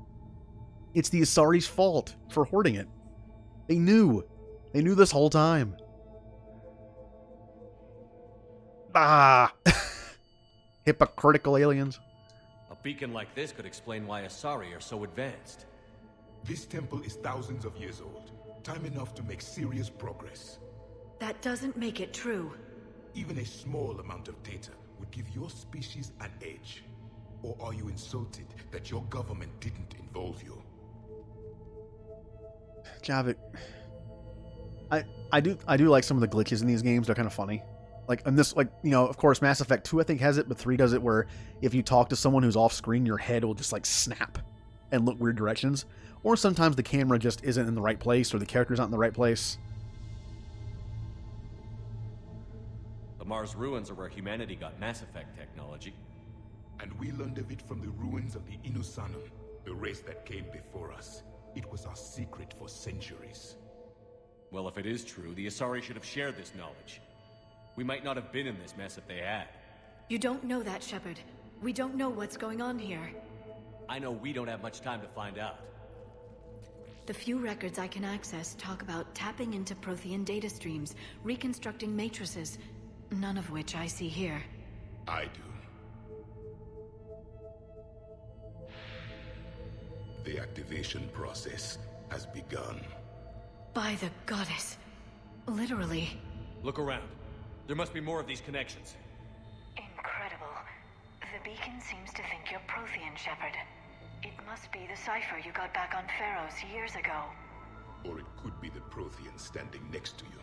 It's the Asari's fault for hoarding it. They knew. They knew this whole time. Ah! Hypocritical aliens. A beacon like this could explain why Asari are so advanced. This temple is thousands of years old. Time enough to make serious progress. That doesn't make it true. Even a small amount of data would give your species an edge. Or are you insulted that your government didn't involve you? Javik, I do like some of the glitches in these games. They're kind of funny. Like, and this, like, you know, of course, Mass Effect 2, I think, has it, but 3 does it where if you talk to someone who's off screen, your head will just, like, snap and look weird directions. Or sometimes the camera just isn't in the right place, or the character's not in the right place. The Mars ruins are where humanity got Mass Effect technology. And we learned of it from the ruins of the Inusanum, the race that came before us. It was our secret for centuries. Well, if it is true, the Asari should have shared this knowledge. We might not have been in this mess if they had. You don't know that, Shepard. We don't know what's going on here. I know we don't have much time to find out. The few records I can access talk about tapping into Prothean data streams, reconstructing matrices, none of which I see here. I do. The activation process has begun. By the goddess. Literally. Look around. There must be more of these connections. Incredible. The beacon seems to think you're Prothean, Shepard. It must be the cipher you got back on Pharaohs years ago. Or it could be the Prothean standing next to you.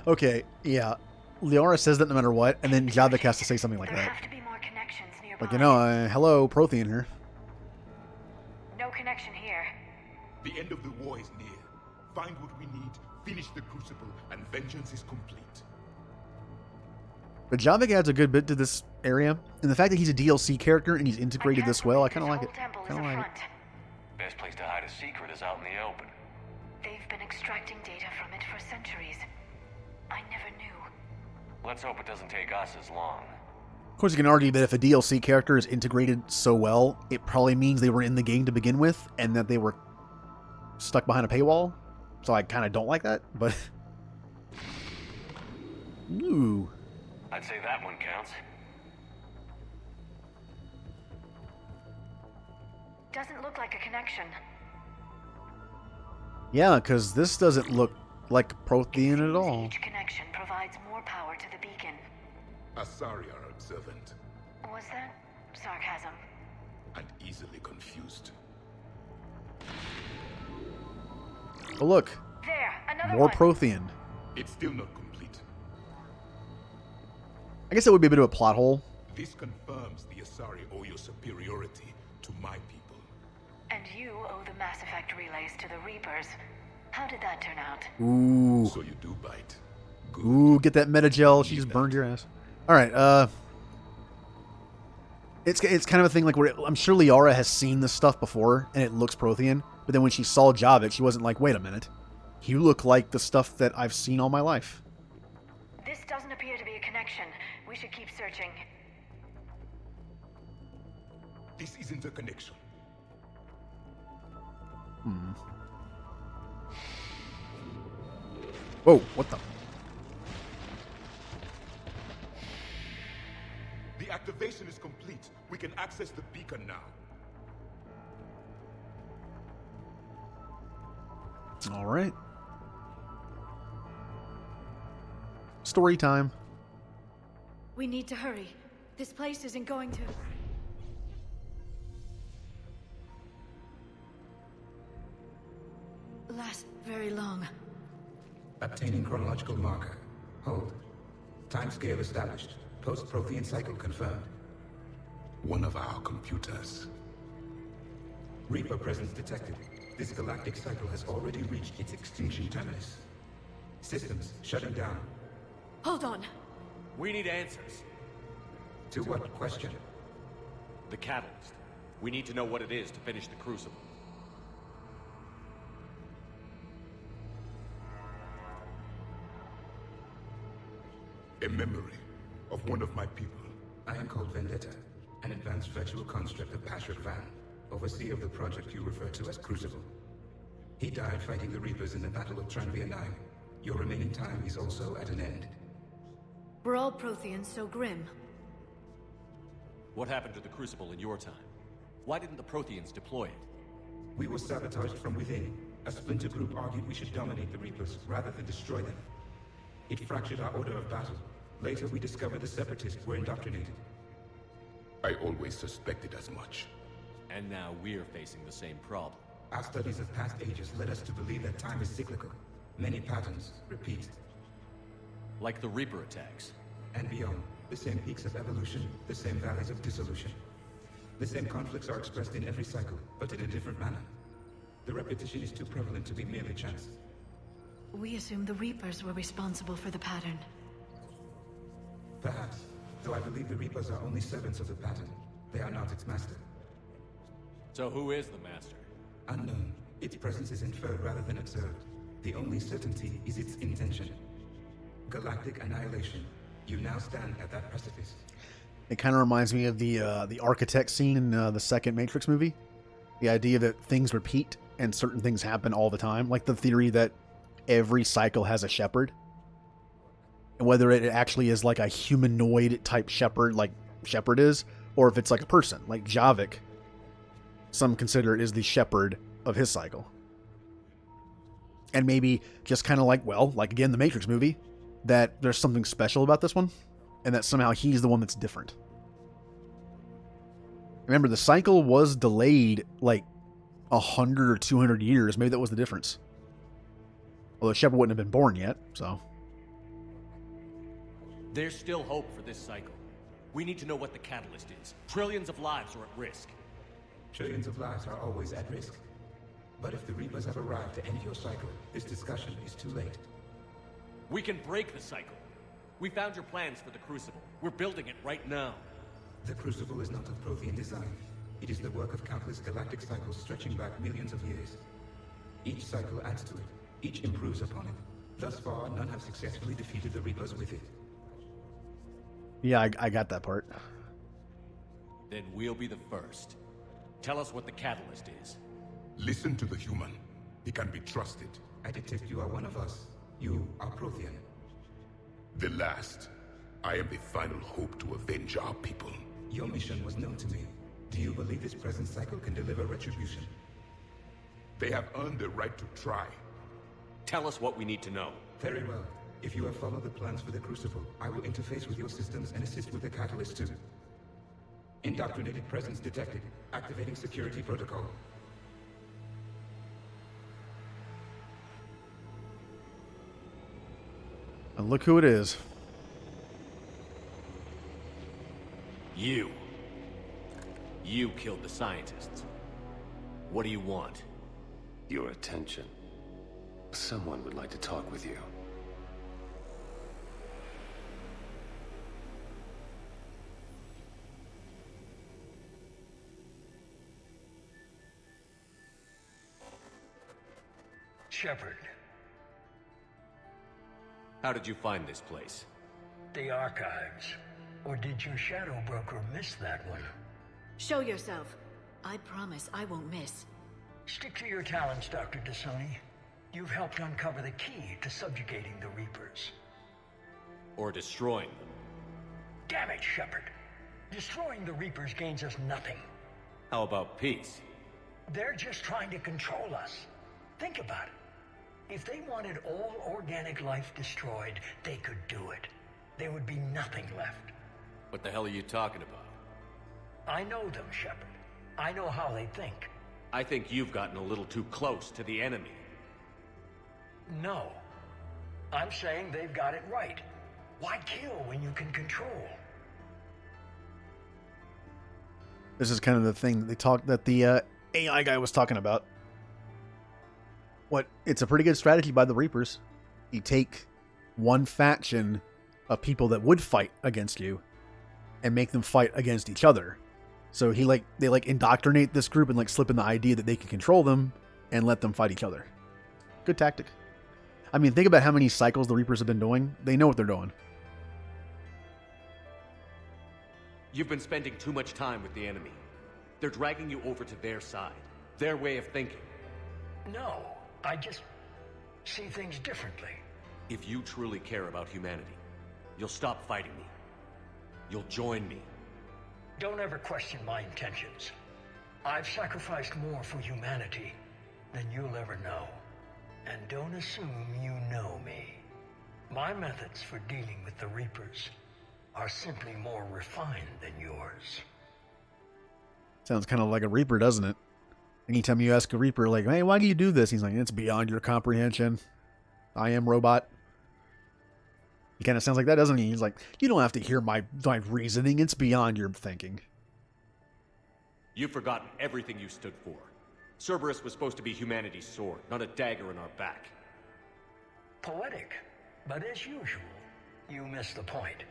Okay, yeah. Liara says that no matter what, and then Javik has to say something like there that. Have to be more connections nearby. Like, you know, hello, Prothean here. No connection here. The end of the war is near. Find what we need, finish the Crucible, and vengeance is complete. But Javik adds a good bit to this area, and the fact that he's a DLC character and he's integrated this well, I kind of like it. Best place to hide a secret is out in the open. They've been extracting data from it for centuries. I never knew. Let's hope it doesn't take us as long. Of course, you can argue that if a DLC character is integrated so well, it probably means they were in the game to begin with, and that they were stuck behind a paywall. So I kind of don't like that, but... Ooh. I'd say that one counts. Doesn't look like a connection. Yeah, because this doesn't look like Prothean at all. Each connection provides more power to the beacon. Asari are observant. Was that sarcasm? And easily confused. Oh, look. There, another More one. Prothean. It's still not complete. I guess that would be a bit of a plot hole. This confirms the Asari owe your superiority to my people. And you owe the Mass Effect relays to the Reapers. How did that turn out? Ooh. So you do bite. Good. Ooh, get that metagel. She just burned your ass. Alright, It's kind of a thing like where I'm sure Liara has seen this stuff before and it looks Prothean, but then when she saw Javik, she wasn't like, wait a minute. You look like the stuff that I've seen all my life. This doesn't appear to be a connection. We should keep searching. This isn't a connection. Whoa, what the? The activation is complete. We can access the beacon now. All right. Story time. We need to hurry. This place isn't going to... last very long. Obtaining chronological marker. Hold. Timescale established. Post-Prothean cycle confirmed. One of our computers. Reaper presence detected. This galactic cycle has already reached its extinction terminus. Systems shutting down. Hold on. We need answers. To what question? The catalyst. We need to know what it is to finish the Crucible. A memory of one of my people. I am called Vendetta, an advanced virtual construct of Patrick Van, overseer of the project you refer to as Crucible. He died fighting the Reapers in the Battle of Tranvia 9. Your remaining time is also at an end. We're all Protheans, so grim. What happened to the Crucible in your time? Why didn't the Protheans deploy it? We were sabotaged from within. A splinter group argued we should dominate the Reapers rather than destroy them. It fractured our order of battle. Later, we discovered the Separatists were indoctrinated. I always suspected as much. And now we're facing the same problem. Our studies of past ages led us to believe that time is cyclical. Many patterns repeat. Like the Reaper attacks. And beyond, the same peaks of evolution, the same valleys of dissolution. The same conflicts are expressed in every cycle, but in a different manner. The repetition is too prevalent to be merely chance. We assume the Reapers were responsible for the pattern. Perhaps, though I believe the Reapers are only servants of the pattern. They are not its master. So who is the master? Unknown. Its presence is inferred rather than observed. The only certainty is its intention. Galactic annihilation. You now stand at that precipice. It kind of reminds me of the architect scene in the second Matrix movie. The idea that things repeat and certain things happen all the time. Like the theory that every cycle has a Shepard. And whether it actually is like a humanoid type Shepard, like Shepard is, or if it's like a person, like Javik. Some consider is the Shepard of his cycle. And maybe just kind of like, well, like again, the Matrix movie, that there's something special about this one, and that somehow he's the one that's different. Remember, the cycle was delayed like 100 or 200 years. Maybe that was the difference. Although Shepard wouldn't have been born yet, so... There's still hope for this cycle. We need to know what the catalyst is. Trillions of lives are at risk. Trillions of lives are always at risk. But if the Reapers have arrived to end your cycle, this discussion is too late. We can break the cycle. We found your plans for the Crucible. We're building it right now. The Crucible is not of Prothean design. It is the work of countless galactic cycles stretching back millions of years. Each cycle adds to it. Each improves upon it. Thus far, none have successfully defeated the Reapers with it. Yeah, I got that part. Then we'll be the first. Tell us what the catalyst is. Listen to the human. He can be trusted. I detect you are one of us. You are Prothean. The last. I am the final hope to avenge our people. Your mission was known to me. Do you believe this present cycle can deliver retribution? They have earned the right to try. Tell us what we need to know. Very well. If you have followed the plans for the Crucible, I will interface with your systems and assist with the catalyst too. Indoctrinated presence detected. Activating security protocol. And look who it is. You killed the scientists. What do you want? Your attention. Someone would like to talk with you. Shepard. How did you find this place? The archives. Or did your shadow broker miss that one? Show yourself. I promise I won't miss. Stick to your talents, Dr. D'Soni. You've helped uncover the key to subjugating the Reapers. Or destroying them. Damn it, Shepard. Destroying the Reapers gains us nothing. How about peace? They're just trying to control us. Think about it. If they wanted all organic life destroyed, they could do it. There would be nothing left. What the hell are you talking about? I know them, Shepard. I know how they think. I think you've gotten a little too close to the enemy. No. I'm saying they've got it right. Why kill when you can control? This is kind of the thing that the AI guy was talking about. It's a pretty good strategy by the Reapers. You take one faction of people that would fight against you and make them fight against each other. So they indoctrinate this group and slip in the idea that they can control them and let them fight each other. Good tactic. I mean, think about how many cycles the Reapers have been doing. They know what they're doing. You've been spending too much time with the enemy. They're dragging you over to their side. Their way of thinking. No, I just see things differently. If you truly care about humanity, you'll stop fighting me. You'll join me. Don't ever question my intentions. I've sacrificed more for humanity than you'll ever know. And don't assume you know me. My methods for dealing with the Reapers are simply more refined than yours. Sounds kind of like a Reaper, doesn't it? Anytime you ask a Reaper, like, hey, why do you do this? He's like, it's beyond your comprehension. I am robot. He kind of sounds like that, doesn't he? He's like, you don't have to hear my reasoning. It's beyond your thinking. You've forgotten everything you stood for. Cerberus was supposed to be humanity's sword, not a dagger in our back. Poetic, but as usual, you missed the point.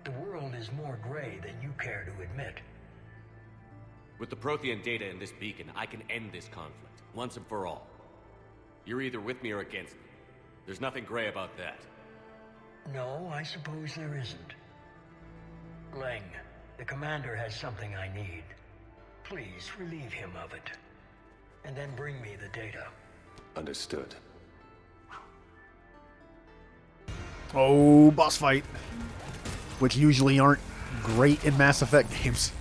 The world is more gray than you care to admit. With the Prothean data in this beacon, I can end this conflict, once and for all. You're either with me or against me. There's nothing gray about that. No, I suppose there isn't. Leng, the commander has something I need. Please relieve him of it. And then bring me the data. Understood. Oh, boss fight. Which usually aren't great in Mass Effect games.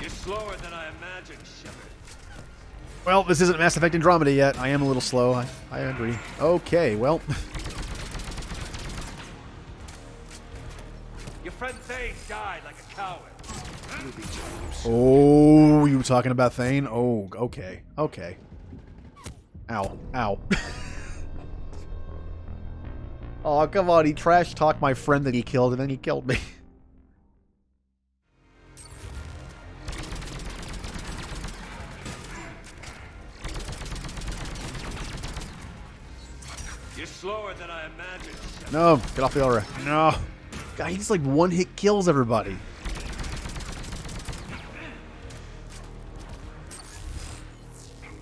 You're slower than I imagined, Shepard. Well, this isn't Mass Effect Andromeda yet. I am a little slow. I agree. Okay, well. Your friend Thane died like a coward. Oh, you were talking about Thane? Oh, okay. Okay. Ow. Ow. Oh, come on. He trash-talked my friend that he killed, and then he killed me. You're slower than I imagined. No, get off the aura. No. God, he just one-hit kills everybody.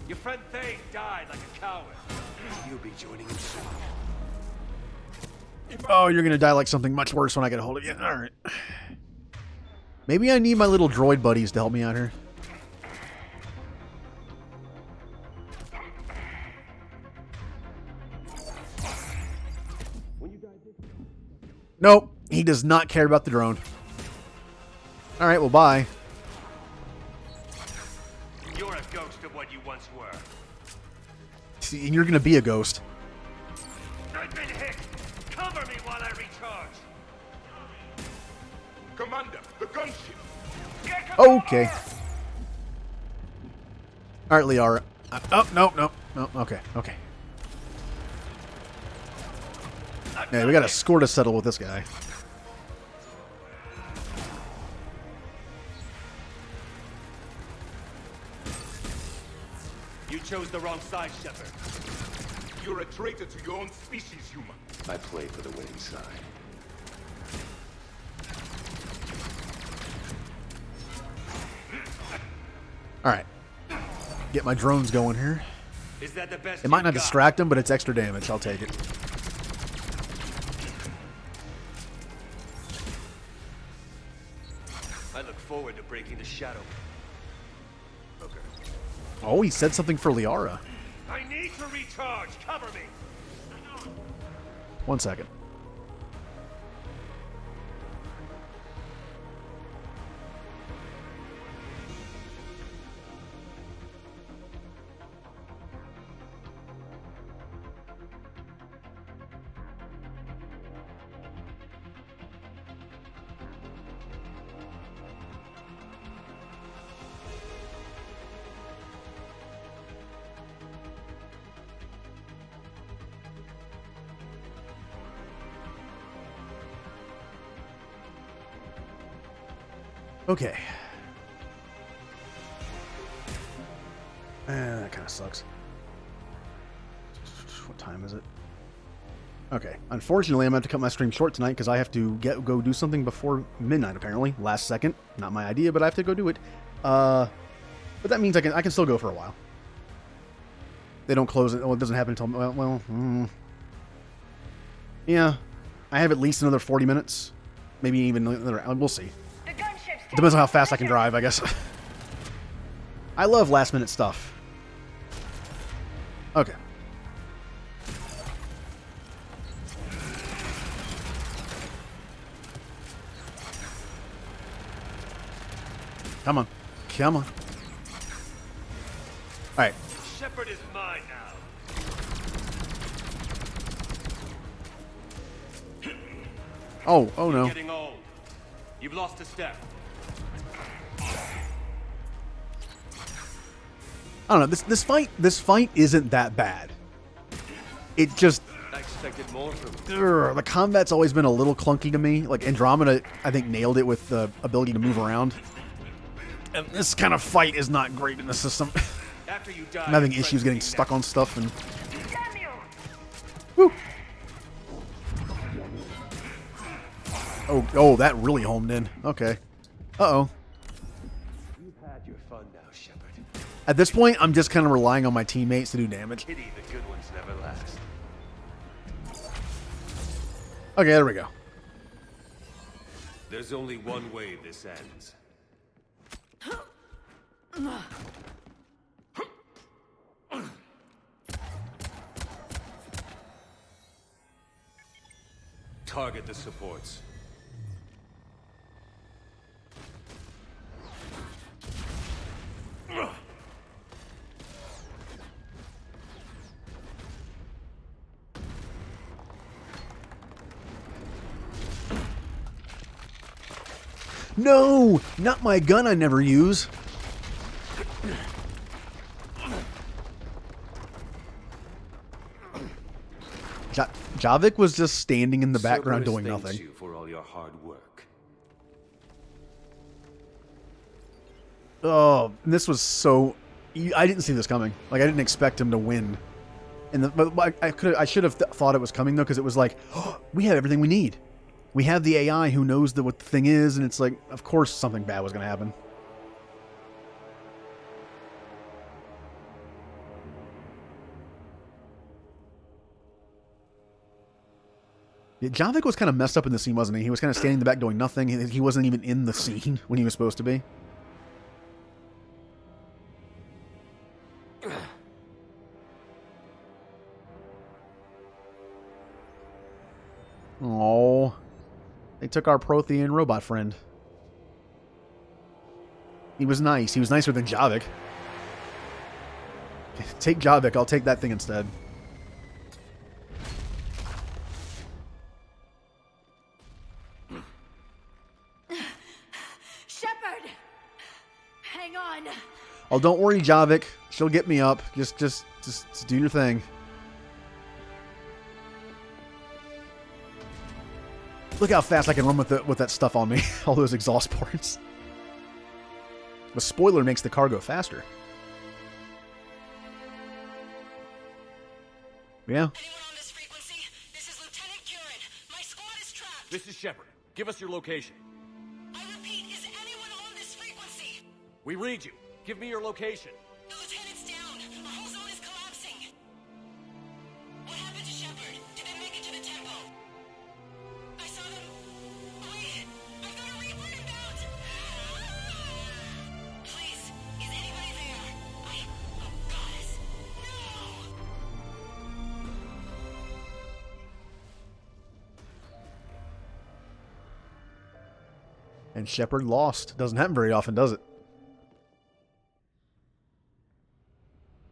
Your friend Thane died like a coward. You'll be joining him soon. Oh, you're gonna die like something much worse when I get a hold of you. Alright. Maybe I need my little droid buddies to help me out here. Nope. He does not care about the drone. Alright, well, bye. You're a ghost of what you once were. See, and you're gonna be a ghost. I've been hit. Cover me while I recharge. Commander, the gunship. Okay. Alright, Liara. Oh, no. Okay. Yeah, we got a score to settle with this guy. You chose the wrong side, Shepard. You're a traitor to your own species, human. I played for the winning side. Alright. Get my drones going here. Is that the best It might you've not got? distract him, but it's extra damage. I'll take it. I look forward to breaking the shadow. Okay. Oh, he said something for Liara. I need to recharge. Cover me. 1 second. Okay. That kind of sucks. What time is it? Okay. Unfortunately, I'm going to have to cut my stream short tonight because I have to go do something before midnight, apparently. Last second. Not my idea, but I have to go do it. But that means I can still go for a while. They don't close it. Oh, it doesn't happen until... Yeah. I have at least another 40 minutes. Maybe even another... We'll see. Depends on how fast I can drive, I guess. I love last-minute stuff. Okay. Come on. Come on. Alright. Shepard is mine now. Oh no. You're getting old. You've lost a step. I don't know. This fight isn't that bad. It just I expected more from you. the combat's always been a little clunky to me. Like Andromeda, I think nailed it with the ability to move around. And this kind of fight is not great in the system. After you die, I'm having issues getting stuck on stuff and. Woo. Oh, that really homed in. Okay. Uh-oh. You've had your fun now, Shepard. At this point, I'm just kind of relying on my teammates to do damage. Pity the good ones never last. Okay, there we go. There's only one way this ends. Target the supports. No! Not my gun I never use. Javik was just standing in the background Cerberus doing thanks nothing. you for all your hard work. Oh, this was so... I didn't see this coming. Like, I didn't expect him to win. And but I should have thought it was coming, though, because it was like, oh, we have everything we need. We have the AI who knows what the thing is, and it's like, of course something bad was going to happen. Yeah, Javik was kind of messed up in the scene, wasn't he? He was kind of standing in the back doing nothing. He wasn't even in the scene when he was supposed to be. Oh. They took our Prothean robot friend. He was nice. He was nicer than Javik. Take Javik. I'll take that thing instead. Shepard! Hang on. Oh, don't worry, Javik. She'll get me up. Just do your thing. Look how fast I can run with that stuff on me. All those exhaust ports. The spoiler makes the car go faster. Yeah. This is Shepard. Give us your location. I repeat, is anyone on this frequency? We read you. Give me your location. The lieutenant's down. Our whole zone is collapsing. What happened to Shepard? Did they make it to the temple? I saw them. Wait, I've got a Reaper inbound. Please, is anybody there? Oh, goddess. No! And Shepard lost. Doesn't happen very often, does it?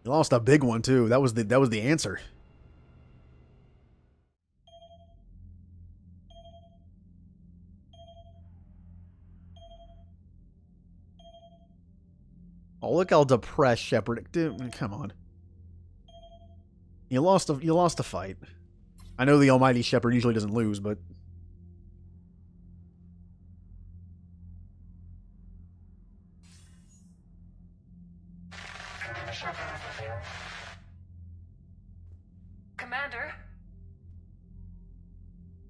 He lost a big one too. That was the answer. Oh, look how depressed Shepard. Dude, come on. You lost a fight. I know the almighty Shepard usually doesn't lose, but Commander?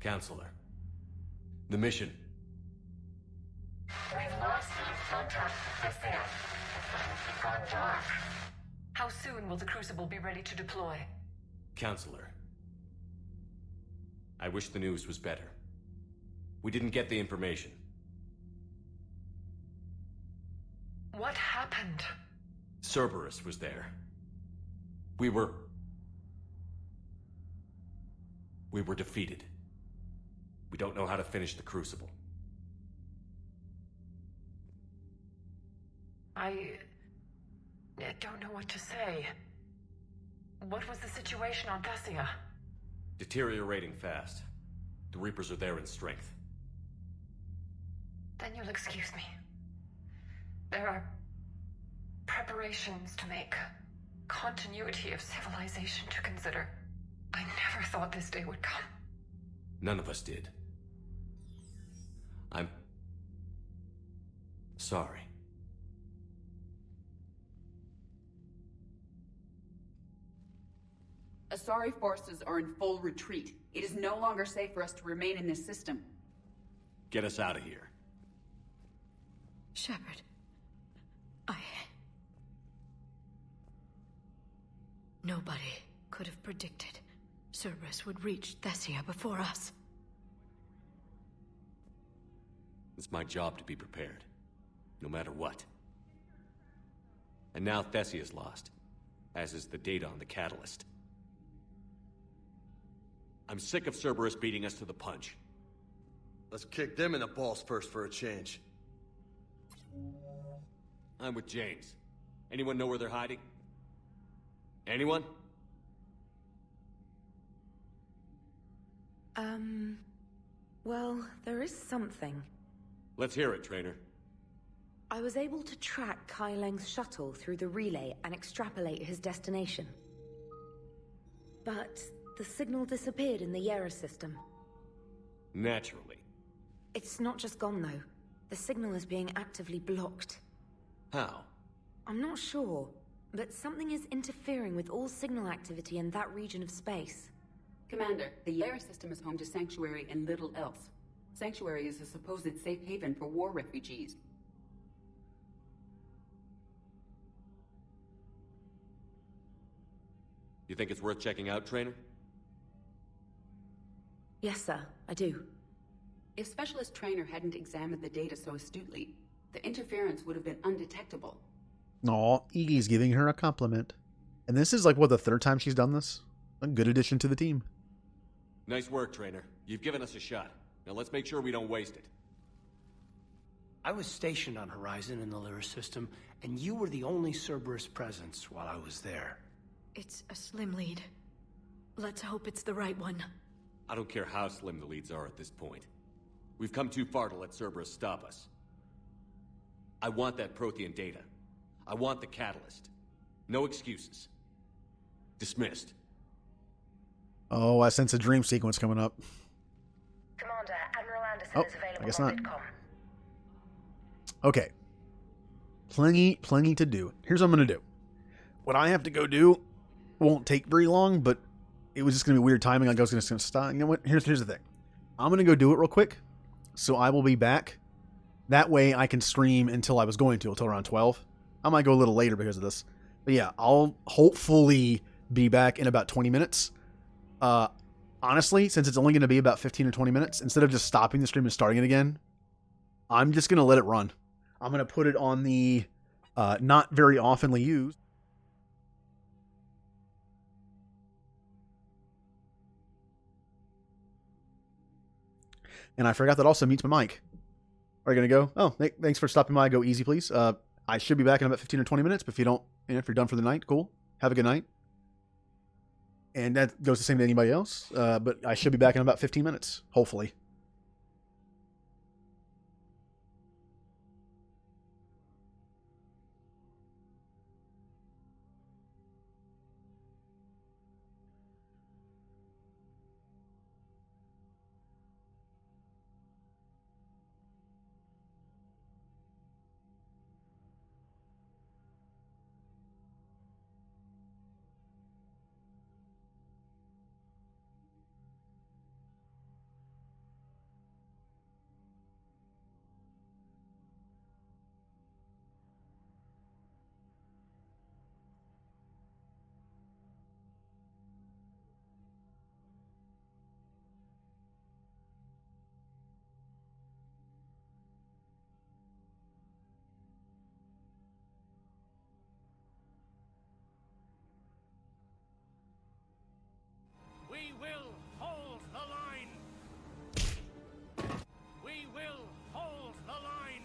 Counselor. The mission. We've lost contact with this air. It's gone dark. How soon will the Crucible be ready to deploy? Counselor. I wish the news was better. We didn't get the information. What happened? Cerberus was there. We were defeated. We don't know how to finish the Crucible. I don't know what to say. What was the situation on Thessia? Deteriorating fast. The Reapers are there in strength. Then you'll excuse me. There are preparations to make, continuity of civilization to consider. I never thought this day would come. None of us did. I'm sorry. Asari forces are in full retreat. It is no longer safe for us to remain in this system. Get us out of here. Shepard, Nobody could have predicted Cerberus would reach Thessia before us. It's my job to be prepared, no matter what. And now Thessia's lost, as is the data on the catalyst. I'm sick of Cerberus beating us to the punch. Let's kick them in the balls first for a change. I'm with James. Anyone know where they're hiding? Anyone? Well, there is something. Let's hear it, Trainer. I was able to track Kai Leng's shuttle through the relay and extrapolate his destination. But the signal disappeared in the Yera system. Naturally. It's not just gone, though. The signal is being actively blocked. How? I'm not sure, but something is interfering with all signal activity in that region of space. Commander, the Yera system is home to Sanctuary and little else. Sanctuary is a supposed safe haven for war refugees. You think it's worth checking out, Trainer? Yes, sir, I do. If Specialist Trainer hadn't examined the data so astutely, the interference would have been undetectable. Aw, Iggy's giving her a compliment. And this is like, what, the third time she's done this? A good addition to the team. Nice work, Trainer. You've given us a shot. Now let's make sure we don't waste it. I was stationed on Horizon in the Lyra system, and you were the only Cerberus presence while I was there. It's a slim lead. Let's hope it's the right one. I don't care how slim the leads are at this point. We've come too far to let Cerberus stop us. I want that Prothean data. I want the catalyst. No excuses. Dismissed. Oh, I sense a dream sequence coming up. Commander, Admiral Anderson is available I guess on not. VidCom. Okay. Plenty to do. Here's what I'm going to do. What I have to go do won't take very long, but it was just going to be weird timing. Like I was going to stop. You know what? Here's the thing. I'm going to go do it real quick. So I will be back. That way I can stream until I was going to, until around 12. I might go a little later because of this. But yeah, I'll hopefully be back in about 20 minutes. Honestly, since it's only going to be about 15 or 20 minutes, instead of just stopping the stream and starting it again, I'm just going to let it run. I'm going to put it on the not very oftenly used. And I forgot that also mutes my mic. Are you going to go? Oh, thanks for stopping by. Go easy, please. I should be back in about 15 or 20 minutes, but if you don't, if you're done for the night, cool. Have a good night. And that goes the same to anybody else. But I should be back in about 15 minutes, hopefully. We will hold the line! We will hold the line!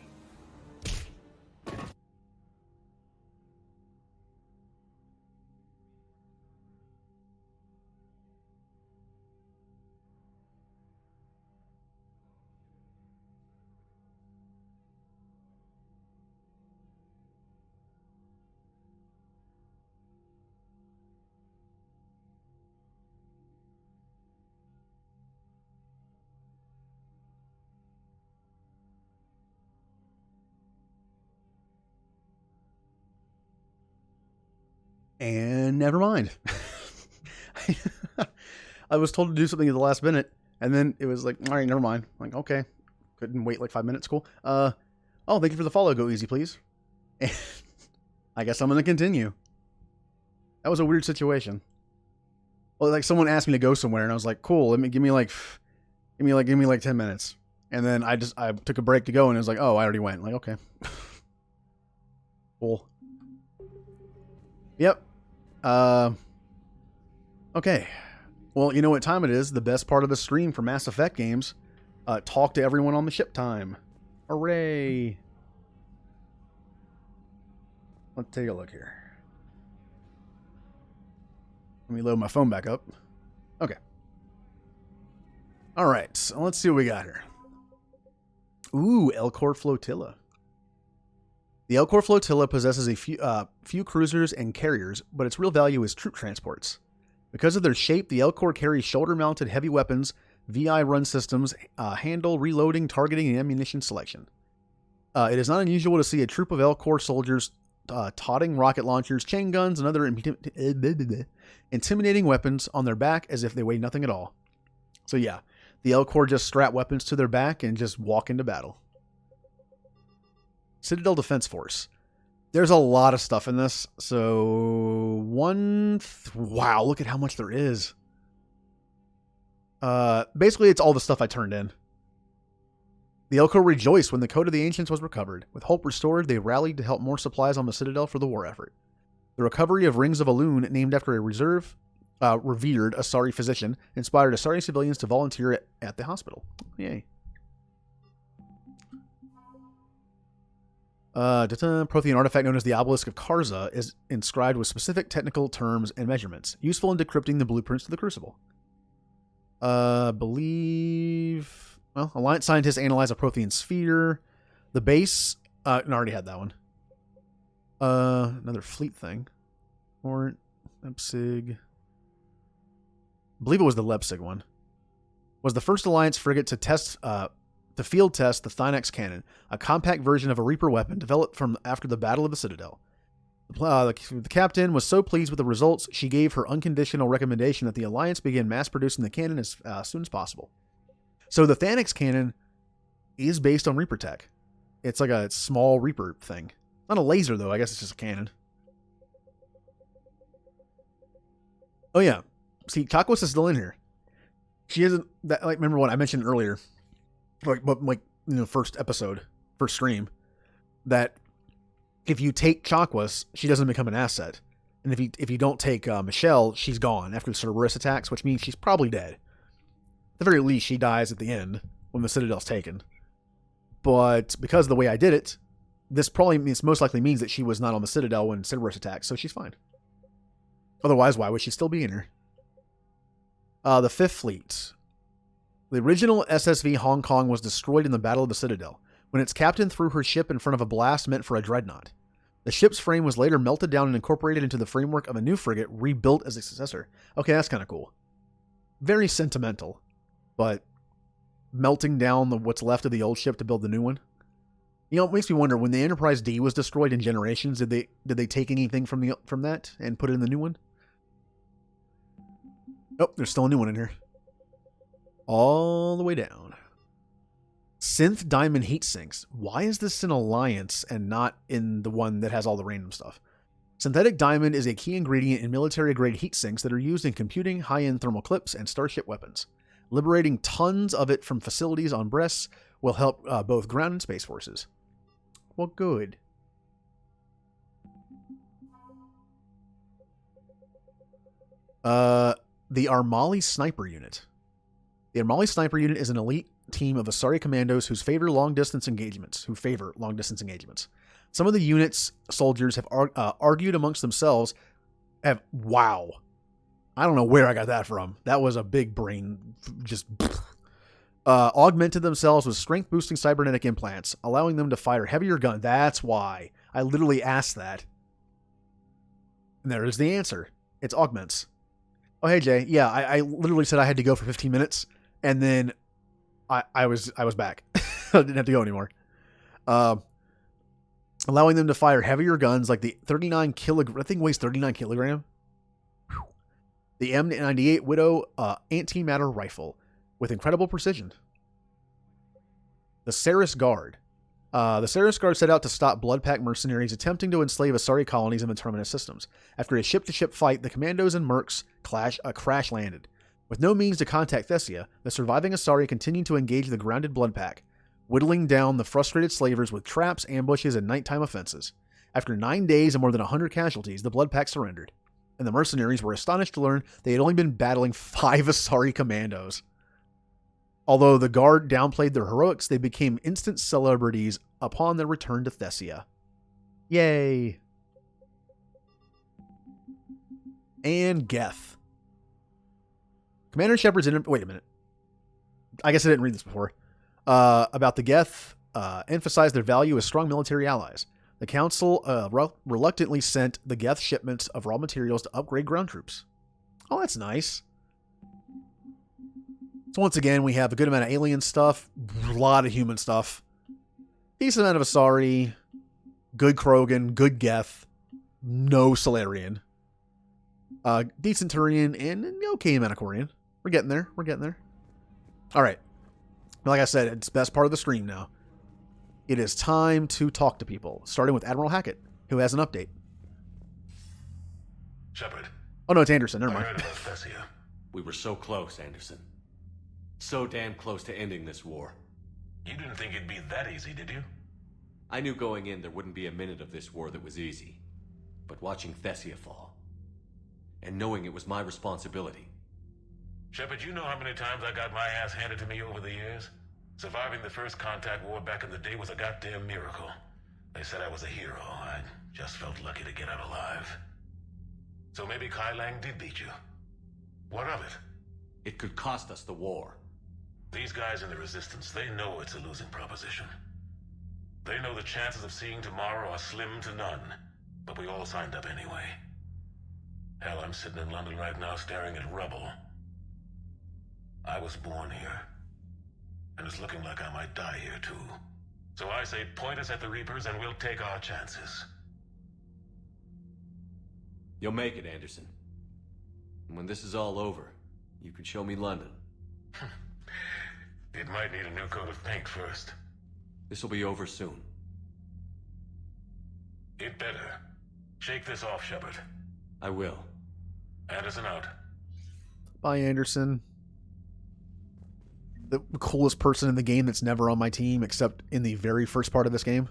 And never mind. I was told to do something at the last minute, and then it was like, all right, never mind. I'm like, okay. Couldn't wait like 5 minutes. Cool. Oh, thank you for the follow. Go easy, please. And I guess I'm going to continue. That was a weird situation. Well, like someone asked me to go somewhere, and I was like, cool. Give me like 10 minutes. And then I took a break to go, and it was like, oh, I already went. I'm like, okay. Cool. Yep. Okay. Well, you know what time it is. The best part of the stream for Mass Effect games. Talk to everyone on the ship time. Hooray. Let's take a look here. Let me load my phone back up. Okay. All right. So let's see what we got here. Ooh, Elcor Flotilla. The Elcor Flotilla possesses a few cruisers and carriers, but its real value is troop transports. Because of their shape, the Elcor carries shoulder-mounted heavy weapons, VI run systems, handle, reloading, targeting, and ammunition selection. It is not unusual to see a troop of Elcor soldiers toting rocket launchers, chain guns, and other intimidating weapons on their back as if they weigh nothing at all. So yeah, the Elcor just strap weapons to their back and just walk into battle. Citadel Defense Force. There's a lot of stuff in this. So wow, look at how much there is. Basically, it's all the stuff I turned in. The Elcor rejoiced when the Code of the Ancients was recovered. With hope restored, they rallied to help more supplies on the Citadel for the war effort. The recovery of Rings of Elune, named after a reserve revered Asari physician, inspired Asari civilians to volunteer at the hospital. Yay. Prothean artifact known as the Obelisk of Karza is inscribed with specific technical terms and measurements, useful in decrypting the blueprints to the Crucible. Believe... Well, Alliance scientists analyze a Prothean sphere. The base... I already had that one. Another fleet thing. Or... Leipzig... I believe it was the Leipzig one. Was the first Alliance frigate to field test the Thynex cannon, a compact version of a Reaper weapon developed from after the Battle of the Citadel. The captain was so pleased with the results, she gave her unconditional recommendation that the Alliance begin mass producing the cannon as soon as possible. So the Thynex cannon is based on Reaper tech. It's like a small Reaper thing. Not a laser, though. I guess it's just a cannon. Oh, yeah. See, Chakwas is still in here. She isn't that, like, remember what I mentioned earlier, first stream, that if you take Chakwas, she doesn't become an asset. And if you don't take Michelle, she's gone after the Cerberus attacks, which means she's probably dead. At the very least, she dies at the end when the Citadel's taken. But because of the way I did it, this most likely means that she was not on the Citadel when Cerberus attacked, so she's fine. Otherwise, why would she still be in here? The Fifth Fleet. The original SSV Hong Kong was destroyed in the Battle of the Citadel, when its captain threw her ship in front of a blast meant for a dreadnought. The ship's frame was later melted down and incorporated into the framework of a new frigate rebuilt as a successor. Okay, that's kind of cool. Very sentimental, but melting down what's left of the old ship to build the new one. You know, it makes me wonder, when the Enterprise D was destroyed in Generations, did they take anything from that and put it in the new one? Oh, there's still a new one in here. All the way down. Synth Diamond heat sinks. Why is this in Alliance and not in the one that has all the random stuff? Synthetic diamond is a key ingredient in military-grade heat sinks that are used in computing, high-end thermal clips, and starship weapons. Liberating tons of it from facilities on Brest will help both ground and space forces. Well, good. The Armali Sniper Unit. The Armali Sniper Unit is an elite team of Asari commandos who favor long-distance engagements. Some of the unit's soldiers have argued amongst themselves. Wow. I don't know where I got that from. That was a big brain. Just augmented themselves with strength-boosting cybernetic implants, allowing them to fire heavier guns. That's why. I literally asked that. And there is the answer. It's augments. Oh, hey, Jay. Yeah, I literally said I had to go for 15 minutes, and then I was back. I didn't have to go anymore. Allowing them to fire heavier guns like the 39 kilogram. I think weighs 39 kilogram. The M98 Widow antimatter rifle with incredible precision. The Ceres Guard. The Ceres Guard set out to stop Bloodpack mercenaries attempting to enslave Asari colonies in the Terminus systems. After a ship-to-ship fight, the commandos and mercs crash landed. With no means to contact Thessia, the surviving Asari continued to engage the grounded Bloodpack, whittling down the frustrated slavers with traps, ambushes, and nighttime offenses. After 9 days and more than 100 casualties, the Bloodpack surrendered, and the mercenaries were astonished to learn they had only been battling 5 Asari commandos. Although the Guard downplayed their heroics, they became instant celebrities upon their return to Thessia. Yay! And Geth. Commander Shepard's... Wait a minute. I guess I didn't read this before. About the Geth, emphasized their value as strong military allies. The Council reluctantly sent the Geth shipments of raw materials to upgrade ground troops. Oh, that's nice. So once again, we have a good amount of alien stuff, a lot of human stuff, decent amount of Asari, good Krogan, good Geth, no Solarian, decent Turian, and an okay amount of Quarian. We're getting there. All right. Like I said, it's the best part of the stream now. It is time to talk to people, starting with Admiral Hackett, who has an update. Shepard. Oh, no, it's Anderson. Never I mind. heard about Thessia. We were so close, Anderson. So damn close to ending this war. You didn't think it'd be that easy, did you? I knew going in there wouldn't be a minute of this war that was easy. But watching Thessia fall... and knowing it was my responsibility. Shepard, you know how many times I got my ass handed to me over the years? Surviving the first contact war back in the day was a goddamn miracle. They said I was a hero. I just felt lucky to get out alive. So maybe Kai Lang did beat you. What of it? It could cost us the war. These guys in the Resistance, they know it's a losing proposition. They know the chances of seeing tomorrow are slim to none. But we all signed up anyway. Hell, I'm sitting in London right now staring at rubble. I was born here. And it's looking like I might die here too. So I say point us at the Reapers and we'll take our chances. You'll make it, Anderson. And when this is all over, you can show me London. It might need a new coat of paint first. This will be over soon. It better. Shake this off, Shepard. I will. Anderson out. Bye, Anderson. The coolest person in the game that's never on my team, except in the very first part of this game.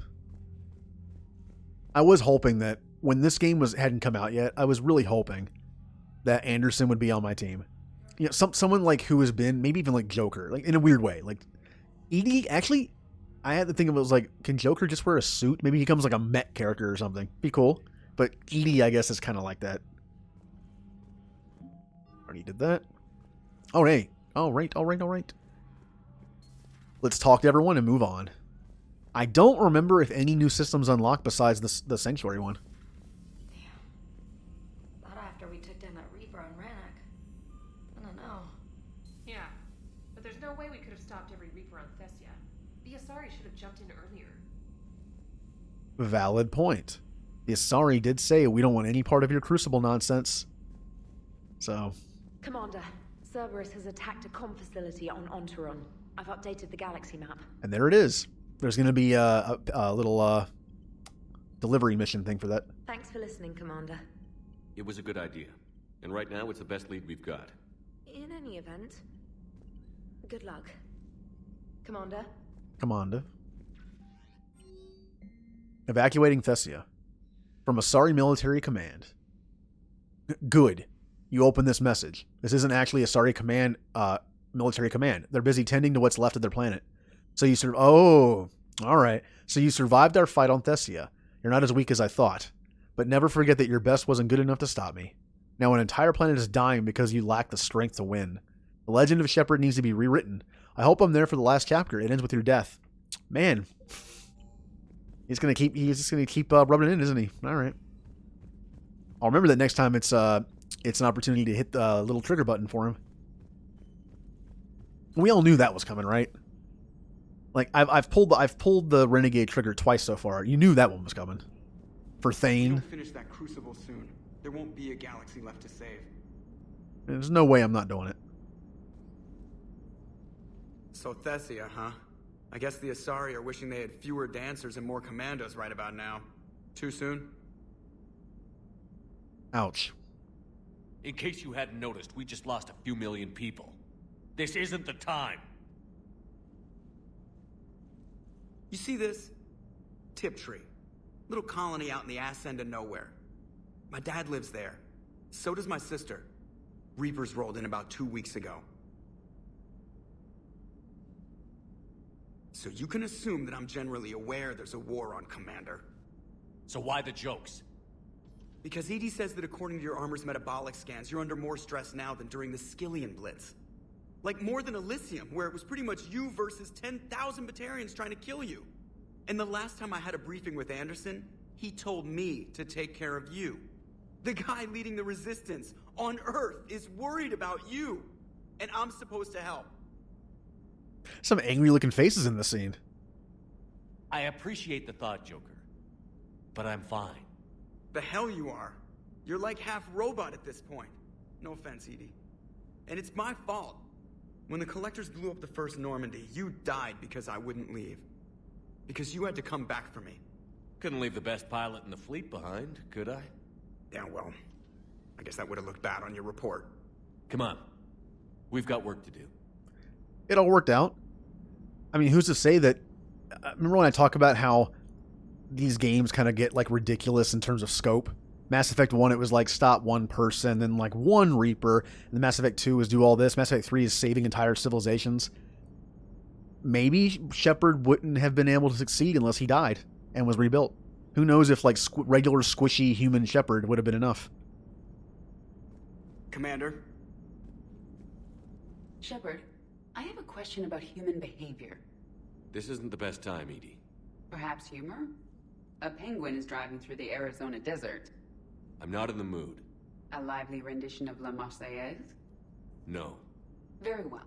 I was hoping that when this game hadn't come out yet, I was really hoping that Anderson would be on my team. You know, someone like who has been, maybe even like Joker, like in a weird way. Like Edie, actually, I had to think of it was like, can Joker just wear a suit? Maybe he becomes like a mech character or something. Be cool. But Edie, I guess, is kind of like that. Already did that. Oh, hey. All right. Let's talk to everyone and move on. I don't remember if any new systems unlocked besides the Sanctuary one. Thought after we took down that Reaper on Rannoch. I don't know. Yeah, but there's no way we could have stopped every Reaper on Thessia. The Asari should have jumped in earlier. Valid point. The Asari did say we don't want any part of your Crucible nonsense. So. Commander, Cerberus has attacked a comm facility on Ontaron. I've updated the galaxy map. And there it is. There's going to be a little delivery mission thing for that. Thanks for listening, Commander. It was a good idea. And right now, it's the best lead we've got. In any event, good luck. Commander? Evacuating Thessia. From Asari Military Command. Good. You open this message. This isn't actually Asari Command, military command. They're busy tending to what's left of their planet. So you all right. So you survived our fight on Thessia. You're not as weak as I thought. But never forget that your best wasn't good enough to stop me. Now an entire planet is dying because you lack the strength to win. The legend of Shepard needs to be rewritten. I hope I'm there for the last chapter. It ends with your death. Man. He's just gonna keep rubbing it in, isn't he? All right. I'll remember that next time it's an opportunity to hit the little trigger button for him. We all knew that was coming, right? Like I've pulled the Renegade trigger twice so far. You knew that one was coming. For Thane. We'll finish that Crucible soon. There won't be a galaxy left to save. There's no way I'm not doing it. So Thessia, huh? I guess the Asari are wishing they had fewer dancers and more commandos right about now. Too soon? Ouch. In case you hadn't noticed, we just lost a few million people. This isn't the time. You see this? Tiptree. Little colony out in the ass end of nowhere. My dad lives there. So does my sister. Reapers rolled in about 2 weeks ago. So you can assume that I'm generally aware there's a war on, Commander. So why the jokes? Because Edie says that according to your armor's metabolic scans, you're under more stress now than during the Skillian Blitz. Like more than Elysium, where it was pretty much you versus 10,000 Batarians trying to kill you. And the last time I had a briefing with Anderson, he told me to take care of you. The guy leading the resistance on Earth is worried about you. And I'm supposed to help. Some angry looking faces in this scene. I appreciate the thought, Joker. But I'm fine. The hell you are. You're like half robot at this point. No offense, Edie. And it's my fault. When the Collectors blew up the first Normandy, you died because I wouldn't leave. Because you had to come back for me. Couldn't leave the best pilot in the fleet behind, could I? Yeah, well, I guess that would have looked bad on your report. Come on. We've got work to do. It all worked out. I mean, who's to say that... remember when I talk about how these games kind of get like ridiculous in terms of scope? Mass Effect 1, it was like stop one person, then like one Reaper. And the Mass Effect 2 is do all this. Mass Effect 3 is saving entire civilizations. Maybe Shepard wouldn't have been able to succeed unless he died and was rebuilt. Who knows if like regular squishy human Shepard would have been enough. Commander? Shepard, I have a question about human behavior. This isn't the best time, Edie. Perhaps humor? A penguin is driving through the Arizona desert. I'm not in the mood. A lively rendition of La Marseillaise? No. Very well.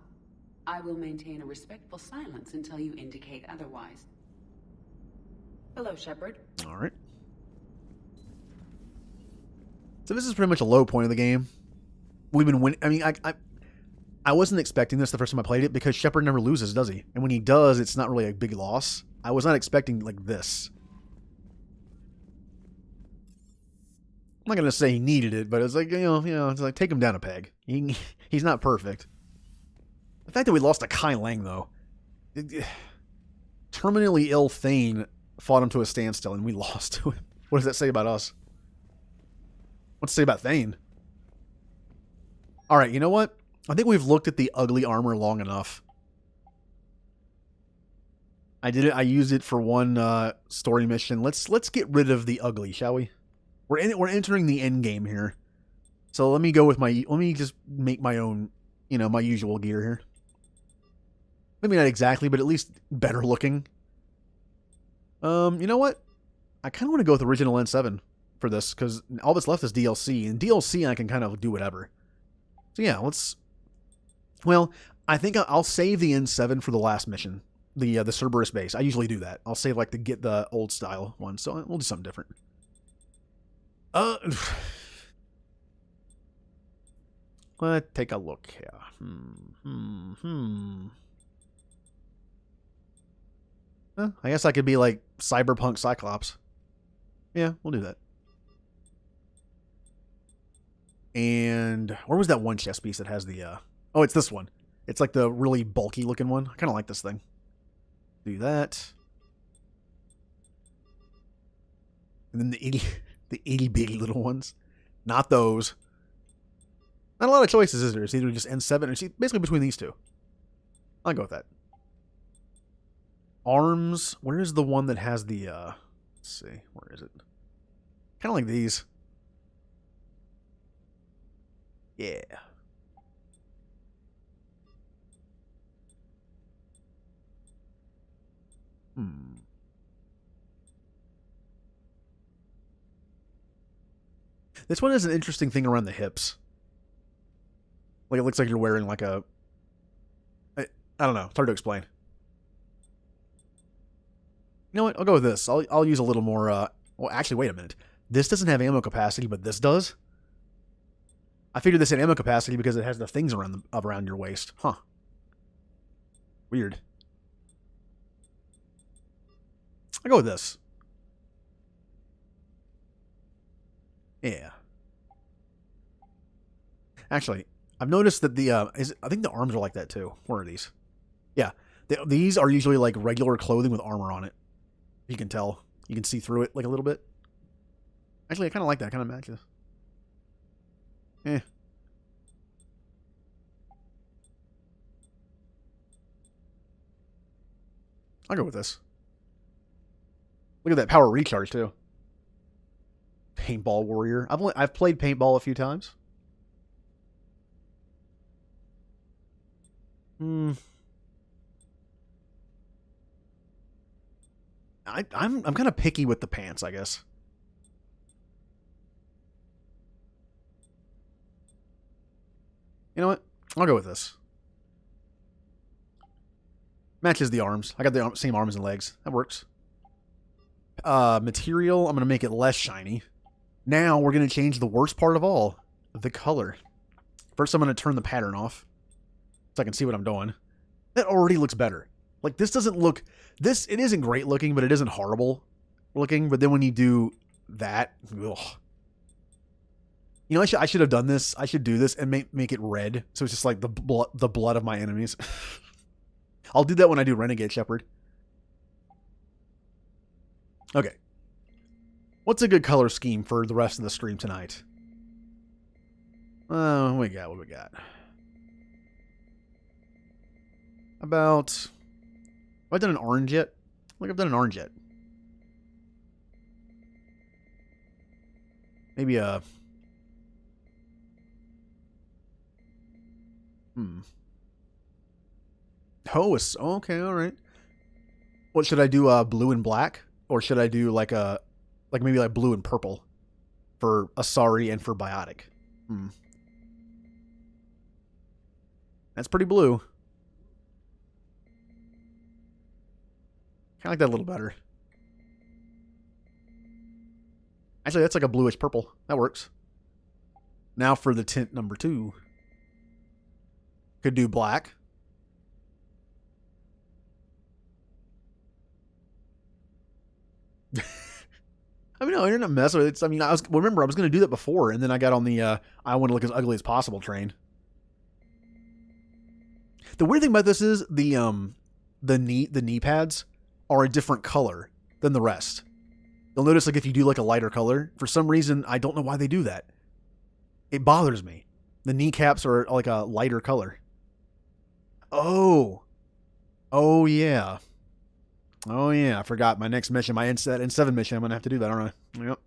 I will maintain a respectful silence until you indicate otherwise. Hello, Shepard. All right. So this is pretty much a low point of the game. We've been winning. I mean, I wasn't expecting this the first time I played it because Shepard never loses, does he? And when he does, it's not really a big loss. I was not expecting like this. I'm not gonna say he needed it, but it's like it's like take him down a peg. He's not perfect. The fact that we lost to Kai Lang though, terminally ill Thane fought him to a standstill and we lost to him. What does that say about us? What's it say about Thane? All right, you know what? I think we've looked at the ugly armor long enough. I did it. I used it for one story mission. Let's get rid of the ugly, shall we? We're entering the end game here. So let me go with let me just make my own, my usual gear here. Maybe not exactly, but at least better looking. You know what? I kind of want to go with original N7 for this because all that's left is DLC, and DLC I can kind of do whatever. So yeah, well, I think I'll save the N7 for the last mission, the Cerberus base. I usually do that. I'll save like to get the old style one, so we'll do something different. Let's take a look here. I guess I could be like Cyberpunk Cyclops. Yeah, we'll do that. And where was that one chest piece that has the oh, it's this one. It's like the really bulky looking one. I kind of like this thing. Do that. And then the itty bitty little ones. Not those. Not a lot of choices, is there? It's either just N7 or basically between these two. I'll go with that. Arms. Where is the one that has the let's see, where is it? Kind of like these. Yeah. This one has an interesting thing around the hips. Like it looks like you're wearing like a I don't know, it's hard to explain. You know what? I'll go with this. I'll use a little more well, actually, wait a minute. This doesn't have ammo capacity, but this does? I figured this had ammo capacity because it has the things around your waist. Huh. Weird. I'll go with this. Yeah. Actually, I've noticed that I think the arms are like that too. Where are these? Yeah. These are usually like regular clothing with armor on it. You can tell. You can see through it like a little bit. Actually, I kind of like that. It kind of matches. I'll go with this. Look at that power recharge too. Paintball warrior. I've played paintball a few times. I'm kind of picky with the pants, I guess. You know what? I'll go with this. Matches the arms. I got the same arms and legs. That works. Material, I'm going to make it less shiny. Now we're going to change the worst part of all. The color. First I'm going to turn the pattern off. So I can see what I'm doing. That already looks better. Like this doesn't look... it isn't great looking, but it isn't horrible looking. But then when you do that... Ugh. You know, I should have done this. I should do this and make it red. So it's just like the blood of my enemies. I'll do that when I do Renegade Shepard. Okay. What's a good color scheme for the rest of the stream tonight? What we got? What we got? About... Have I done an orange yet? I think I've done an orange yet. Maybe a... Oh, it's... Okay, alright. What, should I do, blue and black? Or should I do, like, a... Like, maybe, like, blue and purple? For Asari and for Biotic. That's pretty blue. Kind of like that a little better. Actually, that's like a bluish purple. That works. Now for the tint number 2. Could do black. I mean, no, you're not messing with it. I mean, remember, I was going to do that before, and then I got on the I want to look as ugly as possible train. The weird thing about this is the knee pads are a different color than the rest. You'll notice, like, if you do like a lighter color, for some reason, I don't know why they do that. It bothers me. The kneecaps are like a lighter color. Oh yeah. Oh yeah, I forgot my next mission, my N7 mission. I'm gonna have to do that, aren't I? Yep.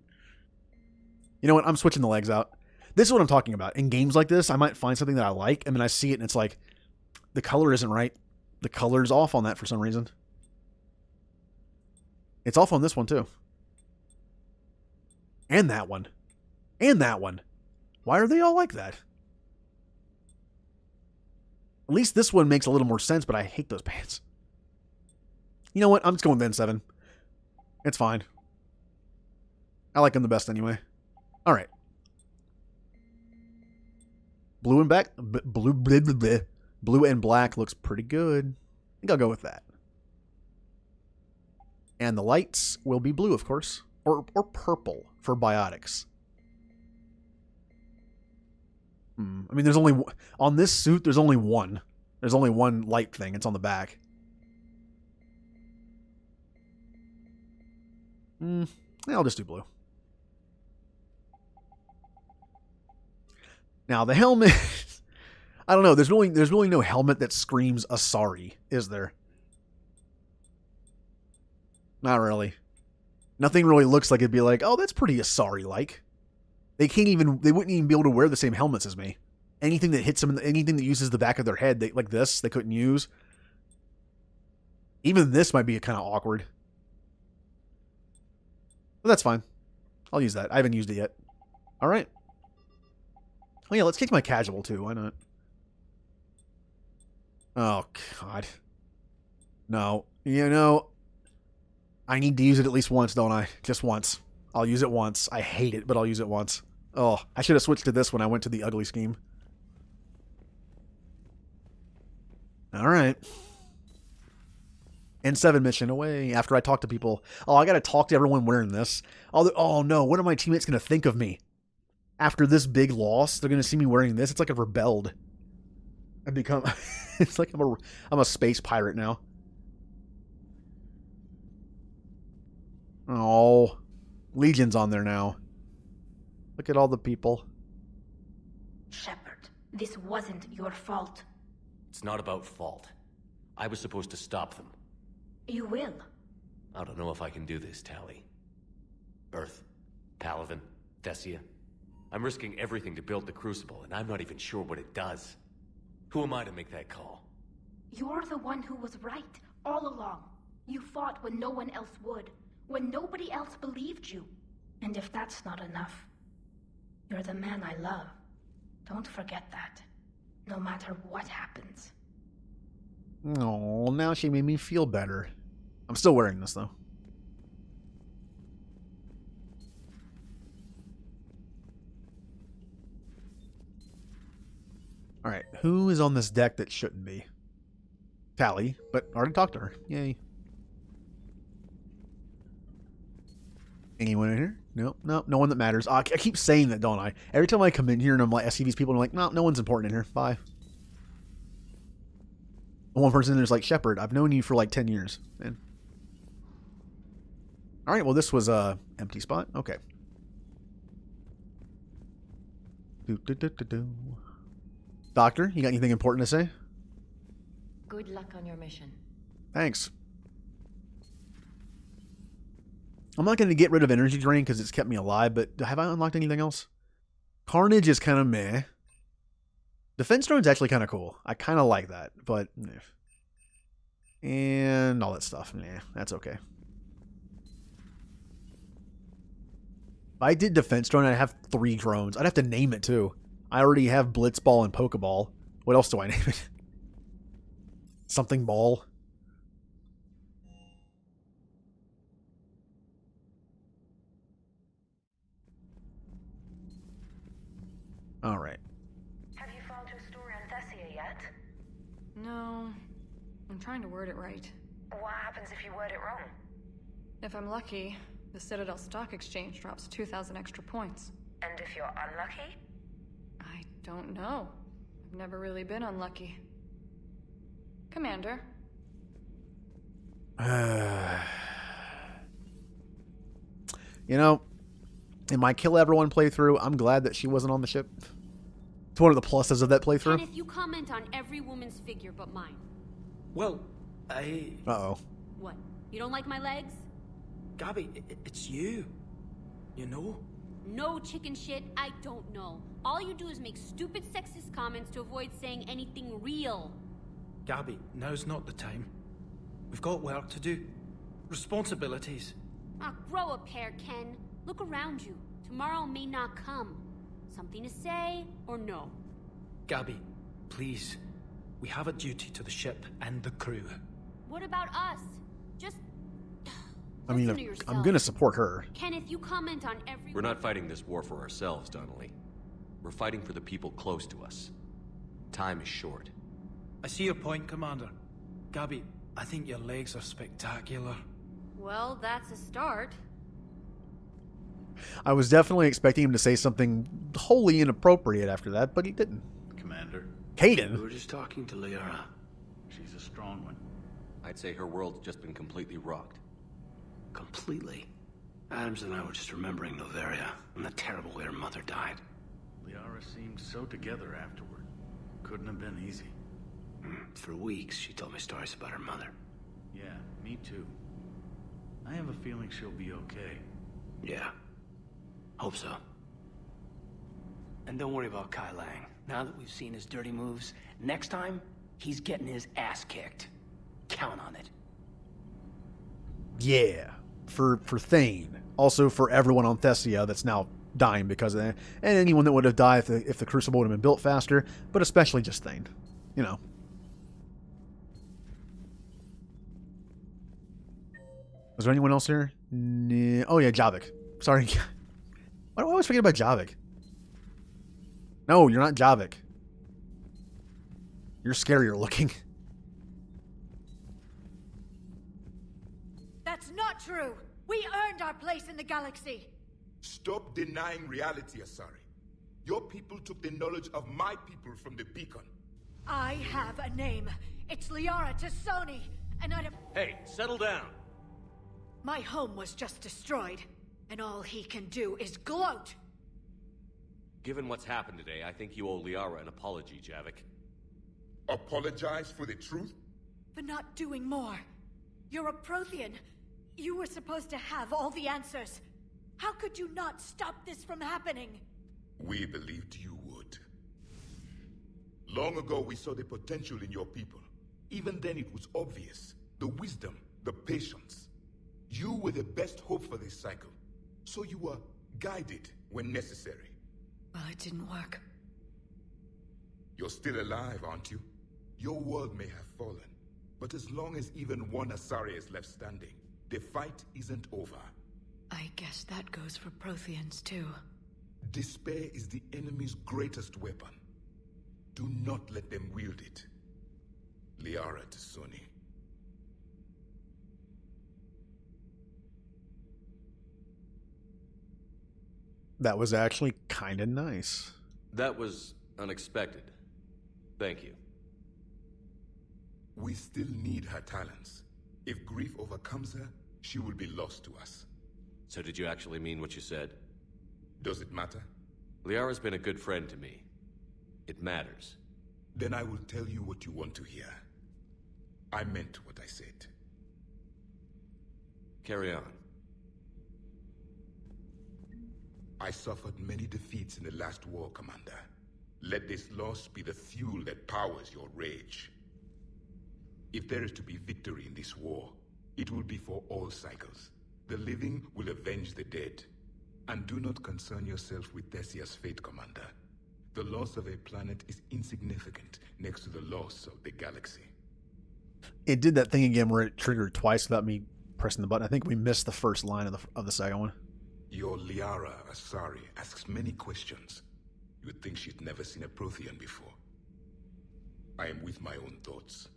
You know what? I'm switching the legs out. This is what I'm talking about. In games like this, I might find something that I like, and then I see it, and it's like, the color isn't right. The color's off on that for some reason. It's off on this one, too. And that one. And that one. Why are they all like that? At least this one makes a little more sense, but I hate those pants. You know what? I'm just going with N7. It's fine. I like them the best anyway. All right. Blue and black. Blue and black looks pretty good. I think I'll go with that. And the lights will be blue, of course. Or purple for biotics. I mean, there's only... On this suit, there's only one. There's only one light thing. It's on the back. Yeah, I'll just do blue. Now, the helmet... I don't know. There's really no helmet that screams Asari, is there? Not really. Nothing really looks like it'd be like, oh, that's pretty Asari-like. They wouldn't even be able to wear the same helmets as me. Anything that hits them, anything that uses the back of their head, like this, they couldn't use. Even this might be kind of awkward. But that's fine. I'll use that. I haven't used it yet. All right. Oh yeah, let's kick my casual too. Why not? Oh, God. No. You know, I need to use it at least once, don't I? Just once. I'll use it once. I hate it, but I'll use it once. Oh, I should have switched to this when I went to the ugly scheme. All right. N7 mission away after I talk to people. Oh, I got to talk to everyone wearing this. Oh, no. What are my teammates going to think of me? After this big loss, they're going to see me wearing this. It's like I've rebelled. I've become... It's like I'm a space pirate now. Oh, Legion's on there now. Look at all the people. Shepard, this wasn't your fault. It's not about fault. I was supposed to stop them. You will. I don't know if I can do this, Tali. Earth, Paladin, Thessia. I'm risking everything to build the Crucible, and I'm not even sure what it does. Who am I to make that call? You're the one who was right, all along. You fought when no one else would, when nobody else believed you. And if that's not enough, you're the man I love. Don't forget that, no matter what happens. Oh, now she made me feel better. I'm still wearing this, though. Alright, who is on this deck that shouldn't be? Tali, but I already talked to her. Yay. Anyone in here? Nope, no one that matters. I keep saying that, don't I? Every time I come in here and I'm like, I see these people and I'm like, no one's important in here. Bye. And one person in there's like, Shepard, I've known you for like 10 years. Man. All right, well, this was a empty spot. Okay. Doctor, you got anything important to say? Good luck on your mission. Thanks. I'm not going to get rid of energy drain because it's kept me alive, but have I unlocked anything else? Carnage is kind of meh. Defense drone's actually kind of cool. I kind of like that, but... And all that stuff. Nah, that's okay. If I did defense drone, I'd have 3 drones. I'd have to name it, too. I already have Blitzball and Pokeball. What else do I name it? Something Ball. All right. Have you found your story on Thessia yet? No. I'm trying to word it right. What happens if you word it wrong? If I'm lucky, the Citadel Stock Exchange drops 2,000 extra points. And if you're unlucky? I don't know. I've never really been unlucky. Commander. You know, in my Kill Everyone playthrough, I'm glad that she wasn't on the ship. It's one of the pluses of that playthrough. Kenneth, you comment on every woman's figure but mine. Well, I... Uh-oh. What? You don't like my legs? Gabby, it's you. You know? No chicken shit, I don't know. All you do is make stupid sexist comments to avoid saying anything real. Gabby, now's not the time. We've got work to do. Responsibilities. Ah, grow a pair, Ken. Look around you. Tomorrow may not come. Something to say or no? Gabby, please. We have a duty to the ship and the crew. What about us? Just I mean, I'm going to support her. Kenneth, you comment on every... We're not fighting this war for ourselves, Donnelly. We're fighting for the people close to us. Time is short. I see your point, Commander. Gabby, I think your legs are spectacular. Well, that's a start. I was definitely expecting him to say something wholly inappropriate after that, but he didn't. Commander. Caden. We were just talking to Liara. She's a strong one. I'd say her world's just been completely rocked. Completely? Adams and I were just remembering Noveria and the terrible way her mother died. Liara seemed so together afterward. Couldn't have been easy. For weeks, she told me stories about her mother. Yeah, me too. I have a feeling she'll be okay. Yeah. Hope so. And don't worry about Kai Lang. Now that we've seen his dirty moves, next time, he's getting his ass kicked. Count on it. Yeah. For Thane. Also for everyone on Thessia that's now dying because of that. And anyone that would have died if the Crucible would have been built faster. But especially just Thane. You know. Was there anyone else here? Oh yeah, Javik. Sorry. Why do I always forget about Javik? No, you're not Javik. You're scarier looking. That's not true. We earned our place in the galaxy. Stop denying reality, Asari. Your people took the knowledge of my people from the beacon. I have a name. It's Liara Tassoni, and I'd have... Hey, settle down. My home was just destroyed, and all he can do is gloat. Given what's happened today, I think you owe Liara an apology, Javik. Apologize for the truth? For not doing more. You're a Prothean. You were supposed to have all the answers. How could you not stop this from happening? We believed you would. Long ago, we saw the potential in your people. Even then, it was obvious. The wisdom, the patience. You were the best hope for this cycle. So you were guided when necessary. Well, it didn't work. You're still alive, aren't you? Your world may have fallen, but as long as even one Asari is left standing, the fight isn't over. I guess that goes for Protheans, too. Despair is the enemy's greatest weapon. Do not let them wield it. Liara Tassoni. That was actually kind of nice. That was unexpected. Thank you. We still need her talents. If grief overcomes her, she will be lost to us. So did you actually mean what you said? Does it matter? Liara's been a good friend to me. It matters. Then I will tell you what you want to hear. I meant what I said. Carry on. I suffered many defeats in the last war, Commander. Let this loss be the fuel that powers your rage. If there is to be victory in this war, it will be for all cycles. The living will avenge the dead. And do not concern yourself with Thessia's fate, Commander. The loss of a planet is insignificant next to the loss of the galaxy. It did that thing again where it triggered twice without me pressing the button. I think we missed the first line of the second one. Your Liara Asari asks many questions. You would think she'd never seen a Prothean before. I am with my own thoughts.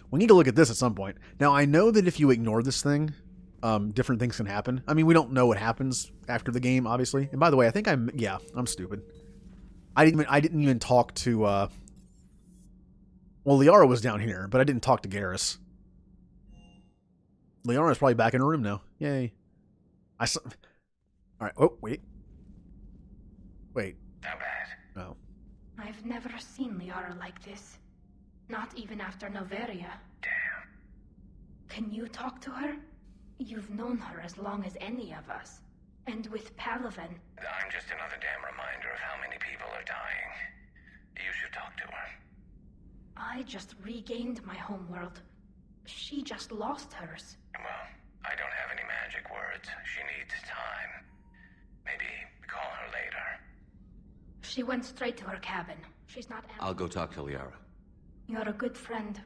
We need to look at this at some point. Now, I know that if you ignore this thing, different things can happen. I mean, we don't know what happens after the game, obviously. And by the way, I think I'm stupid. I didn't even talk to, well, Liara was down here, but I didn't talk to Garrus. Liara's probably back in her room now. Yay. I saw... Alright, oh, wait. Wait. How bad? Oh. I've never seen Liara like this. Not even after Noveria. Damn. Can you talk to her? You've known her as long as any of us. And with Palaven... I'm just another damn reminder of how many people are dying. You should talk to her. I just regained my homeworld. She just lost hers. Well, I don't have any magic words. She needs time. Maybe call her later. She went straight to her cabin. She's not... I'll go talk to Liara. You're a good friend.